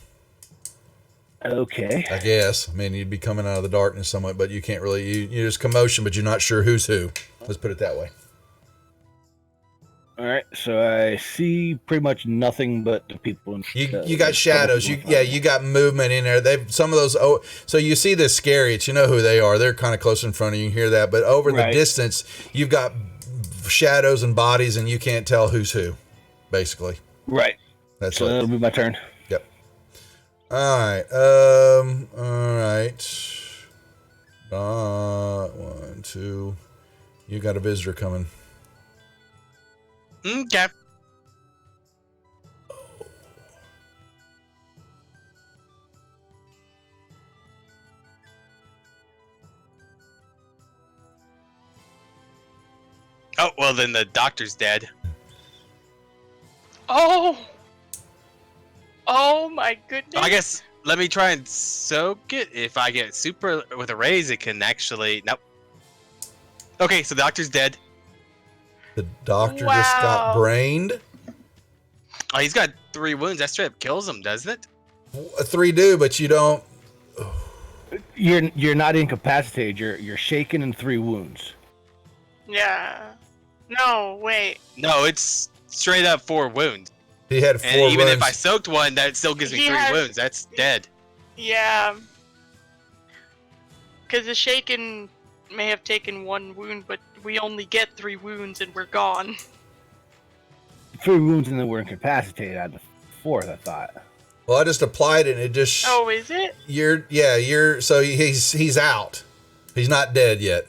Okay. I guess. I mean, you'd be coming out of the darkness somewhat, but you can't really. You're just commotion, but you're not sure who's who. Let's put it that way. All right, so I see pretty much nothing but the people. You got shadows. You got movement in there. Some of those. Oh, so you see this scariest. You know who they are. They're kind of close in front of you. You hear that, but over the distance, you've got shadows and bodies, and you can't tell who's who. Basically, right. That's so. That'll be my turn. Yep. All right. All right. 1, 2. You got a visitor coming. Okay. Oh, well, then the doctor's dead. Oh! Oh my goodness. I guess let me try and soak it. If I get super with a raise, it can actually... Nope. Okay, so the doctor's dead. The doctor just got brained. Oh, he's got 3 wounds. That straight up kills him, doesn't it? 3 do, but you don't. You're not incapacitated. You're shaken in 3 wounds. Yeah. No, wait. No, it's straight up 4 wounds. He had 4 and even wounds. if I soaked one, that still gives me 3 wounds. That's dead. Yeah. Because the shaken may have taken 1 wound, but we only get 3 wounds and we're gone. 3 wounds and then we're incapacitated out of the 4th, I thought. Well, I just applied it and it just... Oh, is it? So he's out. He's not dead yet.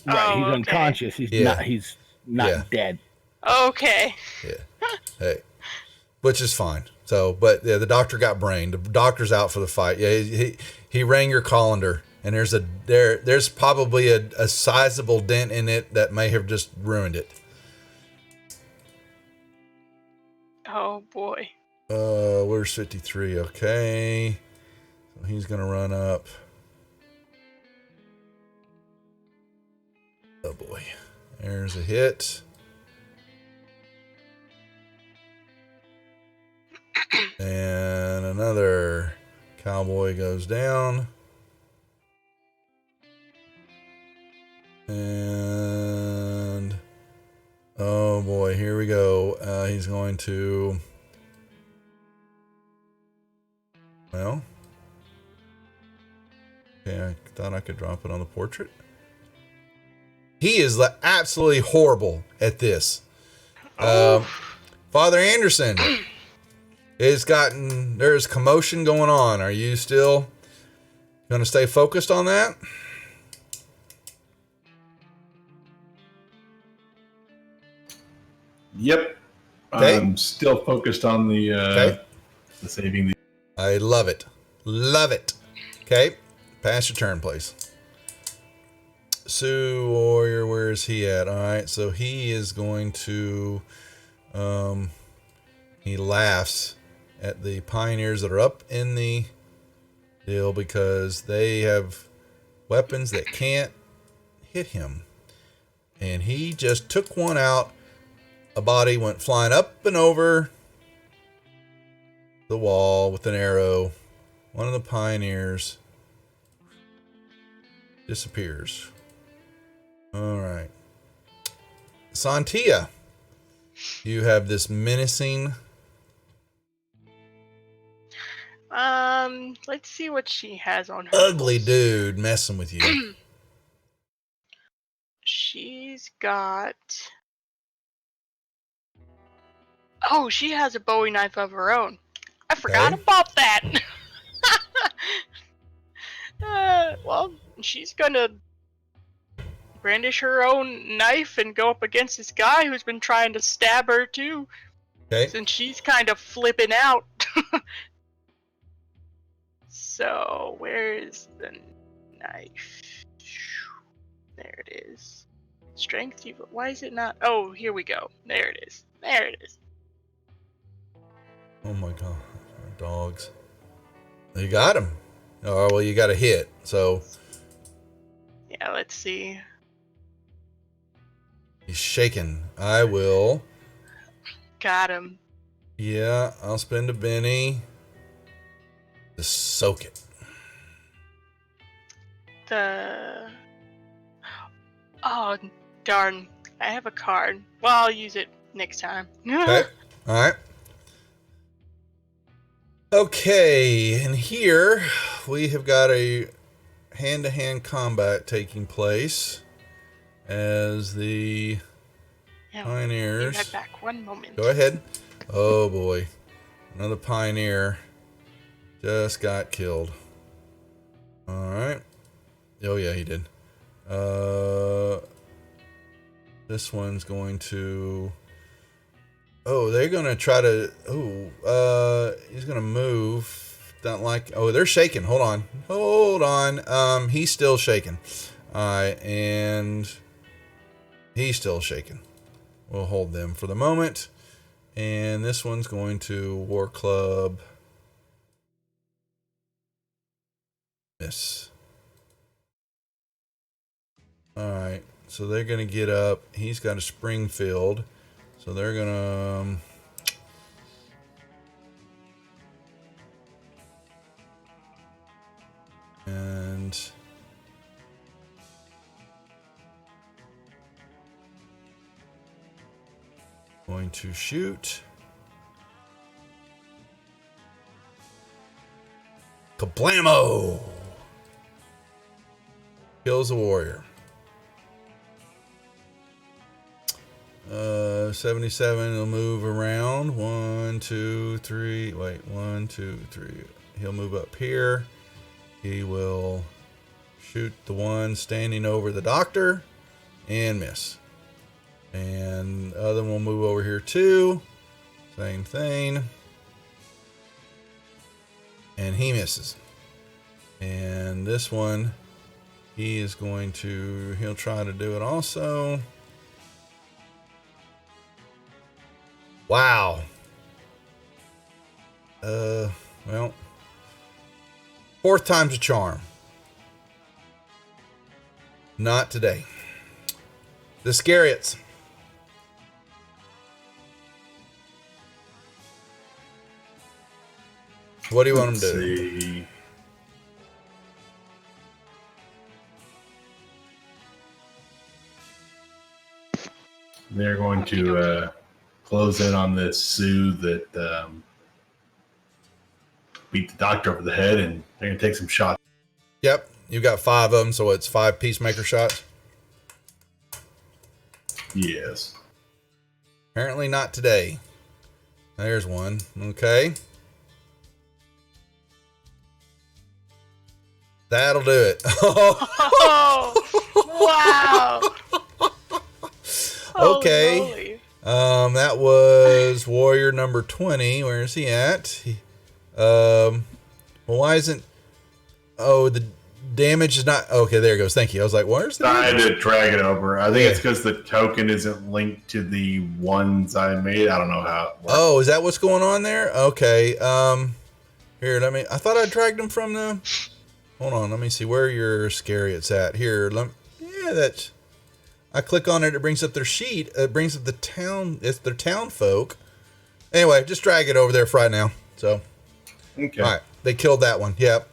Right, he's unconscious. He's not dead. Okay. Yeah. Hey. Which is fine. So, but yeah, the doctor got brained. The doctor's out for the fight. Yeah, he rang your colander. And there's probably a sizable dent in it that may have just ruined it. Oh boy. Where's 53? Okay. So he's gonna run up. Oh boy. There's a hit. And another cowboy goes down. And oh boy, here we go. He's going to, well, okay, I thought I could drop it on the portrait. He is absolutely horrible at this. Father Anderson, there's commotion going on. Are you still going to stay focused on that? Yep. Okay. I'm still focused on the saving. I love it. Love it. Okay. Pass your turn, please. Sioux Warrior, where is he at? All right. So he is going to, he laughs at the pioneers that are up in the deal because they have weapons that can't hit him. And he just took one out. A body went flying up and over the wall with an arrow. One of the pioneers disappears. All right. Santia, you have this menacing. Let's see what she has on her. Ugly dude messing with you. She's got. Oh, she has a Bowie knife of her own. I forgot about that. Well, she's gonna brandish her own knife and go up against this guy who's been trying to stab her too. Okay. Since she's kind of flipping out. So, where is the knife? There it is. Strength, why is it not? Oh, here we go. There it is. There it is. Oh my god. Dogs. You got him. Oh, well, you got a hit, so. Yeah, let's see. He's shaking. I will. Got him. Yeah, I'll spend a Benny. Just soak it. Oh, darn. I have a card. Well, I'll use it next time. Okay. All right. Okay, and here we have got a hand-to-hand combat taking place as the pioneers. Be right back. One moment. Go ahead. Oh boy, another pioneer just got killed. All right. Oh yeah, he did. This one's going to. Oh, they're gonna try to. Oh, he's gonna move. Don't like. Oh, they're shaking. Hold on. He's still shaking. All right, and he's still shaking. We'll hold them for the moment. And this one's going to War Club. Miss. All right, so they're gonna get up. He's got a Springfield. So they're gonna and going to shoot. Kablamo! Kills a warrior. 77 will move around. 1, 2, 3. Wait, 1, 2, 3. He'll move up here. He will shoot the one standing over the doctor and miss. And the other one will move over here too. Same thing. And he misses. And this one, he'll try to do it also. Wow. Well, fourth time's a charm. Not today. The Iscariots. What do you want them to do? See. They're going to close in on this Sioux that beat the doctor over the head, and they're going to take some shots. Yep, you got 5 of them, so it's 5 peacemaker shots. Yes. Apparently not today. There's one. Okay. That'll do it. Oh, wow. Okay. That was warrior number 20. Where is he at? Well, why isn't... Oh, the damage is not... Okay, there it goes. Thank you. I was like, where's the... I had to drag it over. I think it's because the token isn't linked to the ones I made. I don't know how it works. Oh, is that what's going on there? Okay. Here, I thought I dragged them from the... Hold on, let me see where your Iscariots at. Here, that's... I click on it, it brings up their sheet. It brings up the town. It's their town folk. Anyway, just drag it over there for right now. So, Okay. All right. They killed that one. Yep.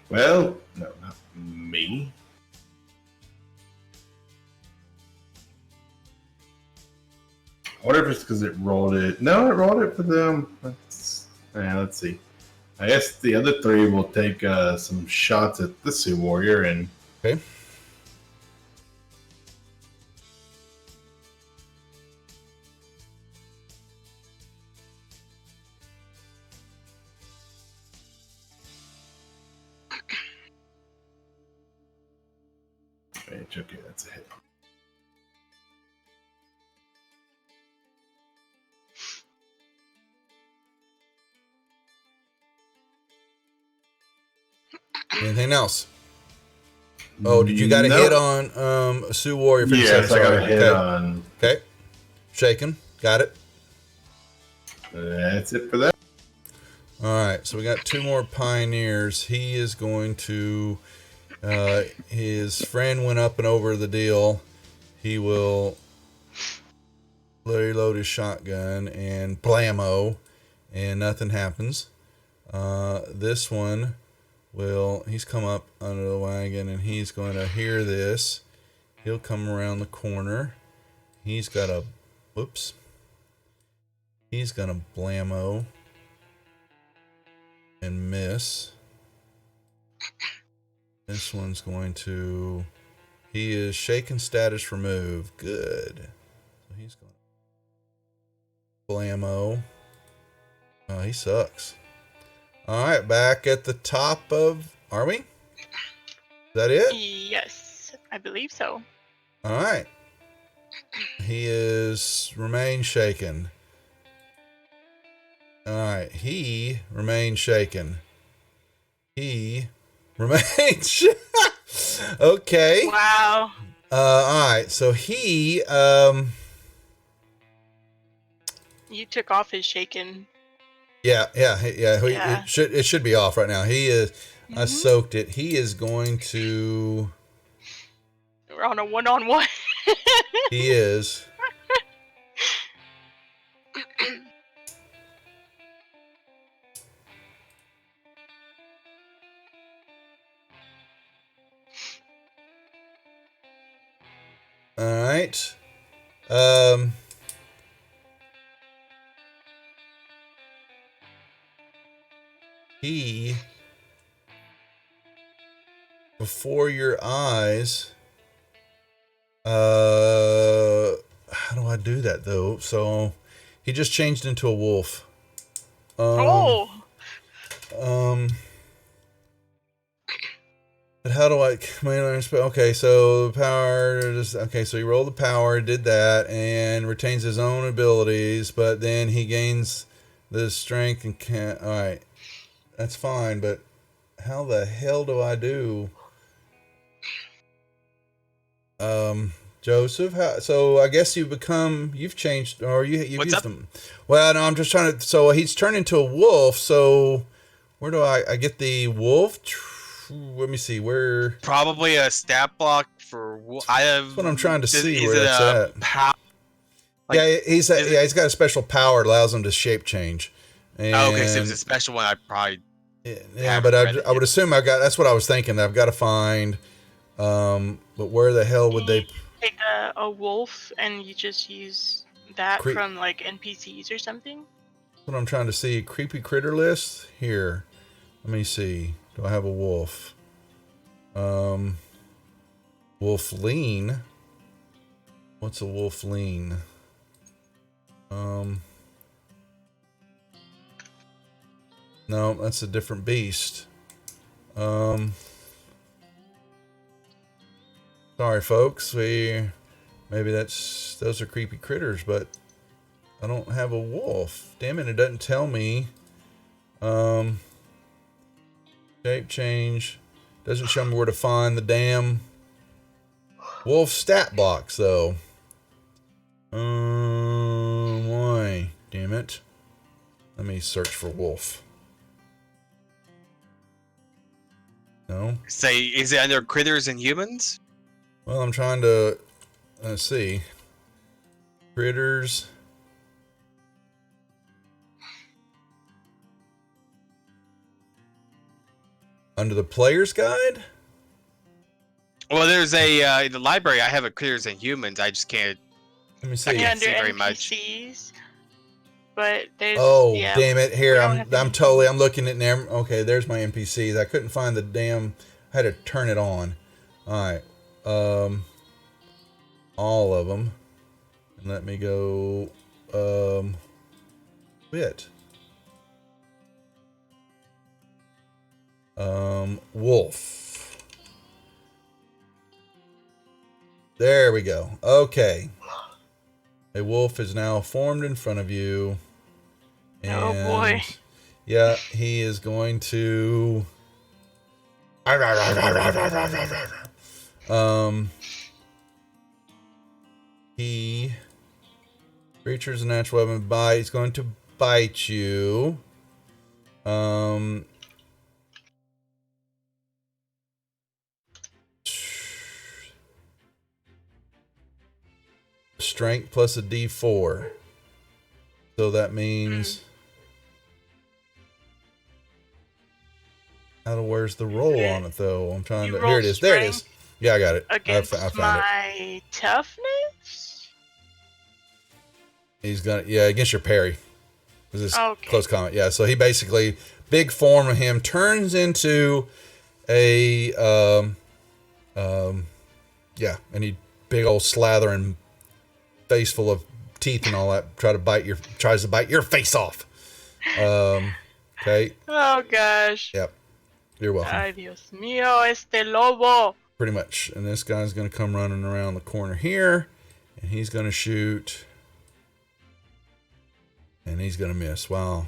Well, no, not me. I wonder if it's because it rolled it. No, it rolled it for them. Let's see. I guess the other three will take some shots at the Sioux Warrior and. Okay. Okay, that's a hit. Anything else? Oh, did you got a hit on a Sioux Warrior? Yes, I got a hit on. Okay. Shaken. Got it. That's it for that. All right. So we got 2 more pioneers. He is going to. His friend went up and over the deal. He will load his shotgun and blammo, and nothing happens. This one. He's come up under the wagon and he's going to hear this. He'll come around the corner. He's got a, whoops. He's going to blammo and miss. This one's going to, he is shaken status removed. Good. So he's going to blammo. Oh, he sucks. All right, back at the top of, are we? Is that it? Yes, I believe so. All right. He remains shaken. All right, he remains shaken. He remains okay. Wow. All right, so he You took off his shaken. Yeah. It should be off right now. He is. Mm-hmm. I soaked it. He is going to. We're on a one-on-one. He is. All right. He, before your eyes, how do I do that though? So he just changed into a wolf. But how do I, okay, so the power, okay, so he rolled the power, did that, and retains his own abilities, but then he gains the strength and can't, alright. That's fine, but how the hell do I do? Joseph, so I guess you've changed, or you've used them. Well, no, I'm just trying to, so he's turned into a wolf, so where do I get the wolf? Let me see, where? Probably a stat block for, that's what I'm trying to see where that's at. He's got a special power that allows him to shape change. And, okay, so if it's a special one, I probably. Yeah, but I would assume that's what I was thinking. I've got to find, but where the hell would they take a wolf and you just use that from like NPCs or something? That's what I'm trying to see. Creepy critter list here. Let me see. Do I have a wolf? Wolf lean. What's a wolf lean? No, that's a different beast. Sorry, folks. Maybe those are creepy critters, but I don't have a wolf. Damn it! It doesn't tell me. Shape change doesn't show me where to find the damn wolf stat box, though. Why? Damn it! Let me search for wolf. No. Say, is it under critters and humans? Well, I'm trying to see. Critters. Under the player's guide? Well, there's a in the library. I have it clear as in humans. I just can't. Let me see. I can't under see very NPCs, but there's damn it! Here, we I'm don't have I'm looking at them. Okay, there's my NPCs. I couldn't find the damn. I had to turn it on. All right, all of them. And let me go. Bit. Wolf. There we go. Okay. A wolf is now formed in front of you. And oh boy. yeah, he is going to he creature's a natural weapon bite. He's going to bite you. Strength plus a D4. So that means where's the roll on it though? I'm trying to. Here it is. There it is. Yeah, I got it. Against I found my toughness? He's gonna against your parry. This is Okay. close combat. Yeah, so he basically big form of him turns into a and he big old slathering face full of teeth and all that tries to bite your face off. Okay. Oh gosh. Yep. You're welcome. Ay, Dios mío, este lobo. Pretty much. And this guy's going to come running around the corner here. And he's going to shoot. And he's going to miss. Wow.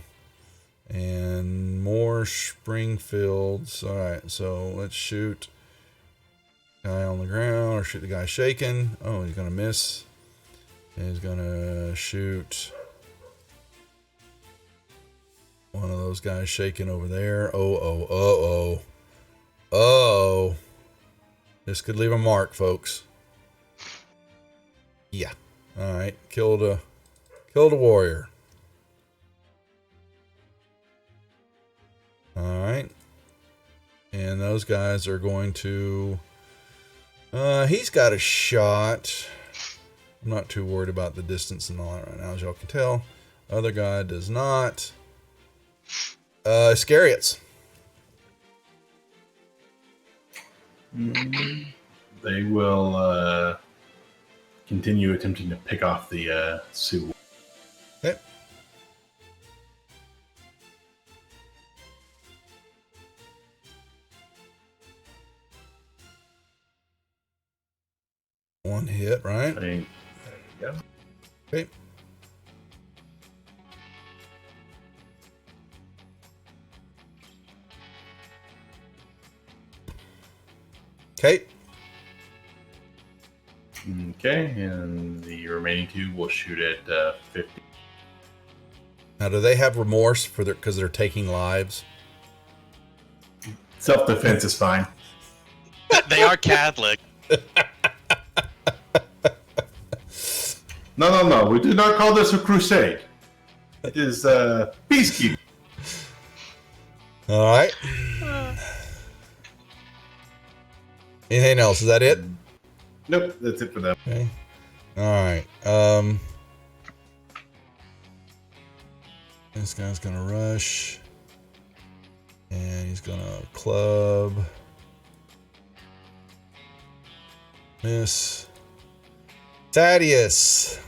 And more Springfields. All right. So let's shoot. Guy on the ground or shoot the guy shaking. Oh, he's going to miss. And he's going to shoot one of those guys shaking over there. Oh. This could leave a mark, folks. Yeah. All right. Killed a warrior. All right. And those guys are going to... he's got a shot. I'm not too worried about the distance and all that right now, as y'all can tell. Other guy does not. Iscariots. They will continue attempting to pick off the Sioux. Okay. One hit, right? There you go. Okay. Okay. Okay, and the remaining two will shoot at 50. Now, do they have remorse because they're taking lives? Self-defense is fine. They are Catholic. No. We do not call this a crusade. It is peacekeeping. All right. Anything else? Is that it? Nope, that's it for them. Okay. All right. This guy's gonna rush, and he's gonna club. Miss. Thaddeus.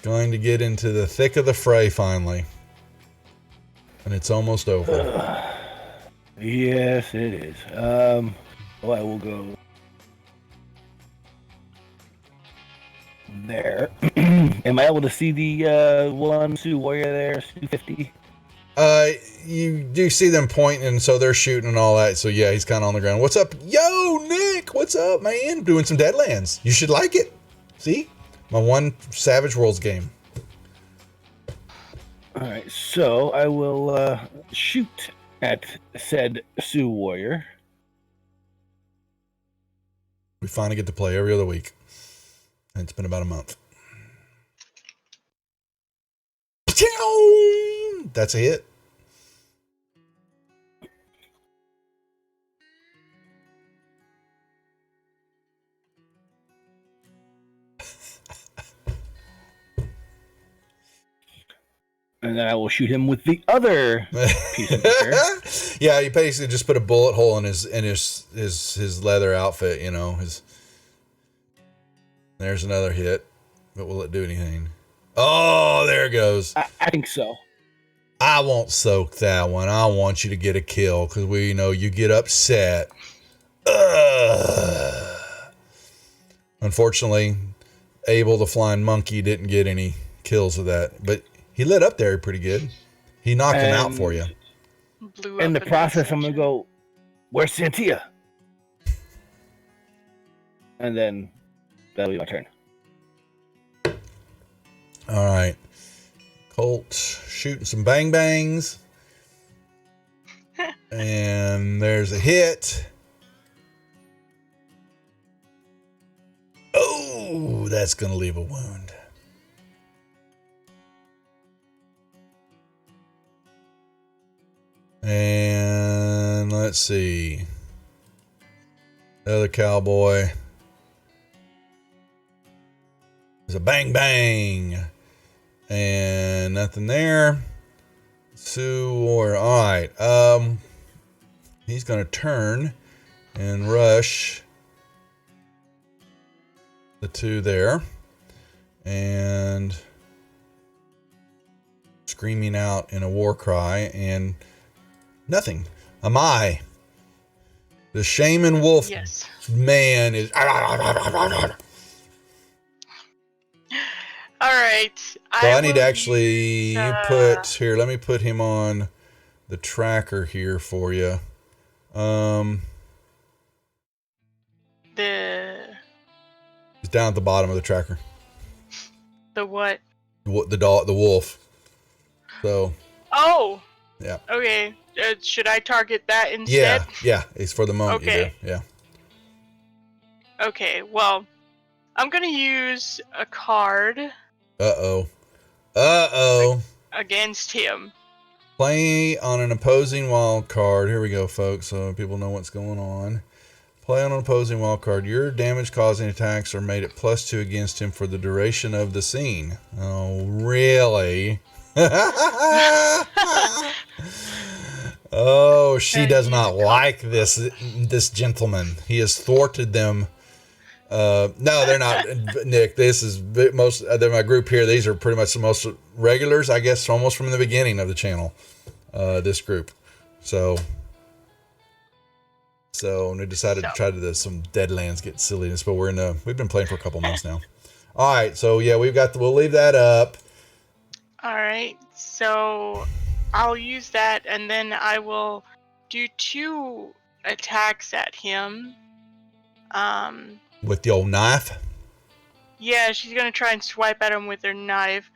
Going to get into the thick of the fray finally. And it's almost over. Yes, it is. I will go there. Am I able to see the one Sioux warrior there, Sioux 50? You do see them pointing, and so they're shooting and all that. So yeah, he's kind of on the ground. What's up, yo, Nick? What's up, man? Doing some Deadlands. You should like it. See, my one Savage Worlds game. All right, so I will shoot at said Sioux warrior. We finally get to play every other week, and it's been about a month. That's a hit. And then I will shoot him with the other piece of gear. Yeah, you basically just put a bullet hole in his leather outfit, you know. There's another hit, but will it do anything? Oh, there it goes. I think so. I won't soak that one. I want you to get a kill because we know you get upset. Unfortunately, Abel the flying monkey didn't get any kills with that, but he lit up there pretty good. He knocked him out for you. In the process, I'm going to go, where's Santia? And then that'll be my turn. All right. Colt shooting some bang bangs. And there's a hit. Oh, that's going to leave a wound. And let's see. The other cowboy. There's a bang bang. And nothing there. Sioux or all right. He's gonna turn and rush the two there. And screaming out in a war cry and nothing. Amai. The shaman wolf man is. All right. So I need to actually put here. Let me put him on the tracker here for you. He's down at the bottom of the tracker. The what? The dog, the wolf. So. Oh. Yeah. Okay. Should I target that instead? Yeah. It's for the moment. Okay. Yeah. Okay. Well, I'm gonna use a card. Against him. Play on an opposing wild card. Here we go, folks, so people know what's going on. Play on an opposing wild card. Your damage-causing attacks are made at +2 against him for the duration of the scene. Oh, really? Oh, she does not like this gentleman. He has thwarted them. No, they're not, Nick. This is most of my group here. These are pretty much the most regulars, I guess, almost from the beginning of the channel. This group, so we decided to try to do some Deadlands, get silliness, but we've been playing for a couple months now. All right, so yeah, we'll leave that up. All right, so I'll use that, and then I will do 2 attacks at him. With the old knife? Yeah, she's gonna try and swipe at him with her knife.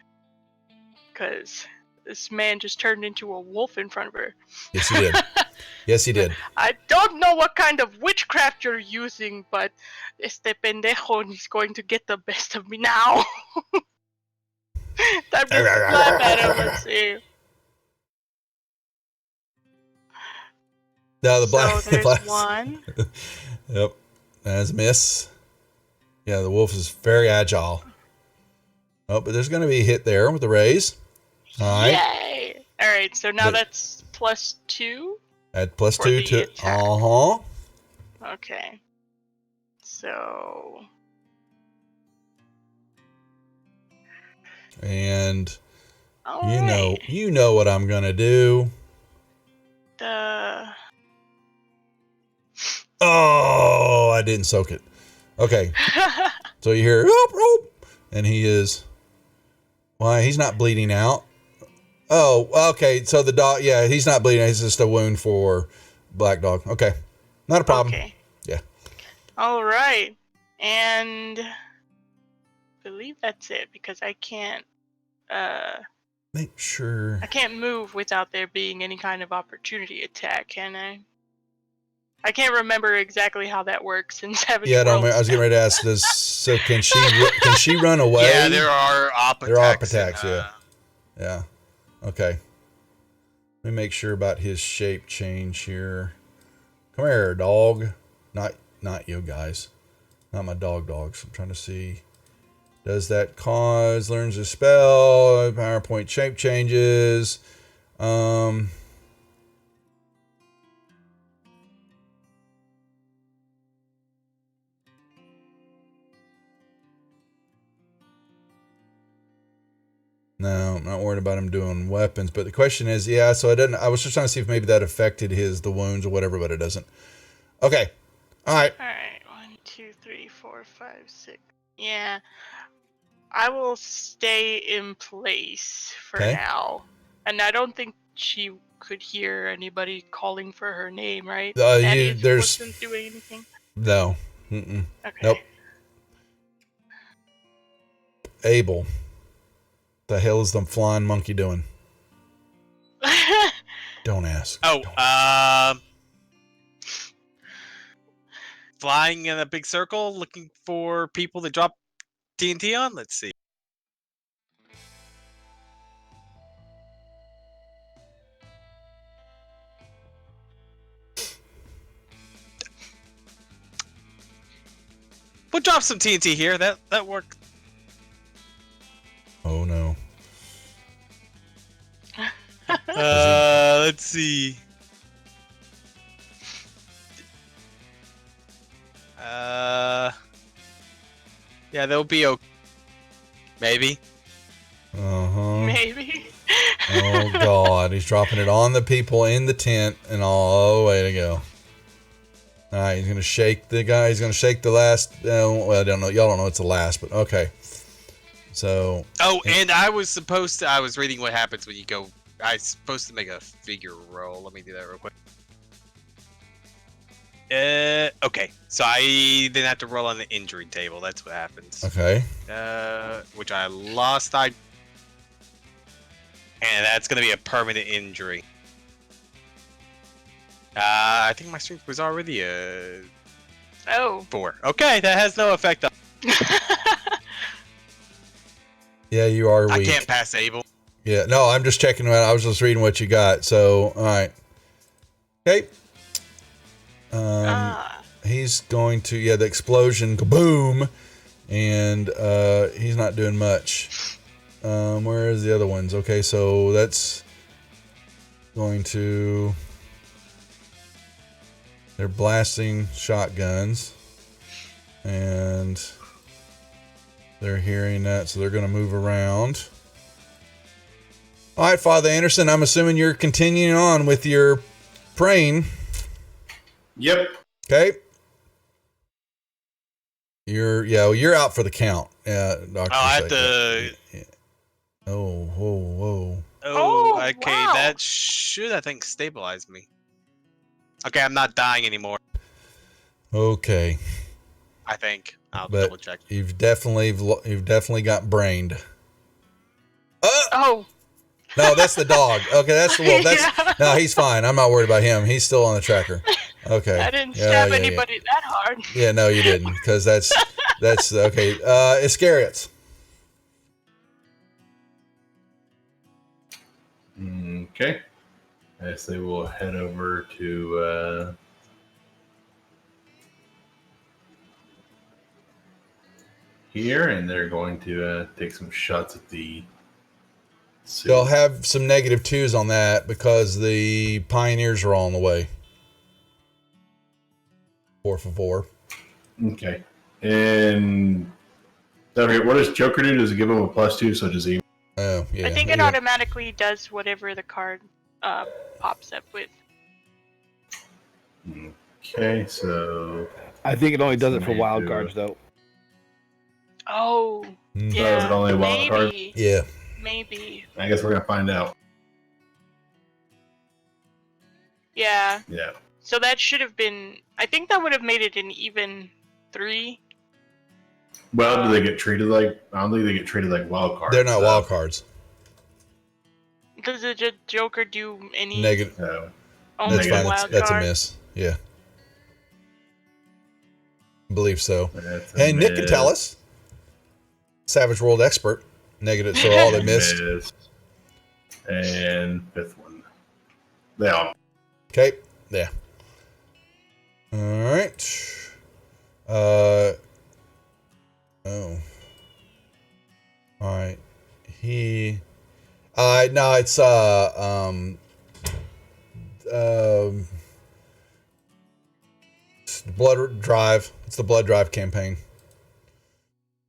Because this man just turned into a wolf in front of her. Yes, he did. Yes, he did. I don't know what kind of witchcraft you're using, but este pendejo is going to get the best of me now. Time to slap at him, let's see. No, the black. So there's one. Yep. That's a miss. Yeah, the wolf is very agile. Oh, but there's going to be a hit there with the raise. All right. Yay! All right, so now that's +2. Add +2 to it. Okay. So. And you know what I'm going to do. Oh, I didn't soak it. Okay. So you hear, and he is, why, he's not bleeding out. Oh, okay. So the dog, yeah, he's not bleeding. It's just a wound for Black Dog. Okay. Not a problem. Okay. Yeah. All right. And I believe that's it because I can't, make sure. I can't move without there being any kind of opportunity attack, can I? I can't remember exactly how that works in Savage Worlds. I was getting ready to ask this. So can she run away? Yeah, there are op attacks. There are op attacks, yeah. Yeah. Okay. Let me make sure about his shape change here. Come here, dog. Not you guys. Not my dogs. I'm trying to see. Does that cause learns a spell? PowerPoint shape changes. No, I'm not worried about him doing weapons, but the question is, yeah, so I was just trying to see if maybe that affected the wounds or whatever, but it doesn't. Okay. All right. All right. 1, 2, 3, 4, 5, 6. Yeah. I will stay in place for now. And I don't think she could hear anybody calling for her name, right? Thaddeus wasn't doing anything? No. Mm-mm. Okay. Nope. Abel. The hell is the flying monkey doing? Don't ask. Oh, Don't flying in a big circle, looking for people to drop TNT on? Let's see. We'll drop some TNT here. That worked. Oh no. Let's see. Yeah, they'll be okay. Maybe. Maybe. Oh God, he's dropping it on the people in the tent and all. Oh, way to go. All right, he's gonna shake the guy. He's gonna shake the last. Well, I don't know. Y'all don't know it's the last, but okay. So. Oh, and I was reading what happens when you go. I was supposed to make a figure roll. Let me do that real quick. Okay. So I didn't have to roll on the injury table. That's what happens. Okay. Which I lost. And that's gonna be a permanent injury. I think my strength was already a 4. Okay, that has no effect on. Yeah, you are weak. I can't pass Abel. Yeah, no, I'm just checking out. I was just reading what you got. So, all right. Okay. He's going to, the explosion, kaboom, and he's not doing much. Where is the other ones? Okay, so that's going to, they're blasting shotguns, and they're hearing that, so they're going to move around. All right, Father Anderson, I'm assuming you're continuing on with your praying. Yep. Okay. You're out for the count. Doctor. I have to. Yeah. Whoa. Oh, okay. Wow. That should, I think, stabilize me. Okay, I'm not dying anymore. Okay. I think. I'll double check. You've definitely got brained. Oh. No, that's the dog. Okay, that's the wolf. No, he's fine. I'm not worried about him. He's still on the tracker. Okay. I didn't stab anybody that hard. Yeah, no, you didn't, because that's okay. Iscariots. Okay. I guess they will head over to here, and they're going to take some shots at the suit. They'll have some -2s on that because the pioneers are on the way. 4 for 4. Okay. And what does Joker do? Does it give him a +2? So does he? Oh, yeah. I think it automatically does whatever the card pops up with. Okay, so I think it only does it for wild cards, though. Oh, Mm. yeah. is it only a wild card? Yeah. Maybe. I guess we're gonna find out. Yeah. Yeah. So that should have been. I think that would have made it an even 3. Well, do they get treated like? I don't think they get treated like wild cards. They're not wild cards. Does the Joker do any Negative. No. only That's fine. wild That's a card? miss. Yeah. I believe so. That's a And Nick can miss. tell us. Savage World expert. Negative, so all they missed. Miss. And 5th one. They all. Okay. Yeah. All right. Oh. All right. No, it's it's the blood drive. It's the blood drive campaign.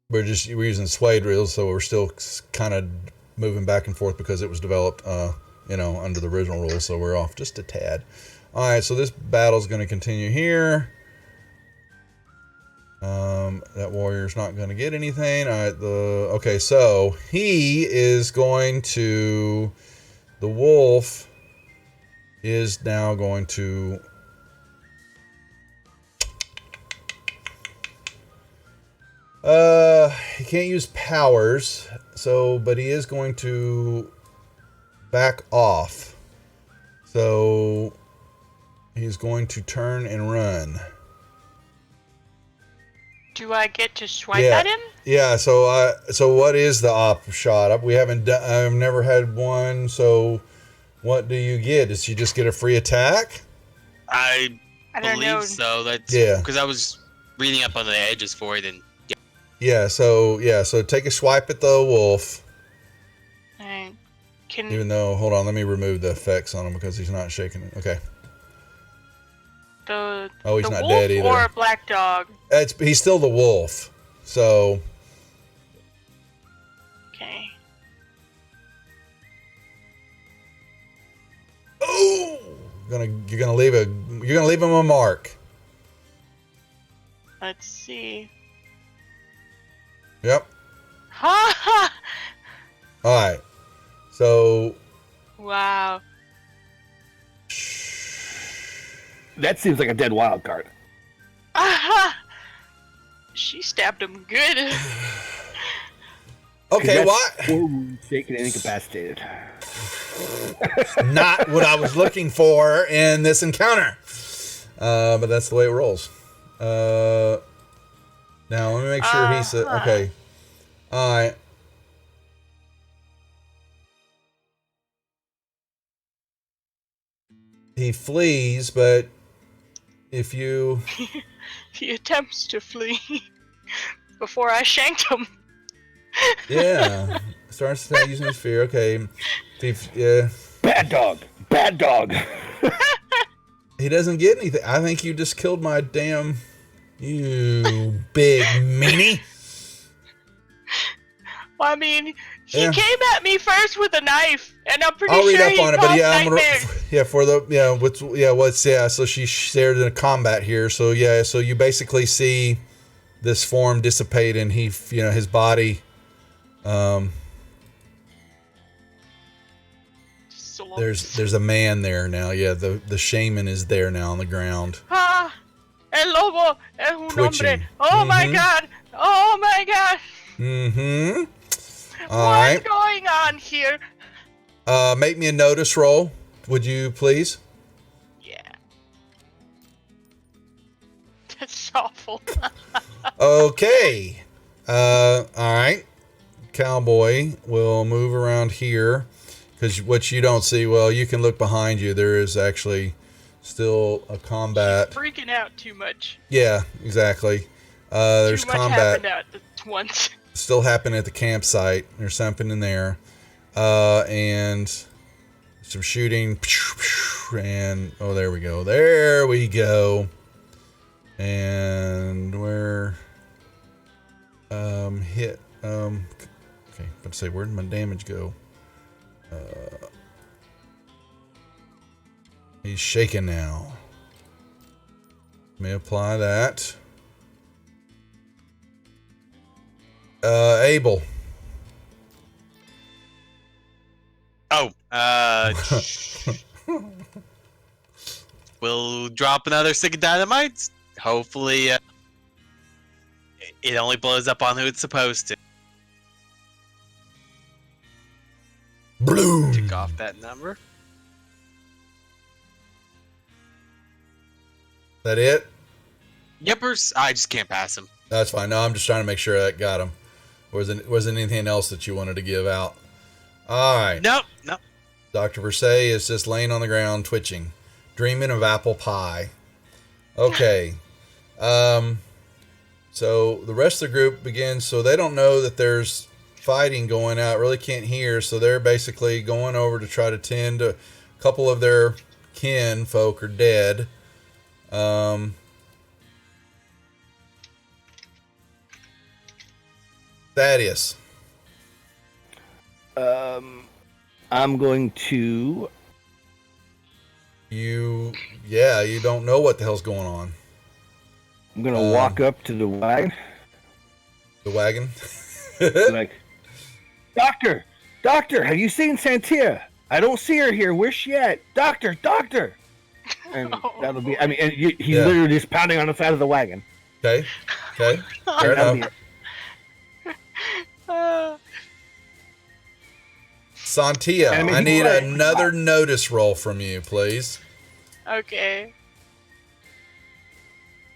We're using suede reels, so we're still kind of moving back and forth because it was developed, under the original rules. So we're off just a tad. All right, so this battle's going to continue here. That warrior's not going to get anything. All right, okay, so he is going to. The wolf is now going to. He can't use powers, but he is going to back off. So he's going to turn and run. Do I get to swipe at him? Yeah. So what is the op shot? I've never had one. So what do you get? Does he just get a free attack? I don't know. believe so. That's because I was reading up on the edges for it and. So take a swipe at the wolf. Alright. Even though, hold on, let me remove the effects on him because he's not shaking it. Okay. He's not dead either. Or a black dog? He's still the wolf. So. Okay. Oh! You're gonna leave him a mark. Let's see. Yep. Ha ha! Alright. So. Wow. That seems like a dead wild card. Aha! She stabbed him good. Okay, what? 4 wounds, shaken and incapacitated. Not what I was looking for in this encounter. But that's the way it rolls. Now, let me make sure he said... Okay. All right. He flees, but if you... He attempts to flee before I shanked him. Yeah. Starts using his fear. Okay. Bad dog. He doesn't get anything. I think you just killed my damn... You big meanie. Well, I mean, he came at me first with a knife, and I'm pretty I'll sure read up he on it, caused but nightmares. so she shared in a combat here. So so you basically see this form dissipate, and his body. There's a man there now. Yeah, the shaman is there now on the ground. Ah, el lobo es un Twitching. hombre. Oh my god. Oh my god. Mm-hmm. What's going on here? Make me a notice roll, would you please? Yeah. That's awful. Okay. All right. Cowboy will move around here because what you don't see, well, you can look behind you. There is actually still a combat. She's freaking out too much. Yeah, exactly. There's too much combat. happened at once. Still happening at the campsite. There's something in there. And some shooting. And, there we go. There we go. And where... hit... okay, let's say, where did my damage go? He's shaking now. Let me apply that. Abel. We'll drop another stick of dynamite. Hopefully, it only blows up on who it's supposed to. Bloom. Tick off that number. That it? Yepers. I just can't pass him. That's fine. No, I'm just trying to make sure that got him. Or was there anything else that you wanted to give out? All right. Nope. Dr. Versailles is just laying on the ground, twitching, dreaming of apple pie. Okay. So the rest of the group begins. So they don't know that there's fighting going out. Really can't hear, so they're basically going over to try to tend to. A couple of their kin folk are dead. Thaddeus. I'm going to. You don't know what the hell's going on. I'm going to walk up to the wagon. The wagon? Like, Doctor, have you seen Santia? I don't see her here. Where's she at? Doctor. And that'll be, and he's literally just pounding on the side of the wagon. Okay. Fair enough. Santia, I need another notice roll from you, please. Okay.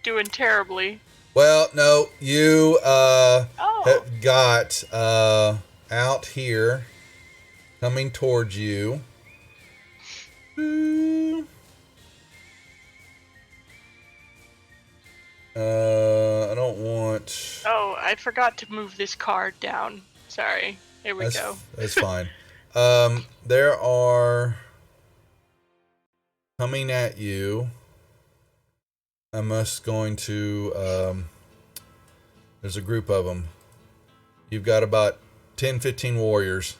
Doing terribly. Well, no, you have got out here coming towards you. I don't want... Oh, I forgot to move this card down. Sorry. Here we go. That's fine. There are... Coming at you... I'm just going to... there's a group of them. You've got about 10, 15 warriors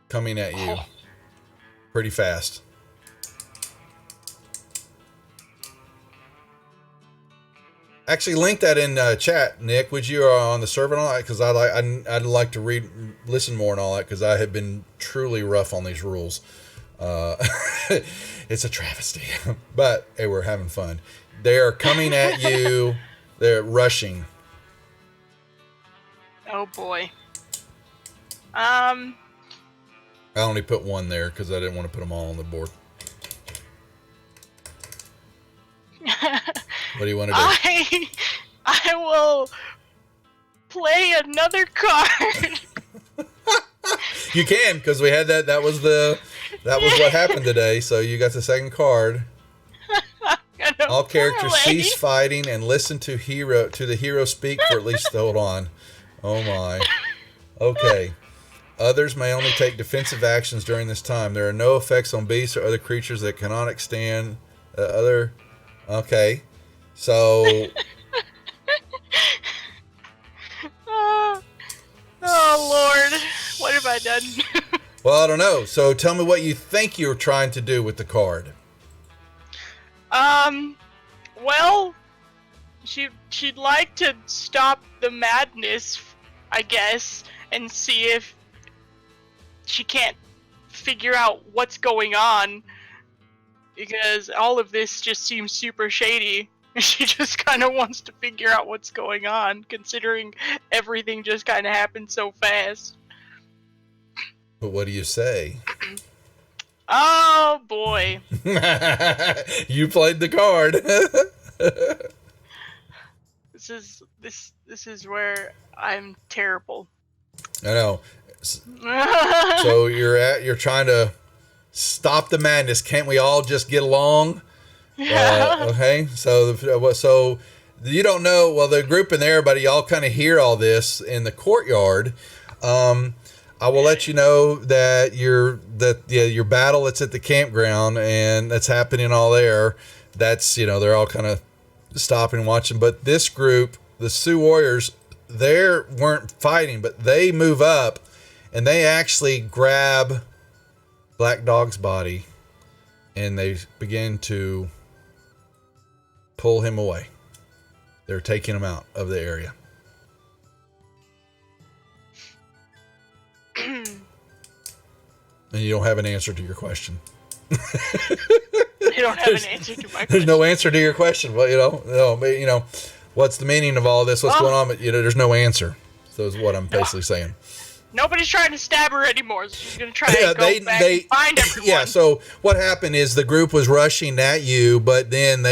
coming at you pretty fast. Actually, link that in chat, Nick. Would you on the server and all that? Because I'd like to listen more and all that because I have been truly rough on these rules. It's a travesty, but hey, we're having fun. They are coming at you. They're rushing. Oh boy. I only put one there because I didn't want to put them all on the board. What do you want to do? I will play another card. You can, because we had that. That was what happened today. So you got the second card. All characters cease fighting and listen to the hero speak for at least. Hold on. Oh my. Okay. Others may only take defensive actions during this time. There are no effects on beasts or other creatures that cannot extend other. Okay. So. Oh Lord, what have I done? Well, I don't know. So tell me what you think you're trying to do with the card. Well, she'd like to stop the madness, I guess, and see if she can't figure out what's going on, because all of this just seems super shady. She just kind of wants to figure out what's going on, considering everything just kind of happened so fast. But what do you say? Oh boy. You played the card. This is where I'm terrible. I know. So you're trying to stop the madness. Can't we all just get along? Okay. So you don't know. Well, the group in there, everybody, y'all kind of hear all this in the courtyard. I will let you know that your battle that's at the campground and that's happening all there. That's they're all kind of stopping and watching. But this group, the Sioux Warriors, they weren't fighting, but they move up and they actually grab Black Dog's body and they begin to pull him away. They're taking him out of the area. And you don't have an answer to your question. They don't have an answer to my question. There's no answer to your question. Well, what's the meaning of all this? What's going on? But there's no answer. So is what I'm basically saying. Nobody's trying to stab her anymore. So she's gonna try and go back and find everyone. Yeah. So what happened is the group was rushing at you, but then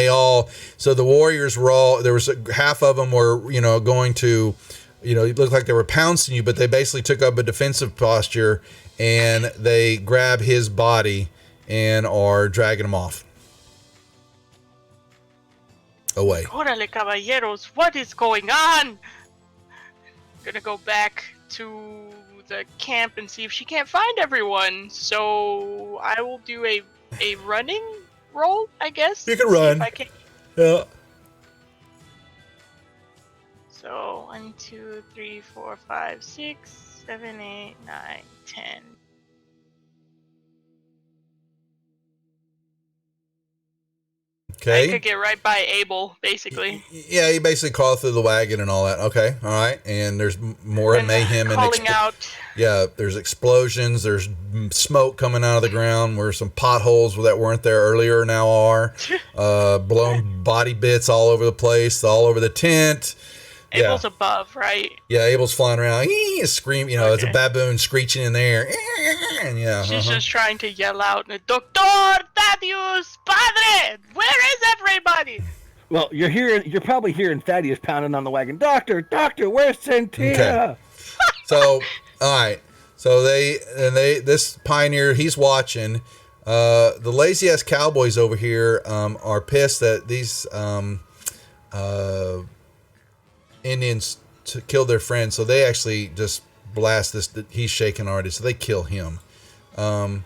so the warriors were all. There was half of them were going to. It looked like they were pouncing you, but they basically took up a defensive posture and they grab his body and are dragging him off. Away. Órale, caballeros, what is going on? I'm gonna go back to the camp and see if she can't find everyone. So I will do a running roll, I guess. You can run. If I can. Yeah. So 1, 2, 3, 4, 5, 6, 7, 8, 9, 10. Okay. I could get right by Abel, basically. Yeah, you basically crawl through the wagon and all that. Okay, all right. And there's more And mayhem and calling out. Yeah, there's explosions. There's smoke coming out of the ground. Where some potholes that weren't there earlier now are. Blown body bits all over the place, all over the tent. Abel's above, right? Yeah, Abel's flying around, screaming. You know, it's a baboon screeching in the air. And yeah, she's just trying to yell out, "Doctor Thaddeus, Padre, where is everybody?" Well, you're probably hearing Thaddeus pounding on the wagon. Doctor, where's Santia? Okay. So, all right. So this pioneer, he's watching. The lazy ass cowboys over here are pissed that these Indians killed their friend, so they actually just blast this. He's shaking already, so they kill him, and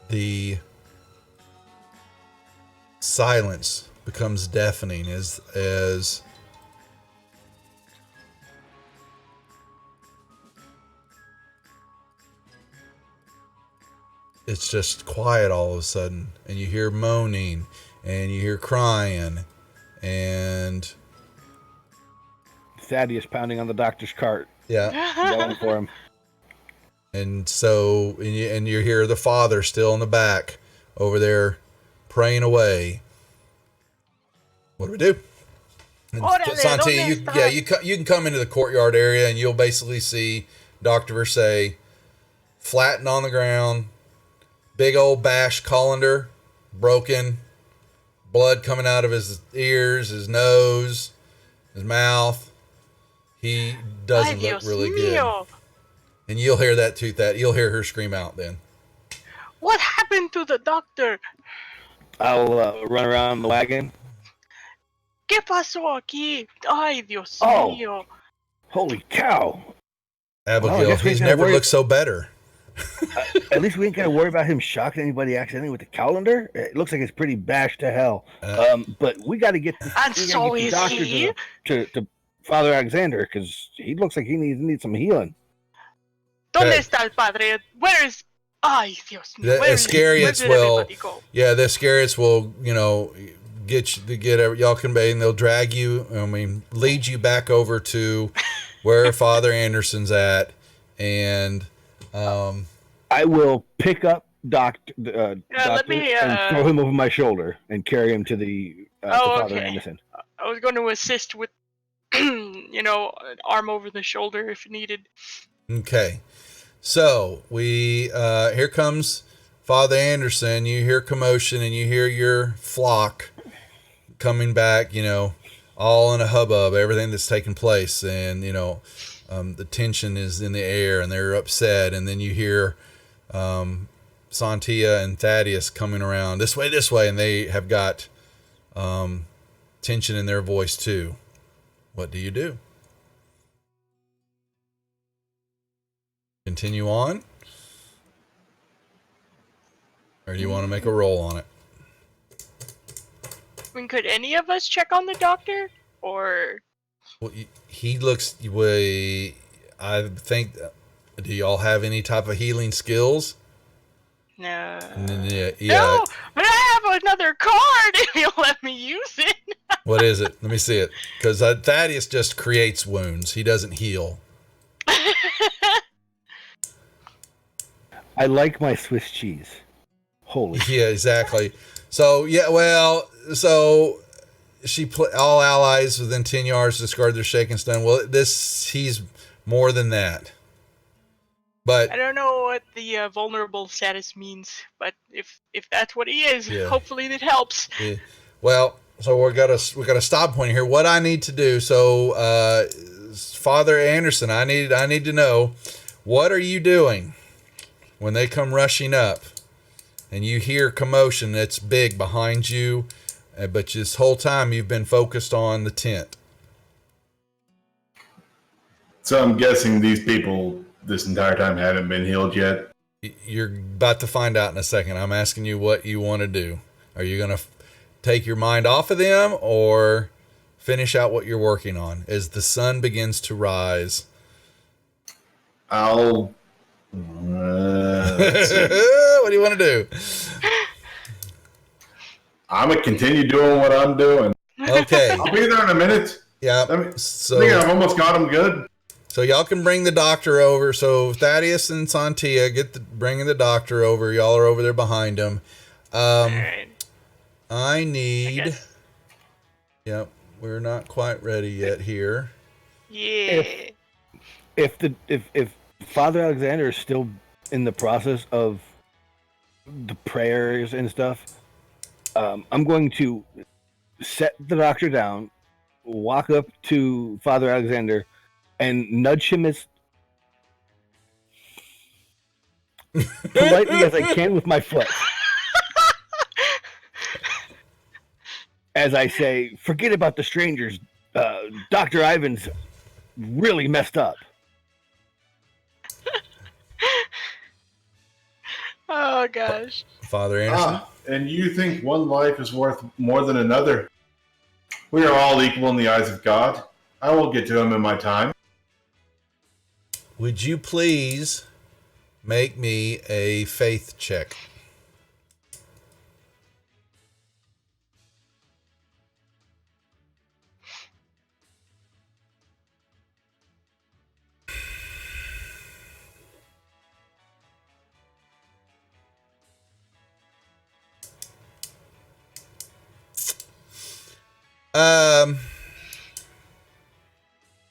the silence becomes deafening as it's just quiet all of a sudden, and you hear moaning, and you hear crying, and Thaddeus pounding on the doctor's cart. Yeah. Yelling for him. And so, and you hear the father still in the back over there praying away. What do we do? Santi, you can come into the courtyard area and you'll basically see Dr. Versailles flattened on the ground, big old bash colander, broken, blood coming out of his ears, his nose, his mouth. He doesn't look really good. And you'll hear that too, you'll hear her scream out then. What happened to the doctor? I'll run around the wagon. ¿Qué pasó aquí? Ay, Dios mío. Holy cow. Abigail, he's never looked so better. At least we ain't got to worry about him shocking anybody accidentally with the colander. It looks like it's pretty bashed to hell. But we got to get the doctor to Father Alexander, because he looks like he needs some healing. ¿Dónde está el padre? Where is... Ay, Dios mío. The Iscariots will... Yeah, the Iscariots will, y'all can bathe, and they'll drag you, lead you back over to where Father Anderson's at, and... I will pick up Doctor and throw him over my shoulder and carry him to the Father Anderson. I was going to assist with, arm over the shoulder if needed. Okay, so we here comes Father Anderson. You hear commotion and you hear your flock coming back. All in a hubbub, everything that's taking place, and the tension is in the air, and they're upset. And then you hear Santia and Thaddeus coming around this way, and they have got tension in their voice too. What do you do? Continue on? Or do you want to make a roll on it? Could any of us check on the doctor? Or... Well, he looks... I think... Do y'all have any type of healing skills? No. Yeah. No, but I have another card if you'll let me use it. What is it? Let me see it. Because Thaddeus just creates wounds. He doesn't heal. I like my Swiss cheese. Holy. Yeah, exactly. So, all allies within 10 yards discard their shaken stun. Well, he's more than that. But I don't know what the vulnerable status means, but if that's what he is, hopefully it helps. Yeah. Well, so we got a stop point here. What I need to do, so Father Anderson, I need to know, what are you doing when they come rushing up and you hear commotion that's big behind you, but this whole time you've been focused on the tent? So I'm guessing these people this entire time haven't been healed yet. You're about to find out in a second. I'm asking you what you want to do. Are you going to take your mind off of them or finish out what you're working on as the sun begins to rise? I'll... what do you want to do? I'm going to continue doing what I'm doing. Okay. I'll be there in a minute. Yeah. I think I've almost got them good. So y'all can bring the doctor over. So Thaddeus and Santia bringing the doctor over. Y'all are over there behind him. All right. I need. Yep, we're not quite ready yet here. Yeah. If Father Alexander is still in the process of the prayers and stuff, I'm going to set the doctor down, walk up to Father Alexander, and nudge him as politely as I can with my foot. As I say, forget about the strangers. Dr. Ivan's really messed up. Oh, gosh. Father Anderson? And you think one life is worth more than another? We are all equal in the eyes of God. I will get to him in my time. Would you please make me a faith check?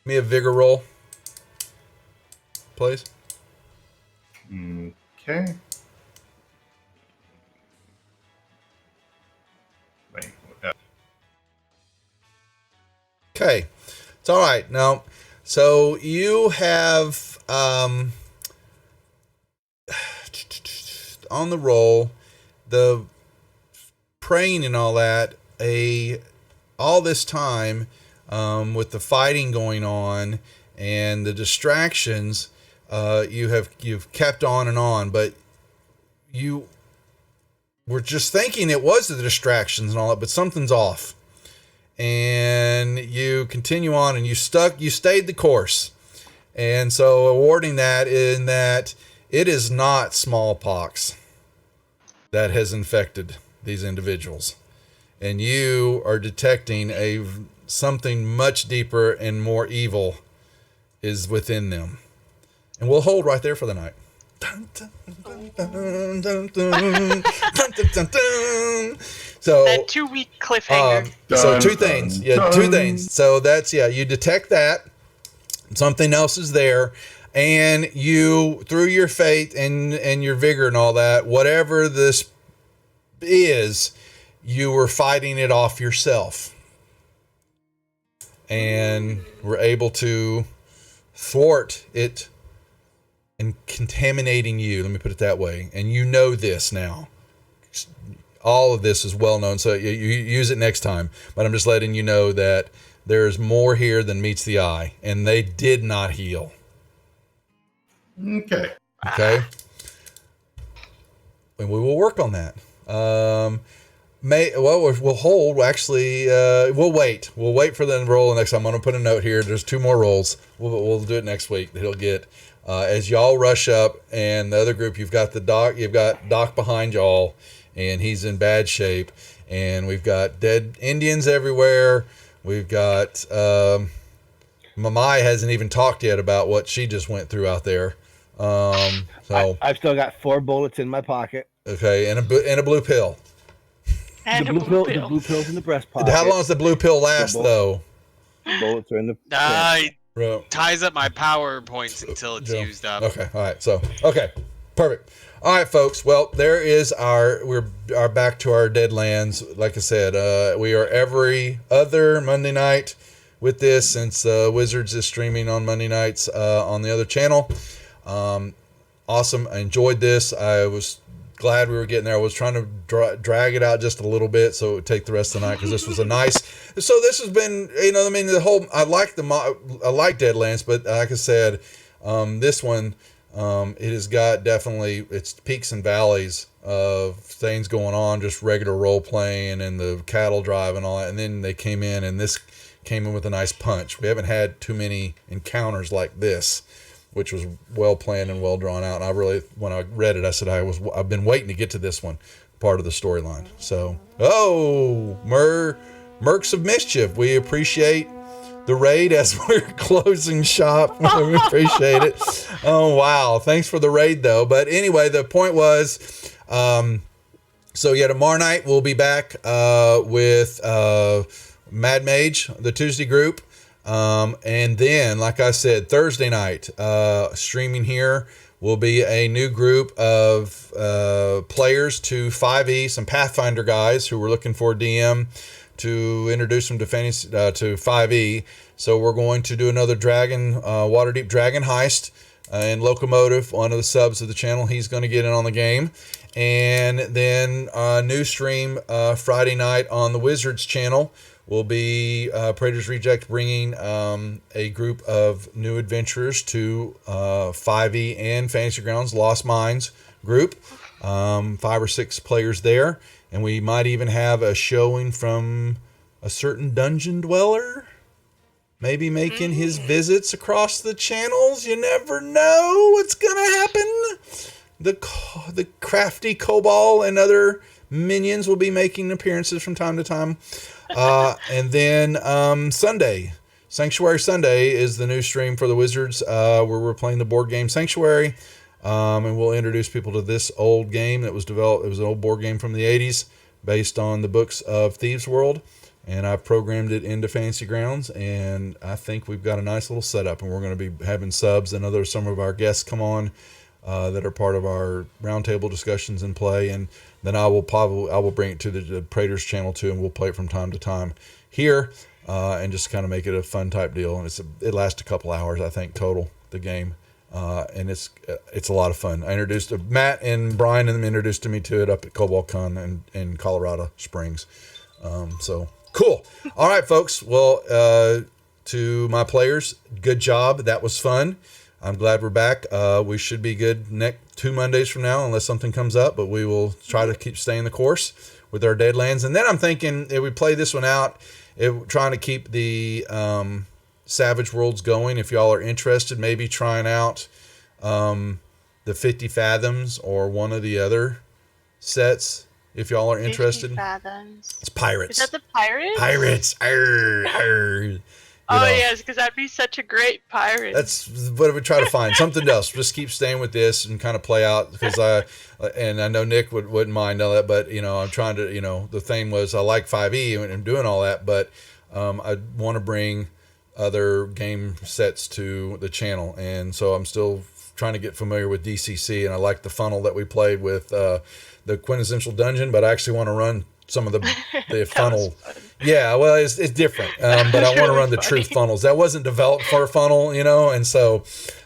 Me a vigor roll, please. Okay. Wait. Okay, it's all right. Now, so you have on the roll the praying and all that. All this time with the fighting going on and the distractions, you've kept on, but you were just thinking it was the distractions and all that, but something's off. And you continue on and you stayed the course. And so awarding that in that it is not smallpox that has infected these individuals. And you are detecting something much deeper and more evil is within them. And we'll hold right there for the night. So that 2-week cliffhanger. So two things. Yeah, two things. So that's, you detect that. Something else is there. And you, through your faith and your vigor and all that, whatever this is, you were fighting it off yourself. And were able to thwart it and contaminating you. Let me put it that way. And you know this now. All of this is well known, so you use it next time. But I'm just letting you know that there's more here than meets the eye. And they did not heal. Okay. Okay. And we will work on that. We'll hold. Actually, we'll wait. We'll wait for the roll next time. I'm going to put a note here. There's 2 more rolls. We'll do it next week. That he'll get as y'all rush up, and the other group. You've got Doc behind y'all, and he's in bad shape. And we've got dead Indians everywhere. We've got Mamai hasn't even talked yet about what she just went through out there. So I've still got 4 bullets in my pocket. Okay, and a blue pill. And the blue pill's in the breast pocket. How long does the blue pill last, though? The bullets are in the. It ties up my power points until it's used up. Okay, all right. So, okay, perfect. All right, folks. Well, there is we're back to our Deadlands. Like I said, we are every other Monday night with this, since Wizards is streaming on Monday nights on the other channel. Awesome. I enjoyed this. I was glad we were getting there. I was trying to drag it out just a little bit so it would take the rest of the night, because this was a nice. So this has been, I mean, the whole. I like Deadlands, but like I said, this one, it has got definitely its peaks and valleys of things going on, just regular role playing and the cattle drive and all that. And then they came in, and this came in with a nice punch. We haven't had too many encounters like this, which was well planned and well drawn out. And I really, when I read it, I said I've been waiting to get to this one, part of the storyline. So, Mercs of Mischief, we appreciate the raid as we're closing shop. We appreciate it. Oh wow, thanks for the raid though. But anyway, the point was, so yeah, tomorrow night we'll be back with Mad Mage, the Tuesday group. And then, like I said, Thursday night, streaming here will be a new group of players to 5e, some Pathfinder guys who were looking for a DM to introduce them to fantasy to 5e. So we're going to do another Waterdeep Dragon heist, and Locomotive, one of the subs of the channel, he's going to get in on the game. And then new stream Friday night on the Wizards channel will be Praetor's Reject bringing a group of new adventurers to 5e and Fantasy Grounds Lost Mines group. 5 or 6 players there. And we might even have a showing from a certain dungeon dweller, maybe making his visits across the channels. You never know what's going to happen. The crafty kobold and other minions will be making appearances from time to time. And then Sunday, Sanctuary Sunday, is the new stream for the Wizards, where we're playing the board game Sanctuary. And we'll introduce people to this old game that was developed. It was an old board game from the 80s based on the books of Thieves' World. And I've programmed it into Fantasy Grounds. And I think we've got a nice little setup. And we're going to be having subs and some of our guests come on that are part of our roundtable discussions and play. And then I will bring it to the Praetor's channel too. And we'll play it from time to time here and just kind of make it a fun type deal. And it lasts a couple hours, I think, total, the game. And it's a lot of fun. I introduced Matt and Brian and them introduced me to it up at Cobalt Con in Colorado Springs. So cool. All right, folks. Well, to my players, good job. That was fun. I'm glad we're back. We should be good next 2 Mondays from now, unless something comes up. But we will try to keep staying the course with our Deadlands. And then I'm thinking, if we play this one out, trying to keep the Savage Worlds going. If y'all are interested, maybe trying out the 50 Fathoms or one of the other sets. If y'all are interested, 50 Fathoms. It's pirates. Is that the pirates? Pirates. Arr, arr. Yes, because that'd be such a great pirate. That's what we try to find. Something else. Just keep staying with this and kind of play out, because I know Nick wouldn't mind all that, but I'm trying to, the thing was I like 5e and I'm doing all that, but I want to bring other game sets to the channel, and so I'm still trying to get familiar with DCC, and I like the funnel that we played with the Quintessential Dungeon, but I actually want to run some of the funnel. Yeah, well, it's different, but I want to run the truth funnels. That wasn't developed for a funnel, and so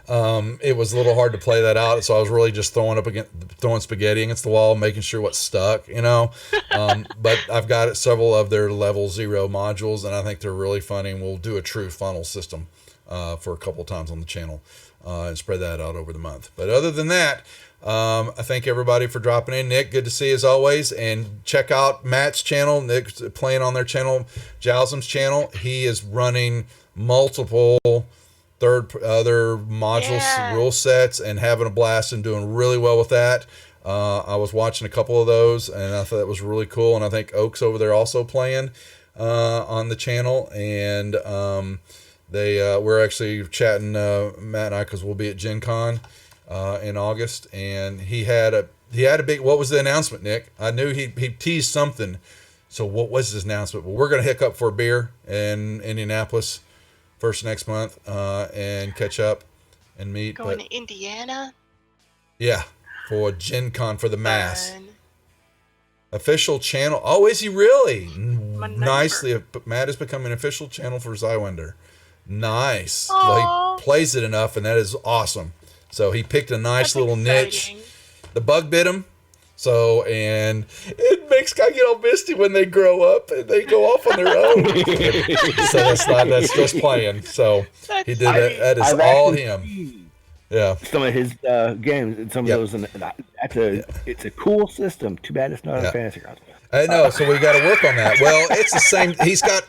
it was a little hard to play that out. So I was really just throwing spaghetti against the wall, making sure what's stuck, But I've got several of their level 0 modules, and I think they're really funny. And we'll do a true funnel system for a couple of times on the channel and spread that out over the month. But other than that, I thank everybody for dropping in. Nick, good to see you as always. And check out Matt's channel. Nick's playing on their channel, Jalzum's channel. He is running multiple other modules, rule sets, and having a blast and doing really well with that. I was watching a couple of those, and I thought that was really cool. And I think Oak's over there also playing on the channel. And we're actually chatting, Matt and I, because we'll be at Gen Con in August, and he had a big. What was the announcement, Nick? I knew he teased something. So what was his announcement? Well, we're gonna hook up for a beer in Indianapolis first next month and catch up and meet. Going to Indiana. Yeah, for Gen Con for the mass. Official channel. Oh, is he really? Nicely, Matt is becoming an official channel for Zywinder. Nice. Aww. Well, he plays it enough, and that is awesome. So he picked a nice little niche. The bug bit him. So, and it makes guy get all misty when they grow up and they go off on their own. So that's just playing. So he did that. That is all him. Yeah. Some of his games and some of those, and it's a cool system. Too bad it's not on Fantasy Grounds. I know, so we got to work on that. Well, it's the same.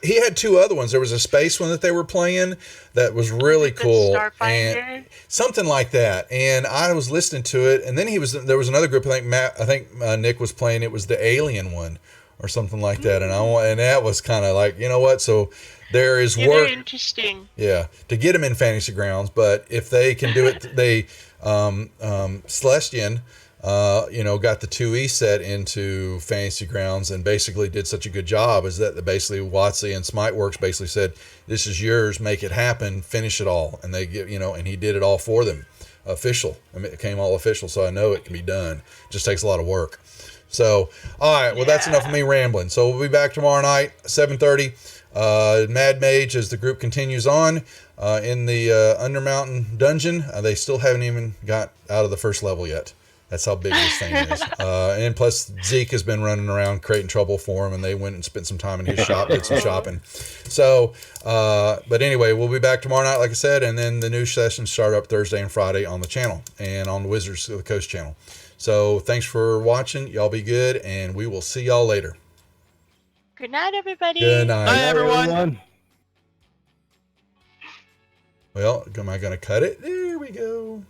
He had two other ones. There was a space one that they were playing that was really cool, and something like that. And I was listening to it, and then there was another group. I think Nick was playing. It was the Alien one or something like that. And that was kind of like, you know what? So there is work. Very interesting. Yeah, to get them in Fantasy Grounds, but if they can do it, they Celestian. Got the 2E set into Fantasy Grounds and basically did such a good job is that basically WotC and Smiteworks basically said, this is yours, make it happen, finish it all. And they give, and he did it all for them. Official. I mean, it came all official, so I know it can be done. It just takes a lot of work. So, all right, well, that's enough of me rambling. So we'll be back tomorrow night, 7:30. Mad Mage, as the group continues on in the Undermountain dungeon. They still haven't even got out of the first level yet. That's how big this thing is. And plus, Zeke has been running around creating trouble for him, and they went and spent some time in his shop, did some shopping. So, but anyway, we'll be back tomorrow night, like I said, and then the new sessions start up Thursday and Friday on the channel and on the Wizards of the Coast channel. So, thanks for watching. Y'all be good, and we will see y'all later. Good night, everybody. Good night. Bye, everyone. Well, am I going to cut it? There we go.